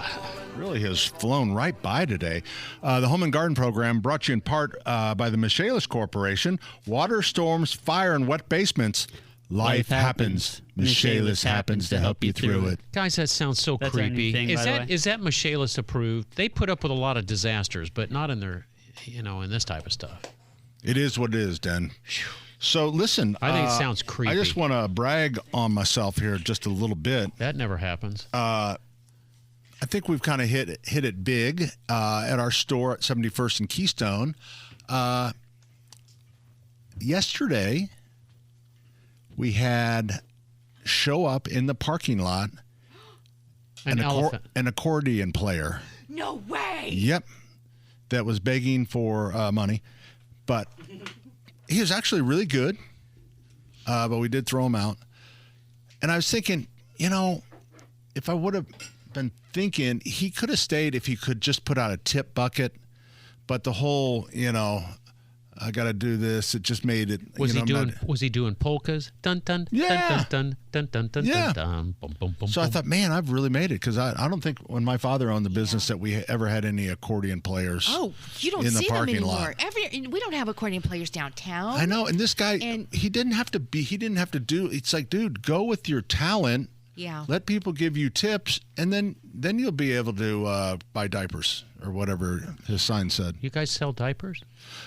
Really has flown right by today. The Home and Garden program brought to you in part by the Michaelis Corporation. Water, storms, fire, and wet basements. Life happens. Michaelis happens to help you through it. Guys, that sounds so That's our new creepy. thing, by the way. Is that Michaelis approved? They put up with a lot of disasters, but not in their, in this type of stuff. It is what it is, Den. So listen, I think it sounds creepy. I just want to brag on myself here just a little bit. That never happens. I think we've kind of hit it big at our store at 71st and Keystone. Yesterday, we had show up in the parking lot An elephant. an accordion player. No way. Yep, that was begging for money, but he was actually really good. But we did throw him out, and I was thinking, if I would have been thinking, he could have stayed if he could just put out a tip bucket, but the whole, I got to do this. It just made it. Was he doing polkas? Dun dun Yeah. dun dun dun dun dun Yeah. dun. Bum, bum, bum, So I bum. thought, man, I've really made it because I don't think when my father owned the business that we ever had any accordion players. Oh, you don't in the see them parking anymore. lot. We don't have accordion players downtown. I know, and this guy, And- he didn't have to do. It's like, dude, go with your talent. Yeah. Let people give you tips, and then you'll be able to buy diapers or whatever his sign said. You guys sell diapers?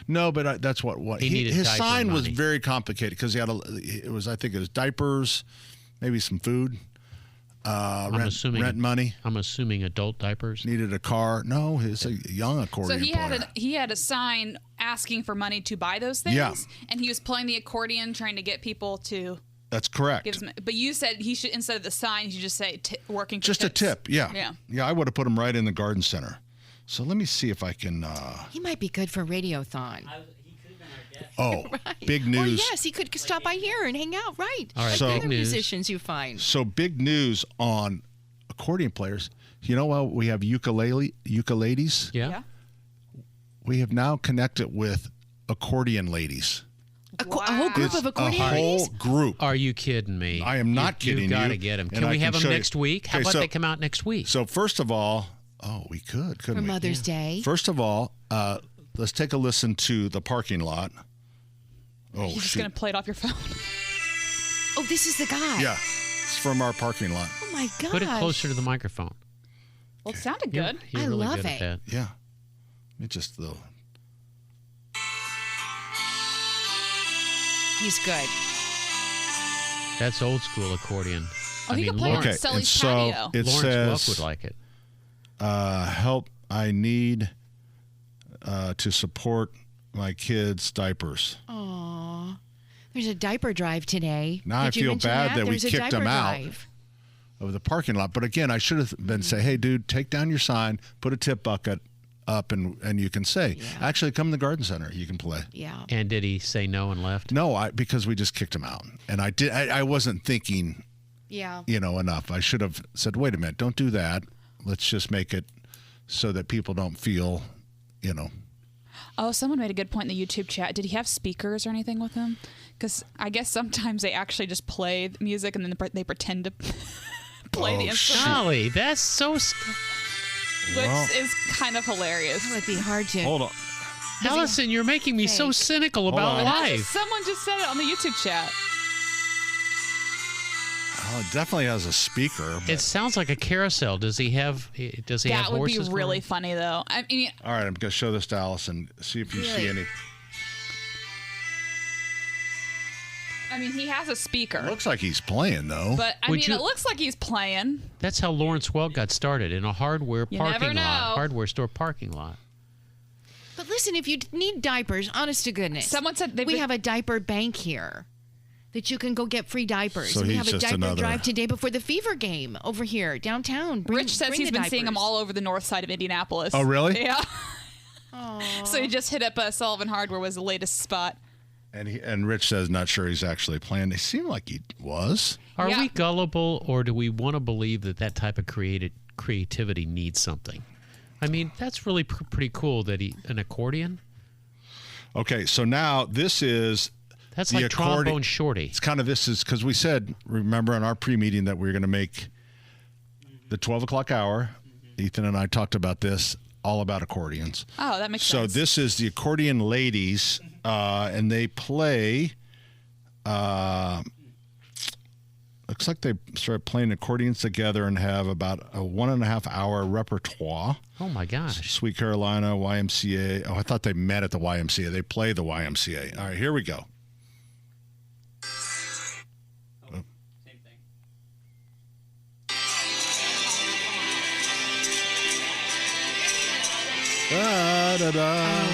No, but that's what He needed his diaper sign was money. very complicated because I think it was diapers, maybe some food, rent money. I'm assuming adult diapers. Needed a car. No, it's a young So accordion player. he had a sign asking for money to buy those things. Yeah. And he was playing the accordion, trying to get people to That's correct. give him. But you said he should, instead of the sign, he should just say working for Just a tips. tip, yeah. Yeah. I would have put him right in the garden center. So let me see if I can. He might be good for Radiothon. Oh, big Or news. yes, he could stop by here and hang out. Right. All right, Like so- the big other news. musicians you find. So big news on accordion players. You know what? We have ukuleles. Yeah. We have now connected with accordion ladies. A whole group It's of accordion a whole ladies? group. Are you kidding me? I am not kidding you. You got to get them. and Can I we have them show you. next week? How Okay, about so- they come out next week? So first of all, we could, couldn't For we? Mother's Day. First of all, let's take a listen to the parking lot. Oh, He's just shoot. going to play it off your phone. Oh, this is the guy. Yeah, it's from our parking lot. Oh my gosh. Put it closer to the microphone. Well, it sounded You're- good. You're I really love good it. at that. Yeah. It just though. He's good. That's old school accordion. Oh, he could play it on Okay, Sully's and so patio. it Lawrence says, Welk would like it. help, I need to support my kids' diapers. Aw. There's a diaper drive today. Now Did I you feel mention bad that we There's a kicked diaper him out drive. of the parking lot. But again, I should have been say, hey, dude, take down your sign, put a tip bucket up, and you can say, actually, come to the garden center. You can play. Yeah. And did he say no and left? No, because we just kicked him out. And I wasn't thinking, Yeah. enough. I should have said, wait a minute, don't do that. Let's just make it so that people don't feel, Oh, someone made a good point in the YouTube chat. Did he have speakers or anything with him? Because I guess sometimes they actually just play the music and then they pretend to play the instrument, Golly, that's so. which is kind of hilarious. That would be hard to. Hold on. Allison, you're making me so cynical about on. life. Someone just said it on the YouTube chat. Oh, it definitely has a speaker. It sounds like a carousel. Does he have That would be horses really going? funny, though. I mean, All right, I'm going to show this to Allison. See if you see any. he has a speaker. Looks like he's playing, though. But, it looks like he's playing. That's how Lawrence Welk got started, in a hardware You never parking know. lot. Hardware store parking lot. But listen, if you need diapers, honest to goodness, someone said we have a diaper bank here that you can go get free diapers. So we he's have a just diaper another- drive today before the Fever game over here downtown. Rich says he's been seeing them all over the north side of Indianapolis. Oh, really? Yeah. So he just hit up Sullivan Hardware was the latest spot. And Rich says not sure he's actually playing. It seemed like he was. Are we gullible, or do we want to believe that type of creativity needs something? I mean, that's really pretty cool that an accordion. Okay, so now this is That's the like Trombone Shorty. It's kind of this is because we said, remember in our pre-meeting that we were going to make the 12 o'clock hour. Ethan and I talked about this, all about accordions. Oh, that makes So sense. this is the accordion ladies, and they play. Looks like they started playing accordions together and have about a 1.5 hour repertoire. Oh my gosh! Sweet Carolina, YMCA. Oh, I thought they met at the YMCA. They play the YMCA. All right, here we go. Da, da, da.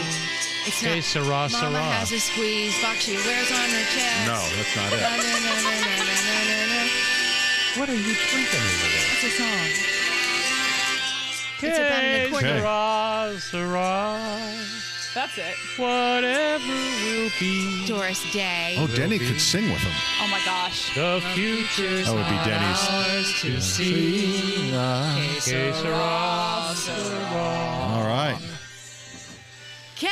It's Okay, not. Sarah, Mama Sarah. has a squeeze box she wears on her chest. No, that's not it. What are you drinking over there? That's a song. Okay, It's about an accordion. Sarah, Sarah. That's it. Whatever will be. Doris Day. Oh, Denny could sing with them. Oh my gosh. The future's That would be Denny's. ours to see. Que sera, sera. All right. Que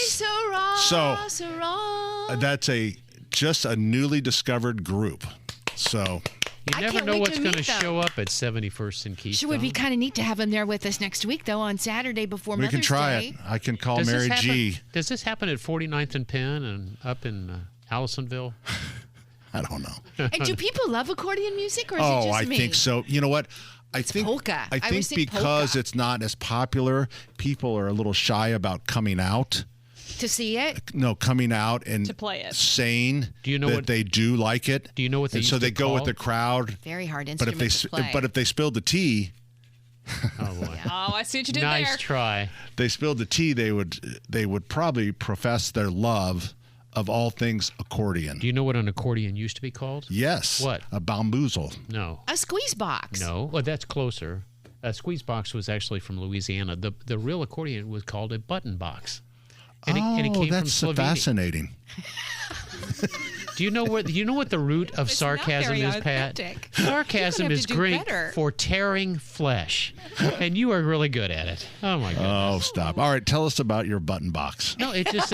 sera, So, sera. That's just a newly discovered group. So You never can't know wait what's to going to meet them. show up at 71st and Keystone. Sure would be kind of neat to have him there with us next week, though, on Saturday before we Mother's can try Day. it. I can call Does this Mary happen- G. Does this happen at 49th and Penn and up in Allisonville? I don't know. And do people love accordion music, or is it Oh, just I me? think so. You know what? I think polka. I I think always think because polka. it's not as popular, people are a little shy about coming out. To see it? No, coming out and To play it. saying Do you know that what- they do like it. Do you know what they And so used they to go with call the it? crowd. Very hard But instrument to play. if they spilled the tea, Oh boy! Oh, I see what you did Nice there. try. they spilled the tea, they would probably profess their love of all things accordion. Do you know what an accordion used to be called? Yes. What? A bamboozle. No. A squeeze box. No. Well, that's closer. A squeeze box was actually from Louisiana. The real accordion was called a button box. And it came that's from Slovenia. fascinating. Do you know what the root of sarcasm very is, Pat? authentic. Sarcasm You're gonna have is to do great better. for tearing flesh, and you are really good at it. Oh my god! Oh, stop. All right, tell us about your button box. No, it just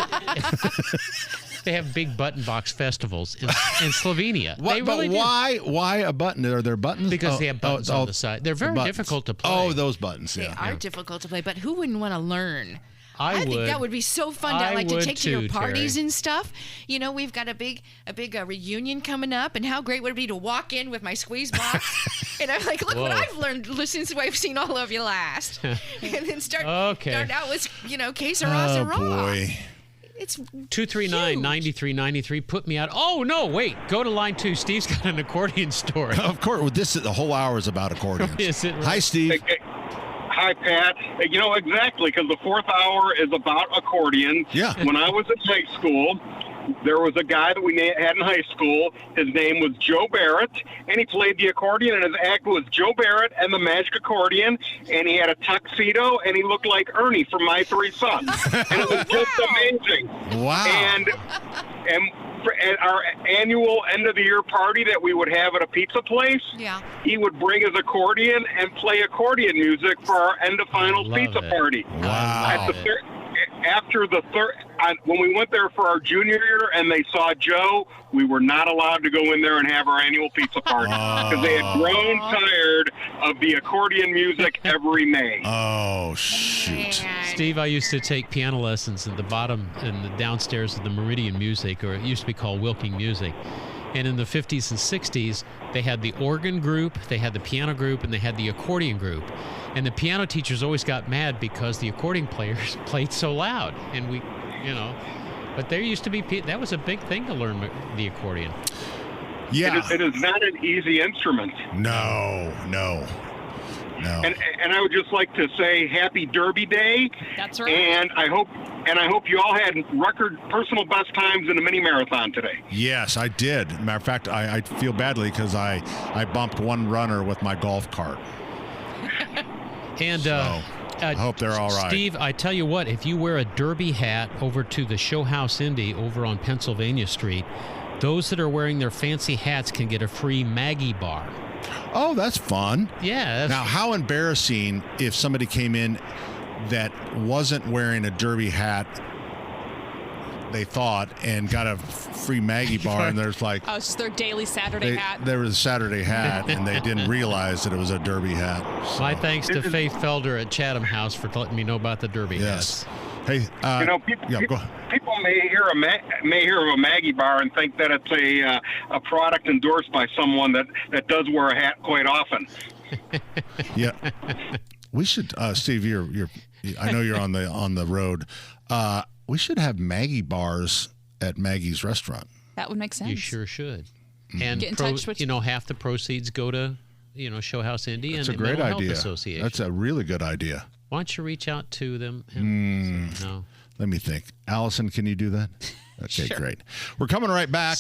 they have big button box festivals in Slovenia. What, They really but do. why a button? Are there buttons? Because they have buttons on the side. They're very buttons. difficult to play. Oh, those buttons, They yeah. are difficult to play, but who wouldn't want to learn? I think would. that would be so fun to I like to would take to your too, parties Terry. and stuff. You know, we've got a big reunion coming up, and how great would it be to walk in with my squeeze box, and I'm like, look what Whoa. I've learned since I've seen all of you last, and then start out with que sera, Oh, sera. boy. It's 239-9393. Put me out. Oh no! Wait. Go to line 2. Steve's got an accordion story. Of course, well, the whole hour is about accordions. Is it? Right? Hi, Steve. Hi, Pat. You know, exactly, because the fourth hour is about accordions. Yeah. When I was in high school, there was a guy that we had in high school. His name was Joe Barrett, and he played the accordion, and his act was Joe Barrett and the Magic Accordion, and he had a tuxedo, and he looked like Ernie from My Three Sons. And it was just amazing. Wow. And at our annual end-of-the-year party that we would have at a pizza place, Yeah. he would bring his accordion and play accordion music for our end-of-finals Love pizza it. party. Wow. After the third, when we went there for our junior year and they saw Joe, we were not allowed to go in there and have our annual pizza party because they had grown tired of the accordion music every May. Oh, shoot. Steve, I used to take piano lessons in the downstairs of the Meridian Music, or it used to be called Wilking Music. And in the 50s and 60s, they had the organ group, they had the piano group, and they had the accordion group. And the piano teachers always got mad because the accordion players played so loud. And we, but there used to be, that was a big thing to learn the accordion. Yeah. It is not an easy instrument. No. And I would just like to say Happy Derby Day. That's right. And I hope you all had record personal best times in the mini marathon today. Yes, I did. Matter of fact, I feel badly because I bumped one runner with my golf cart. And I hope they're all right. Steve, I tell you what, if you wear a derby hat over to the Show House Indy over on Pennsylvania Street, those that are wearing their fancy hats can get a free Maggie bar. Oh, that's fun. Yeah. Now, how embarrassing if somebody came in that wasn't wearing a derby hat, they thought, and got a free Maggie bar, and there's like... Oh, it's just their daily Saturday hat. There was a Saturday hat, and they didn't realize that it was a derby hat. So. My thanks to Faith Felder at Chatham House for letting me know about the derby hats. Hey, people may hear of a Maggie bar and think that it's a product endorsed by someone that does wear a hat quite often. Yeah, we should, Steve. I know you're on the road. We should have Maggie bars at Maggie's restaurant. That would make sense. You sure should. And get in touch with half the proceeds go to Show House Indy and That's a the great Mental idea. Health Association. That's a really good idea. Why don't you reach out to them? No. Let me think. Allison, can you do that? Okay, Sure. great. We're coming right back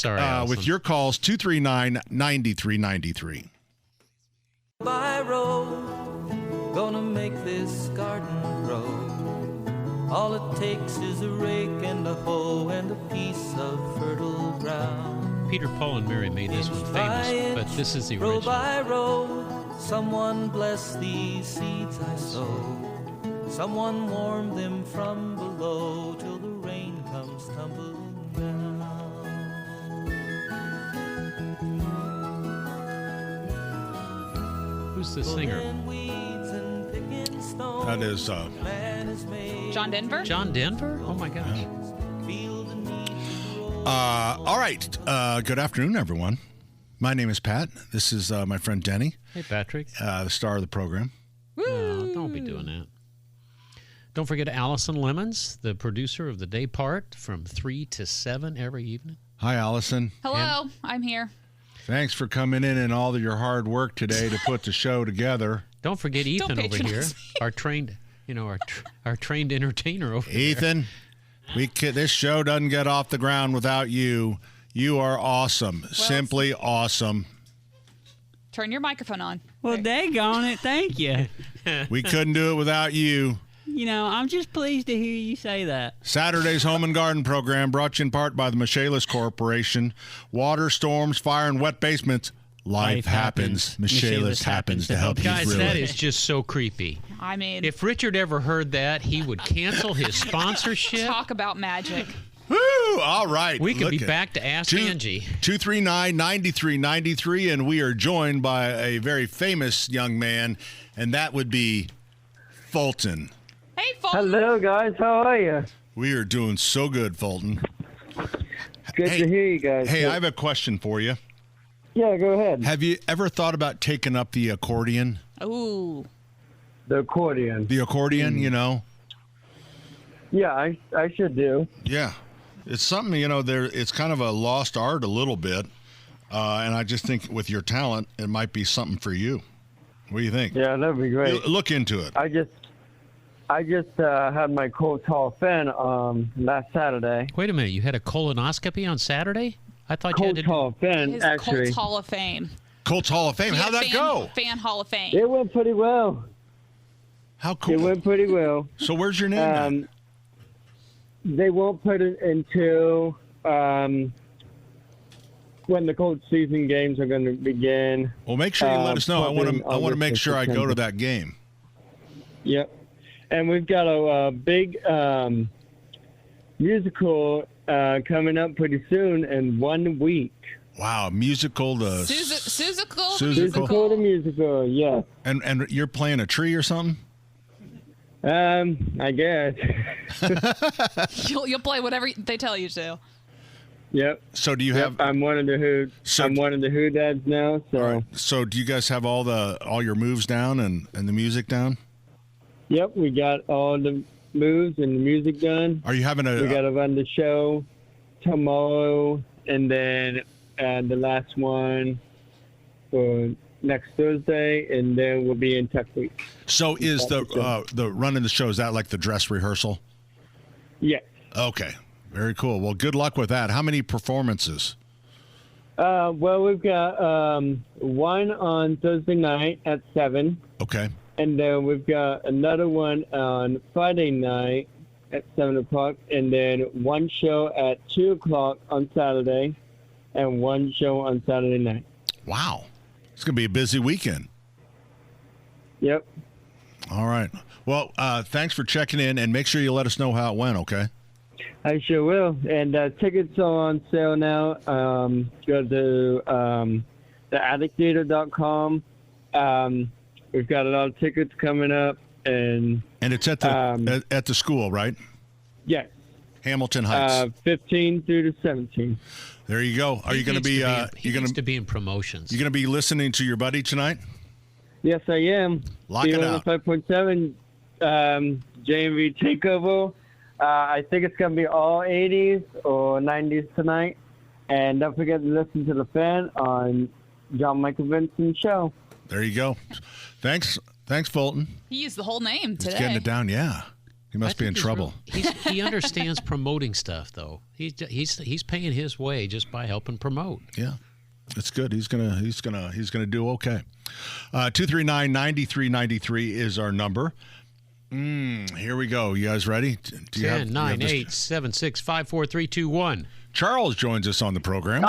with your calls, 239-9393. By road, gonna make this garden grow. All it takes is a rake and a hoe and a piece of fertile ground. Peter, Paul, and Mary made this one famous, but this is the row original. by row, someone bless these seeds I sow. Someone warm them from below till the rain comes tumbling down. Who's the singer? That is John Denver? John Denver? Oh, my gosh. all right. Good afternoon, everyone. My name is Pat. This is my friend Denny. Hey, Patrick. The star of the program. No, don't be doing that. Don't forget Allison Lemons, the producer of The Day Part from 3 to 7 every evening. Hi, Allison. Hello, I'm here. Thanks for coming in and all of your hard work today to put the show together. Don't forget Ethan over here, patronize our trained, our trained entertainer over there. Ethan, this show doesn't get off the ground without you. You are awesome. Simply awesome. Turn your microphone on. Well, daggone it. Thank you. We couldn't do it without you. I'm just pleased to hear you say that. Saturday's Home and Garden program brought to you in part by the Michaelis Corporation. Water, storms, fire, and wet basements. Life happens. Michaelis happens to help you Guys, through that it. is just so creepy. I mean, If Richard ever heard that, he would cancel his sponsorship. talk about magic. Woo! All right. We could Look be at- back to Ask Angie. 239-9393, and we are joined by a very famous young man, and that would be Fulton. Hey, Fulton. Hello, guys. How are you? We are doing so good, Fulton. Good to hear you guys. Hey, I have a question for you. Yeah, go ahead. Have you ever thought about taking up the accordion? Ooh. The accordion. The accordion, Yeah, I should do. Yeah. It's something, it's kind of a lost art a little bit. And I just think with your talent, it might be something for you. What do you think? Yeah, that'd be great. Look into it. I just had my Colts Hall of Fame last Saturday. Wait a minute. You had a colonoscopy on Saturday? I thought you had Colts to. Hall of Fame, His actually. Colts Hall of Fame. Colts Hall of Fame. He had How'd a that go? Fan Hall of Fame. It went pretty well. How cool. It went pretty well. So where's your name? They won't put it until when the Colts season games are going to begin. Well, make sure you let us know. I want to August make or sure I go to September. that game. Yep. And we've got a big musical coming up pretty soon in 1 week. Wow, musical to Susical? Musical to musical, yeah. And you're playing a tree or something? I guess. You'll play whatever they tell you to. Yep. So do you have? I'm one of the Who. I'm one of the Who dads now. So. So do you guys have all your moves down and the music down? Yep, we got all the moves and the music done. Are you having We got to run the show tomorrow, and then the last one for next Thursday, and then we'll be in Tech Week. So is the running the show, is that like the dress rehearsal? Yeah. Okay. Very cool. Well, good luck with that. How many performances? Well, we've got one on Thursday night at 7. Okay. And then we've got another one on Friday night at 7 o'clock, and then one show at 2 o'clock on Saturday, and one show on Saturday night. Wow. It's going to be a busy weekend. Yep. All right. Well, thanks for checking in, and make sure you let us know how it went, okay? I sure will. And tickets are on sale now. Go to theaddicttheater.com. We've got a lot of tickets coming up, and it's at the at the school, right? Yes. Hamilton Heights. 15 through to 17. There you go. Are you going to be? He needs to be in promotions. You going to be listening to your buddy tonight? Yes, I am. Lock it out. 5.7 JMV Takeover. I think it's going to be all 80s or 90s tonight. And don't forget to listen to The Fan on John Michael Vincent's show. There you go. Thanks, Fulton. He used the whole name today. He's getting it down, yeah. He must be in trouble. He understands promoting stuff, though. He's paying his way just by helping promote. Yeah, it's good. He's gonna do okay. 239-9393 is our number. Here we go. You guys ready? 10, 9, 8, 7, 6, 5, 4, 3, 2, 1. Charles joins us on the program.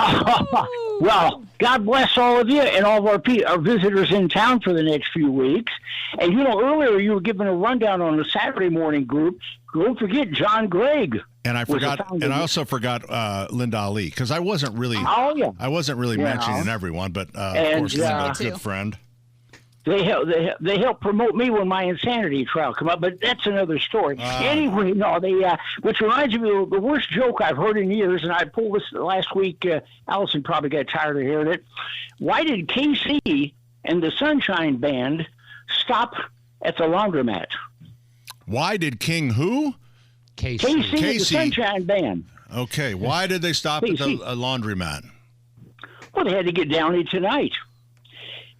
Well, God bless all of you and all of our visitors in town for the next few weeks. And, earlier you were giving a rundown on the Saturday morning group. Don't forget John Gregg. And I also forgot Linda Ali, because I wasn't really mentioning everyone, but of course Linda's a good friend. They helped promote me when my insanity trial came up, but that's another story. Anyway, which reminds me of the worst joke I've heard in years, and I pulled this last week. Allison probably got tired of hearing it. Why did KC and the Sunshine Band stop at the laundromat? Why did King who? KC and the Sunshine Band. Okay, why did they stop at the laundromat? Well, they had to get down here tonight.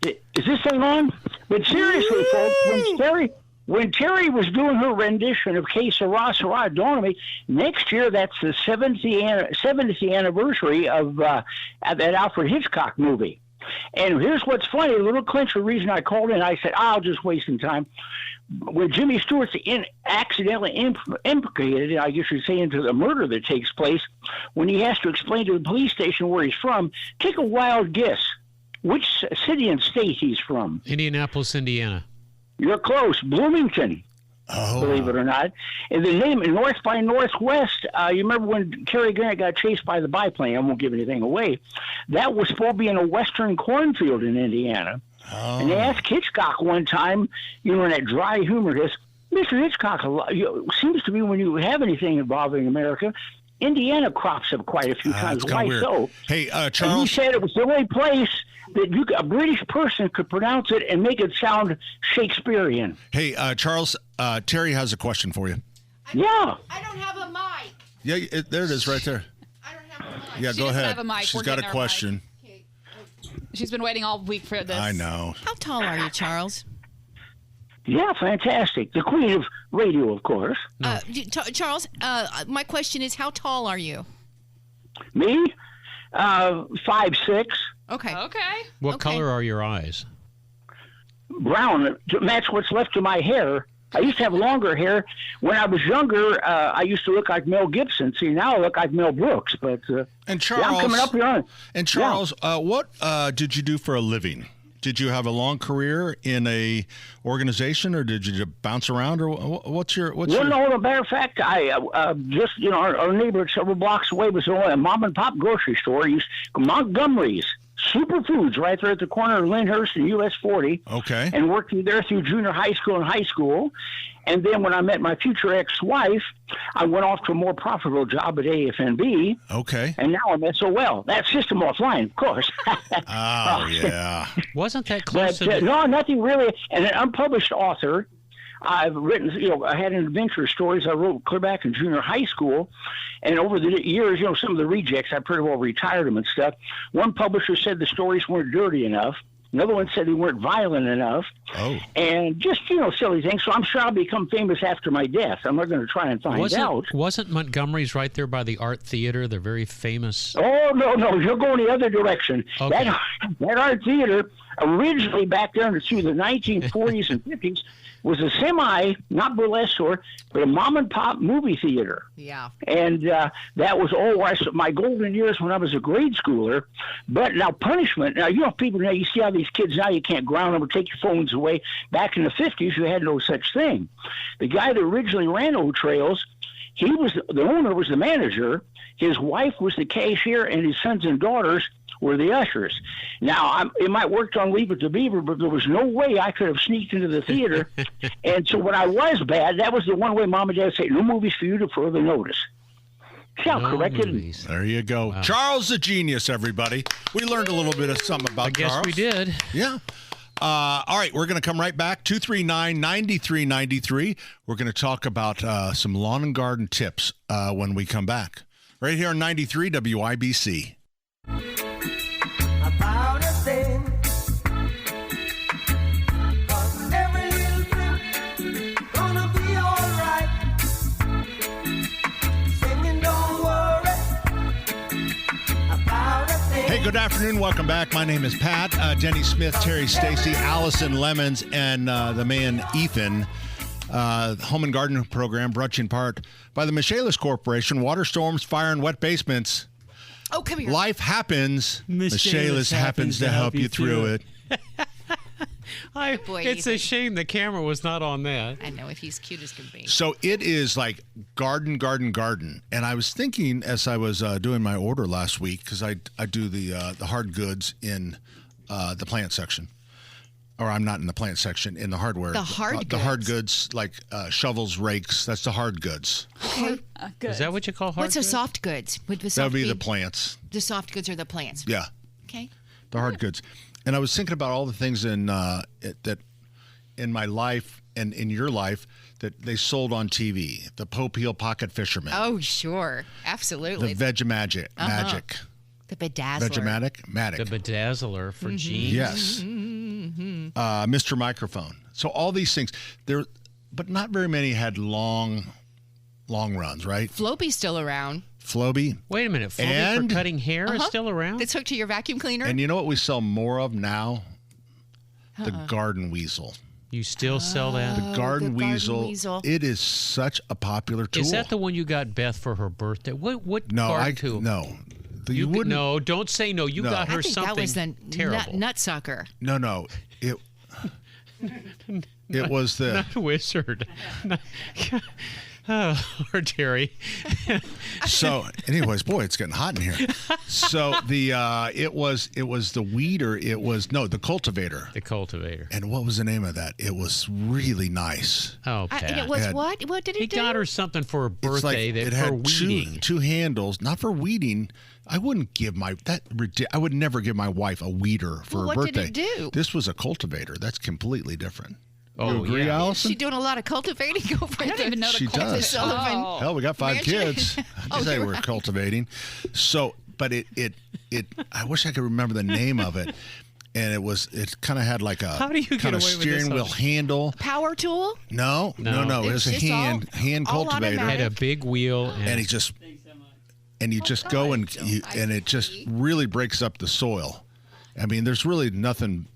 Is this thing on? But seriously, folks, when Terry was doing her rendition of Que Sera, Sera, Dawn on Me, next year that's the 70th anniversary of that Alfred Hitchcock movie. And here's what's funny, a little clincher reason I called in, I said, I'll just waste some time. When Jimmy Stewart's accidentally implicated, I guess you'd say, into the murder that takes place, when he has to explain to the police station where he's from, take a wild guess. Which city and state he's from? Indianapolis, Indiana. You're close. Bloomington. Oh. Believe it or not. And the name, North by Northwest, you remember when Cary Grant got chased by the biplane? I won't give anything away. That was supposed to be in a western cornfield in Indiana. Oh. And they asked Hitchcock one time, in that dry humor, Mr. Hitchcock, seems to be when you have anything involving America, Indiana crops up quite a few times. Why weird. so? Hey, Charles. And he said it was the only place that a British person could pronounce it and make it sound Shakespearean. Hey, Charles, Terry has a question for you. Yeah. I don't have a mic. Yeah, there it is right there. I don't have a mic. Yeah, She go doesn't ahead. have a mic. She's We're got a getting her question. She's been waiting all week for this. I know. How tall are you, Charles? Yeah, fantastic. The queen of radio, of course. Charles, my question is, how tall are you? Me? 5'6". Okay. What color are your eyes? Brown. To match what's left of my hair. I used to have longer hair. When I was younger, I used to look like Mel Gibson. See, now I look like Mel Brooks. But and Charles, I'm coming up here on. And Charles, what did you do for a living? Did you have a long career in a organization, or did you just bounce around, or what's your? No, as a matter of fact, I our neighbor several blocks away was a mom and pop grocery store. Montgomery's. Superfoods right there at the corner of Lyndhurst and US 40. Okay. And worked there through junior high school and high school. And then when I met my future ex-wife, I went off to a more profitable job at AFNB. Okay. And now I'm SOL. That's System Offline, of course. Oh, yeah. Wasn't that close But, to no, nothing really. And an unpublished author, I've written, I had adventure stories I wrote clear back in junior high school. And over the years, some of the rejects, I pretty well retired them and stuff. One publisher said the stories weren't dirty enough. Another one said they weren't violent enough. Oh. And just, silly things. So I'm sure I'll become famous after my death. I'm not going to try and find out. Wasn't Montgomery's right there by the Art Theater, the very famous? Oh, no. You're going the other direction. Okay. That art theater, originally back there through the 1940s and 50s, was a not burlesque store, but a mom-and-pop movie theater. Yeah. And that was my golden years when I was a grade schooler. But now punishment, people, you see how these kids now, you can't ground them or take your phones away. Back in the 50s, you had no such thing. The guy that originally ran Old Trails, the owner was the manager, his wife was the cashier, and his sons and daughters were the ushers. Now, it might work on Leave It to Beaver, but there was no way I could have sneaked into the theater. And so when I was bad, that was the one way Mom and Dad say, no movies for you to further notice. See how correct it is? There you go. Wow. Charles the Genius, everybody. We learned a little bit of something about Charles. I guess we did. Yeah. All right, we're going to come right back. 239-9393. We're going to talk about some lawn and garden tips when we come back. Right here on 93 WIBC. About a thing. 'Cause every little thing gonna be alright. Singing, don't worry about a thing. Hey, good afternoon. Welcome back. My name is Pat. Jenny Smith, Terry Stacy, Allison Lemons, and the man Ethan. Home and Garden Program brought to you in part by the Michaelis Corporation. Water storms, fire, and wet basements. Oh, come here. Life happens. Michaelis happens to help you through it. It's a shame the camera was not on that. I know, if he's cute as can be. So it is like garden. And I was thinking as I was doing my order last week, because I do the hard goods in the plant section. Or I'm not in the plant section, in the hardware. The hard goods? The hard goods, like shovels, rakes. That's the hard goods. Okay. Is that what you call hard What's goods? a soft goods? That would be the plants. The soft goods are the plants. Yeah. Okay. The hard goods. And I was thinking about all the things that in my life and in your life that they sold on TV. The Popeil Pocket Fisherman. Oh, sure. Absolutely. The Vegemagic. Magic. The Bedazzler. Vegematic. The Bedazzler for jeans. Yes. Mr. Microphone. So all these things, but not very many had long runs, right? Floppy's still around. Floby. Wait a minute. Floby for cutting hair is still around? It's hooked to your vacuum cleaner. And you know what we sell more of now? The garden weasel. You still sell that? The garden weasel. It is such a popular tool. Is that the one you got Beth for her birthday? What no, garden tool? No. You wouldn't. No, don't say no. You got her something that was the terrible. Nutsucker. No. It was the not wizard. Oh, Lord Terry. So, anyways, boy, it's getting hot in here. So it was the weeder. The cultivator. The cultivator. And what was the name of that? It was really nice. Oh, Pat. And it was what? What did it do? He got her something for her birthday it for had weeding. Two handles, not for weeding. I wouldn't give I would never give my wife a weeder for her birthday. What did it do? This was a cultivator. That's completely different. Oh, you agree, yeah. Allison? Is she doing a lot of cultivating over there? I don't even know She does. Hell, we got 5 kids. I say we're cultivating. So, but it I wish I could remember the name of it. And it kind of had like a kind of steering wheel handle. Power tool? No. It was a hand cultivator. Had a big wheel. And you just go and it just really breaks up the soil. I mean, there's really been nothing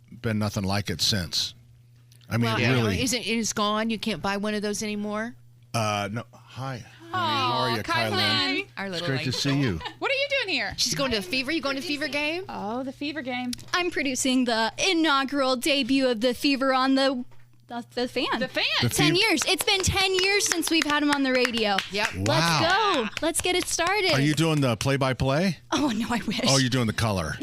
like it since. I mean, really. It's gone? You can't buy one of those anymore? No. Hi. How are you, Kylan? Our It's little great to see you. What are you doing here? She's going to the Fever. You going to the Fever game? Oh, the Fever game. I'm producing the inaugural debut of the Fever on the fan. The fan. 10 years. It's been 10 years since we've had him on the radio. Yep. Let's go. Let's get it started. Are you doing the play-by-play? Oh, no, I wish. Oh, you're doing the color.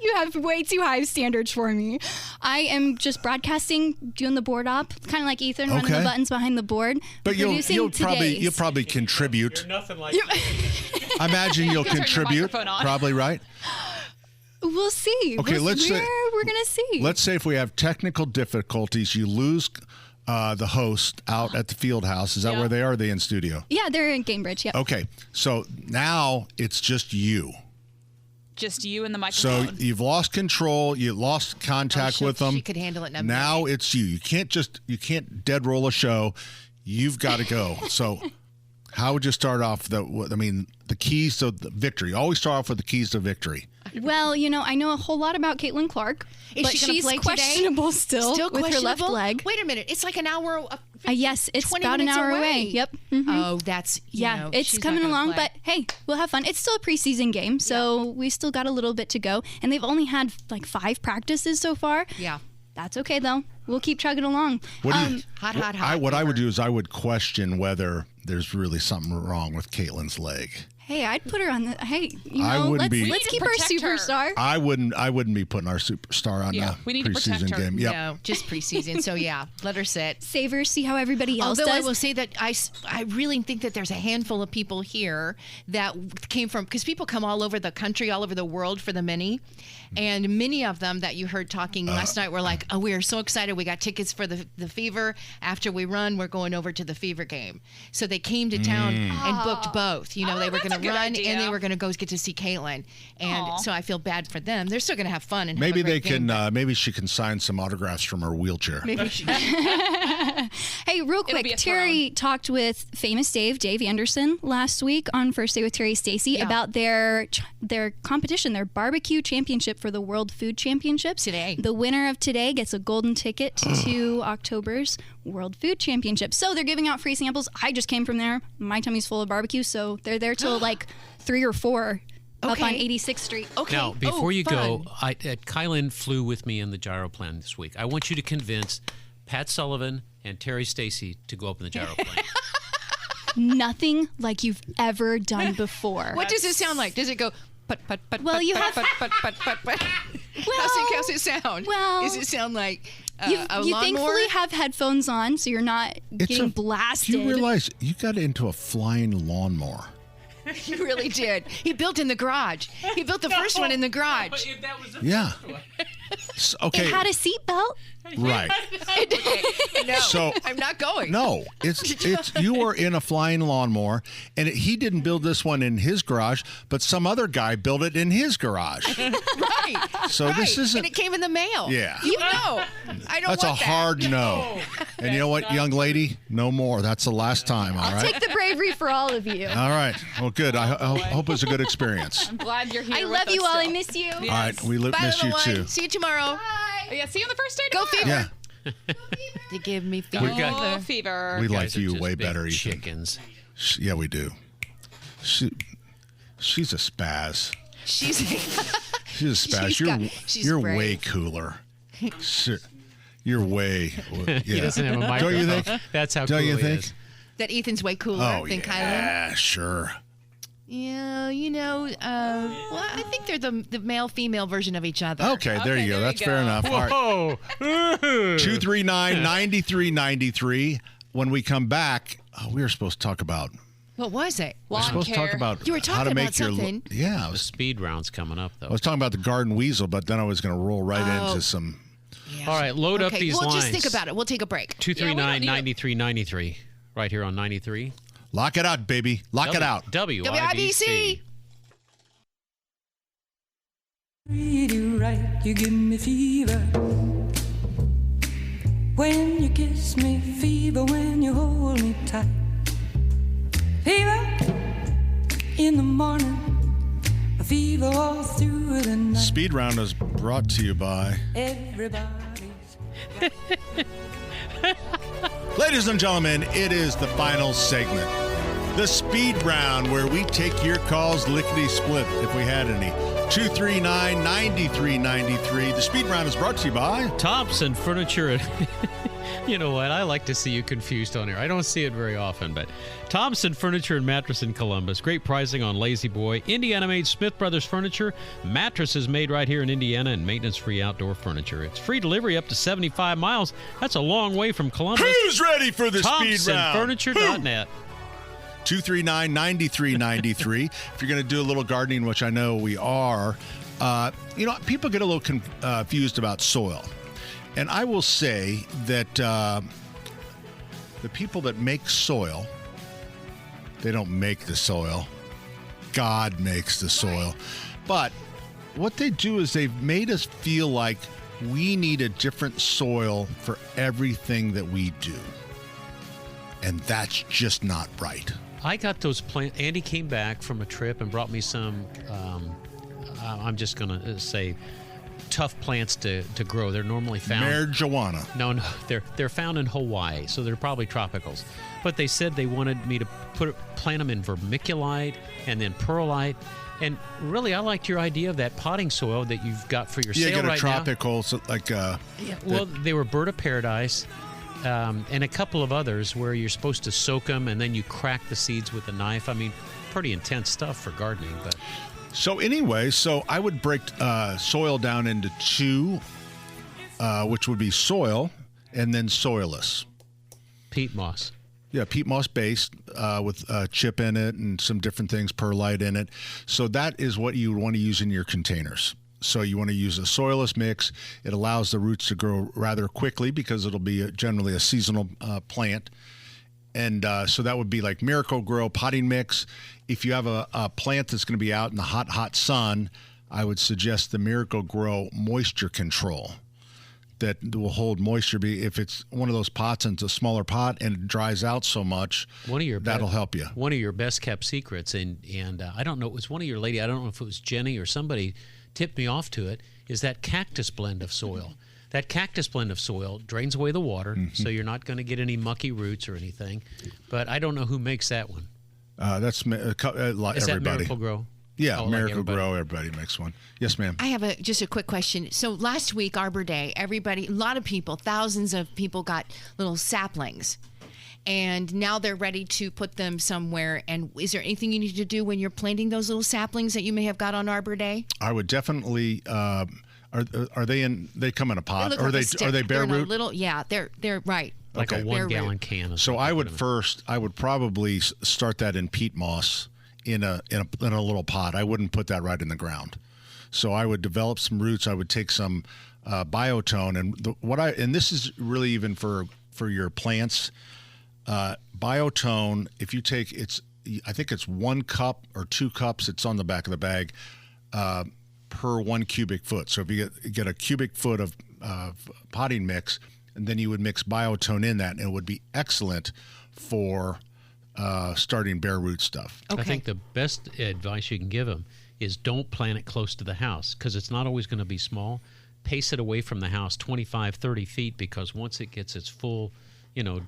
You have way too high standards for me. I am just broadcasting, doing the board op, kind of like Ethan, running the buttons behind the board. But you'll producing probably contribute. You're nothing like I imagine you'll Turn your contribute. microphone on. Probably, right? We'll see. Okay, we're gonna see. Let's say if we have technical difficulties, you lose the host out at the field house. Is that where they are? Are they in studio? Yeah, they're in Cambridge. Yeah. Okay, so now it's just you. Just you and the So microphone. you've lost control. You lost contact with them. She could handle it in a Now it's you. You can't dead roll a show. You've got to go. So how would you start off? The keys to the victory. Always start off with the keys to victory. Well, I know a whole lot about Caitlin Clark, Is but she gonna she's play today? questionable still with her left questionable? leg. Wait a minute. It's like an hour. Yes, it's 20 about an minutes hour away. away. Yep. Mhm. Oh, that's it's she's not coming gonna along, play. but hey, we'll have fun. It's still a preseason game, so we still got a little bit to go, and they've only had like 5 practices so far. Yeah, that's okay though. We'll keep chugging along. What do you? Hot. What I would do is I would question whether there's really something wrong with Caitlin's leg. Hey, I'd put her on the. Hey, I wouldn't be- let's keep her superstar. I wouldn't be putting our superstar on the we need to preseason protect her. game. Yep. No, just preseason. So yeah, let her sit. Save her. See how everybody else Although does. I will say that I really think that there's a handful of people here that came from, because people come all over the country, all over the world for the mini, and many of them that you heard talking last night were like, "Oh, we are so excited! We got tickets for the Fever. After we run, we're going over to the Fever game." So they came to town and booked both. They were going to good run idea. and they were going to go get to see Caitlin, and so I feel bad for them. They're still going to have fun and have Maybe a they great game. can. Maybe she can sign some autographs from her wheelchair. Maybe she. Hey, real quick, Terry talked with famous Dave Anderson, last week on First Day with Terry Stacy about their competition, their barbecue championship for the World Food Championships. Today. The winner of today gets a golden ticket to October's World Food Championship. So they're giving out free samples. I just came from there. My tummy's full of barbecue, so they're there till like 3 or 4 up on 86th Street. Okay. Now, before you go, Kylan flew with me in the gyroplane this week. I want you to convince Pat Sullivan and Terry Stacy to go up in the gyroplane. Nothing like you've ever done before. What does it sound like? Does it go put? Well, put, you put, have- put. How's it sound? Well, does it sound like a you lawnmower? thankfully have headphones on, so you're not getting blasted. You realize you got into a flying lawnmower. You really did. He built in the garage. He built the first one in the garage. Yeah. Okay. It had a seatbelt. Right. No, So- I'm not going. No, it's you were in a flying lawnmower, and he didn't build this one in his garage, but some other guy built it in his garage. Right. So right. this isn't. And it came in the mail. Yeah. You know. I don't That's a want that. hard no. And you know what, young lady? No more. That's the last time. All right. Take the bravery for all of you. All right. Well, good. I hope it's a good experience. I'm glad you're here. I with love us you all. I still. miss you. All right. We Bye, miss you little one. too. See you tomorrow. Oh, yeah, see you on the first day Go tomorrow. Fever. Yeah. To give me fever. We got- Oh, fever. We You like guys are you just way big better, Ethan. chickens. Yeah, we do. She's a spaz. She's She's a spaz. she's You're brave. way cooler. Shit. You're way. Yeah. He doesn't have a Don't microphone. you think? That's how Don't cool you he think? is. that Ethan's way cooler Oh than Kylan. yeah, sure. Yeah, well, I think they're the male-female version of each other. Okay, there you go. That's fair enough. All right. Whoa. 239-9393. When we come back, we were supposed to talk about. What was it? We're supposed to talk about You were how to talking make about your. something. Yeah, I The was, speed round's coming up, though. I was talking about the garden weasel, but then I was going to roll right into some. All right, load up Okay, these we'll lines. just think about it. We'll take a break. 239-9393. Right here on 93. Lock it out, baby. Lock it out. WIBC. Treat you right, you give me fever. When you kiss me, fever when you hold me tight. Fever in the morning, a fever all through the night. Speed round is brought to you by. Everybody's Ladies and gentlemen, it is the final segment. The speed round, where we take your calls lickety-split, if we had any. 239-9393. The speed round is brought to you by Thompson Furniture You know what? I like to see you confused on here. I don't see it very often, but Thompson Furniture and Mattress in Columbus. Great pricing on Lazy Boy. Indiana-made Smith Brothers furniture. Mattresses made right here in Indiana and maintenance-free outdoor furniture. It's free delivery up to 75 miles. That's a long way from Columbus. Who's ready for the speed round? ThompsonFurniture.net. 239-9393. If you're going to do a little gardening, which I know we are, people get a little confused about soil. And I will say that the people that make soil, they don't make the soil. God makes the soil. But what they do is they've made us feel like we need a different soil for everything that we do. And that's just not right. I got those plants. Andy came back from a trip and brought me some, I'm just going to say, tough plants to grow. They're normally found. Marijuana. No, they're found in Hawaii, so they're probably tropicals. But they said they wanted me to plant them in vermiculite and then perlite. And really, I liked your idea of that potting soil that you've got for your sale right now. Yeah, you got a tropical, so like. Well, they were Bird of Paradise. And a couple of others where you're supposed to soak them and then you crack the seeds with a knife. I mean, pretty intense stuff for gardening. But so anyway, I would break soil down into two, which would be soil and then soilless. Peat moss. Yeah, peat moss based with chip in it and some different things, perlite in it. So that is what you would want to use in your containers. So you want to use a soilless mix. It allows the roots to grow rather quickly because it'll be generally a seasonal plant. And so that would be like Miracle-Gro potting mix. If you have a plant that's going to be out in the hot, hot sun, I would suggest the Miracle-Gro moisture control that will hold moisture. If it's one of those pots and it's a smaller pot and it dries out so much, that'll help you. One of your best kept secrets, and I don't know, it was one of your lady, I don't know if it was Jenny or somebody tipped me off to it, is that cactus blend of soil. That cactus blend of soil drains away the water, so you're not going to get any mucky roots or anything. But I don't know who makes that one. That's everybody. Is that Miracle-Gro? Yeah, Miracle-Gro, everybody makes one. Yes, ma'am. I have just a quick question. So last week, Arbor Day, a lot of people, thousands of people got little saplings. And now they're ready to put them somewhere. And is there anything you need to do when you're planting those little saplings that you may have got on Arbor Day? I would definitely. Are they in? They come in a pot, or are they bare root? They're right. Like a 1 gallon can. So I would probably start that in peat moss in a little pot. I wouldn't put that right in the ground. So I would develop some roots. I would take some biotone, and this is really even for your plants. Biotone, if you take I think it's 1 cup or 2 cups, it's on the back of the bag, per 1 cubic foot. So if you get a cubic foot of potting mix, and then you would mix biotone in that, and it would be excellent for starting bare root stuff. Okay. I think the best advice you can give them is don't plant it close to the house, because it's not always going to be small. Pace it away from the house 25, 30 feet, because once it gets its full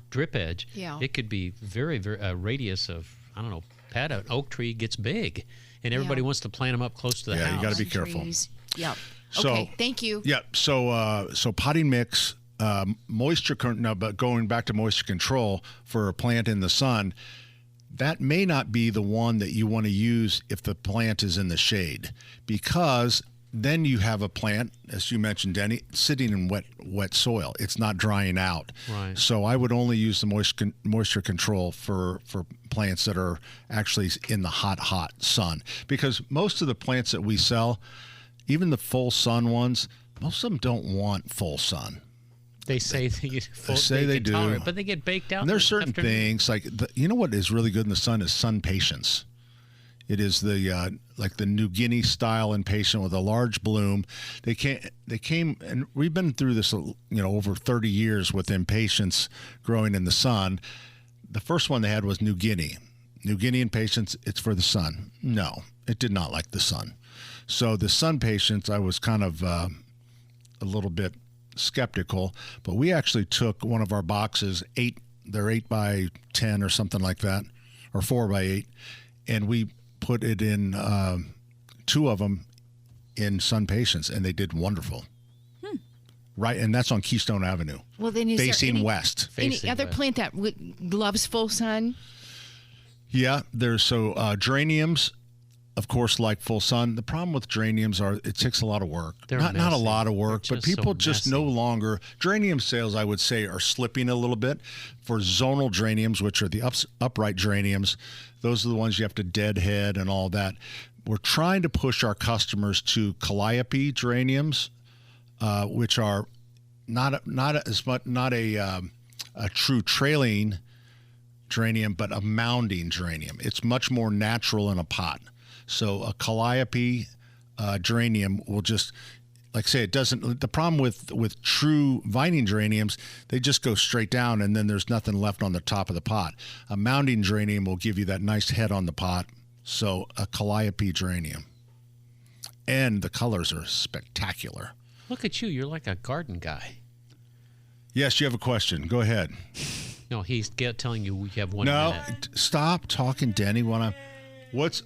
drip edge, it could be very, very a radius of, I don't know, Pat, an oak tree gets big, and everybody wants to plant them up close to the house. Yeah, you got to be careful. Yep. So, okay, thank you. Yeah, so potting mix, but going back to moisture control for a plant in the sun, that may not be the one that you want to use if the plant is in the shade, because then you have a plant, as you mentioned, Denny, sitting in wet soil. It's not drying out. Right. So I would only use the moisture control for plants that are actually in the hot sun. Because most of the plants that we sell, even the full sun ones, most of them don't want full sun. They say they do, tolerate, but they get baked out. And there's certain things like what is really good in the sun is sun patience. It is the like the New Guinea style impatient with a large bloom. They came, and we've been through this, over 30 years with impatiens growing in the sun. The first one they had was New Guinea. New Guinea impatiens, it's for the sun. No, it did not like the sun. So the sun patience, I was kind of a little bit skeptical, but we actually took one of our boxes, they're 8 by 10 or something like that, or 4 by 8, and we put it in 2 of them in sun patience, and they did wonderful. right, and that's on Keystone Avenue. Well, then is facing there west. any other plant that loves full sun? Yeah, there's geraniums, of course, like full sun. The problem with geraniums are it takes a lot of work. They're not a messy. lot of work, They're but just people so just messy. no longer. Geranium sales, I would say, are slipping a little bit. For zonal geraniums, which are the upright geraniums, those are the ones you have to deadhead and all that. We're trying to push our customers to calliope geraniums, which are not a true trailing geranium, but a mounding geranium. It's much more natural in a pot. So a calliope geranium will just, like I say, it doesn't. The problem with true vining geraniums, they just go straight down, and then there's nothing left on the top of the pot. A mounding geranium will give you that nice head on the pot. So a calliope geranium, and the colors are spectacular. Look at you. You're like a garden guy. Yes, you have a question. Go ahead. No, he's telling you we have 1 No, minute. stop talking, Denny. What's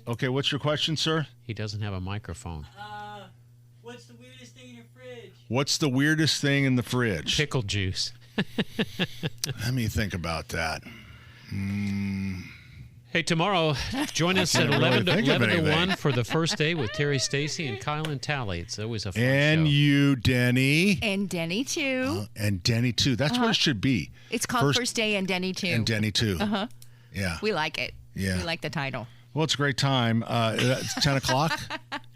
your question, sir? He doesn't have a microphone. What's the weirdest thing in your fridge? What's the weirdest thing in the fridge? Pickle juice. Let me think about that. Hey, tomorrow, join us at can't really 11 think of to anything. 1 for the first day with Terry Stacy and Kyle and Tally. It's always a fun And show. you, Denny. And Denny too. And Denny, too. That's what it should be. It's called First Day and Denny too. And Denny, too. Uh-huh. Yeah. We like it. Yeah. We like the title. Well, it's a great time. It's 10 o'clock?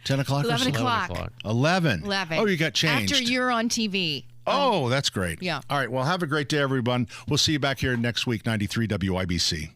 10 o'clock? 11 or so? o'clock. 11. 11. Oh, you got changed. After you're on TV. Oh, that's great. Yeah. All right. Well, have a great day, everyone. We'll see you back here next week, 93 WIBC.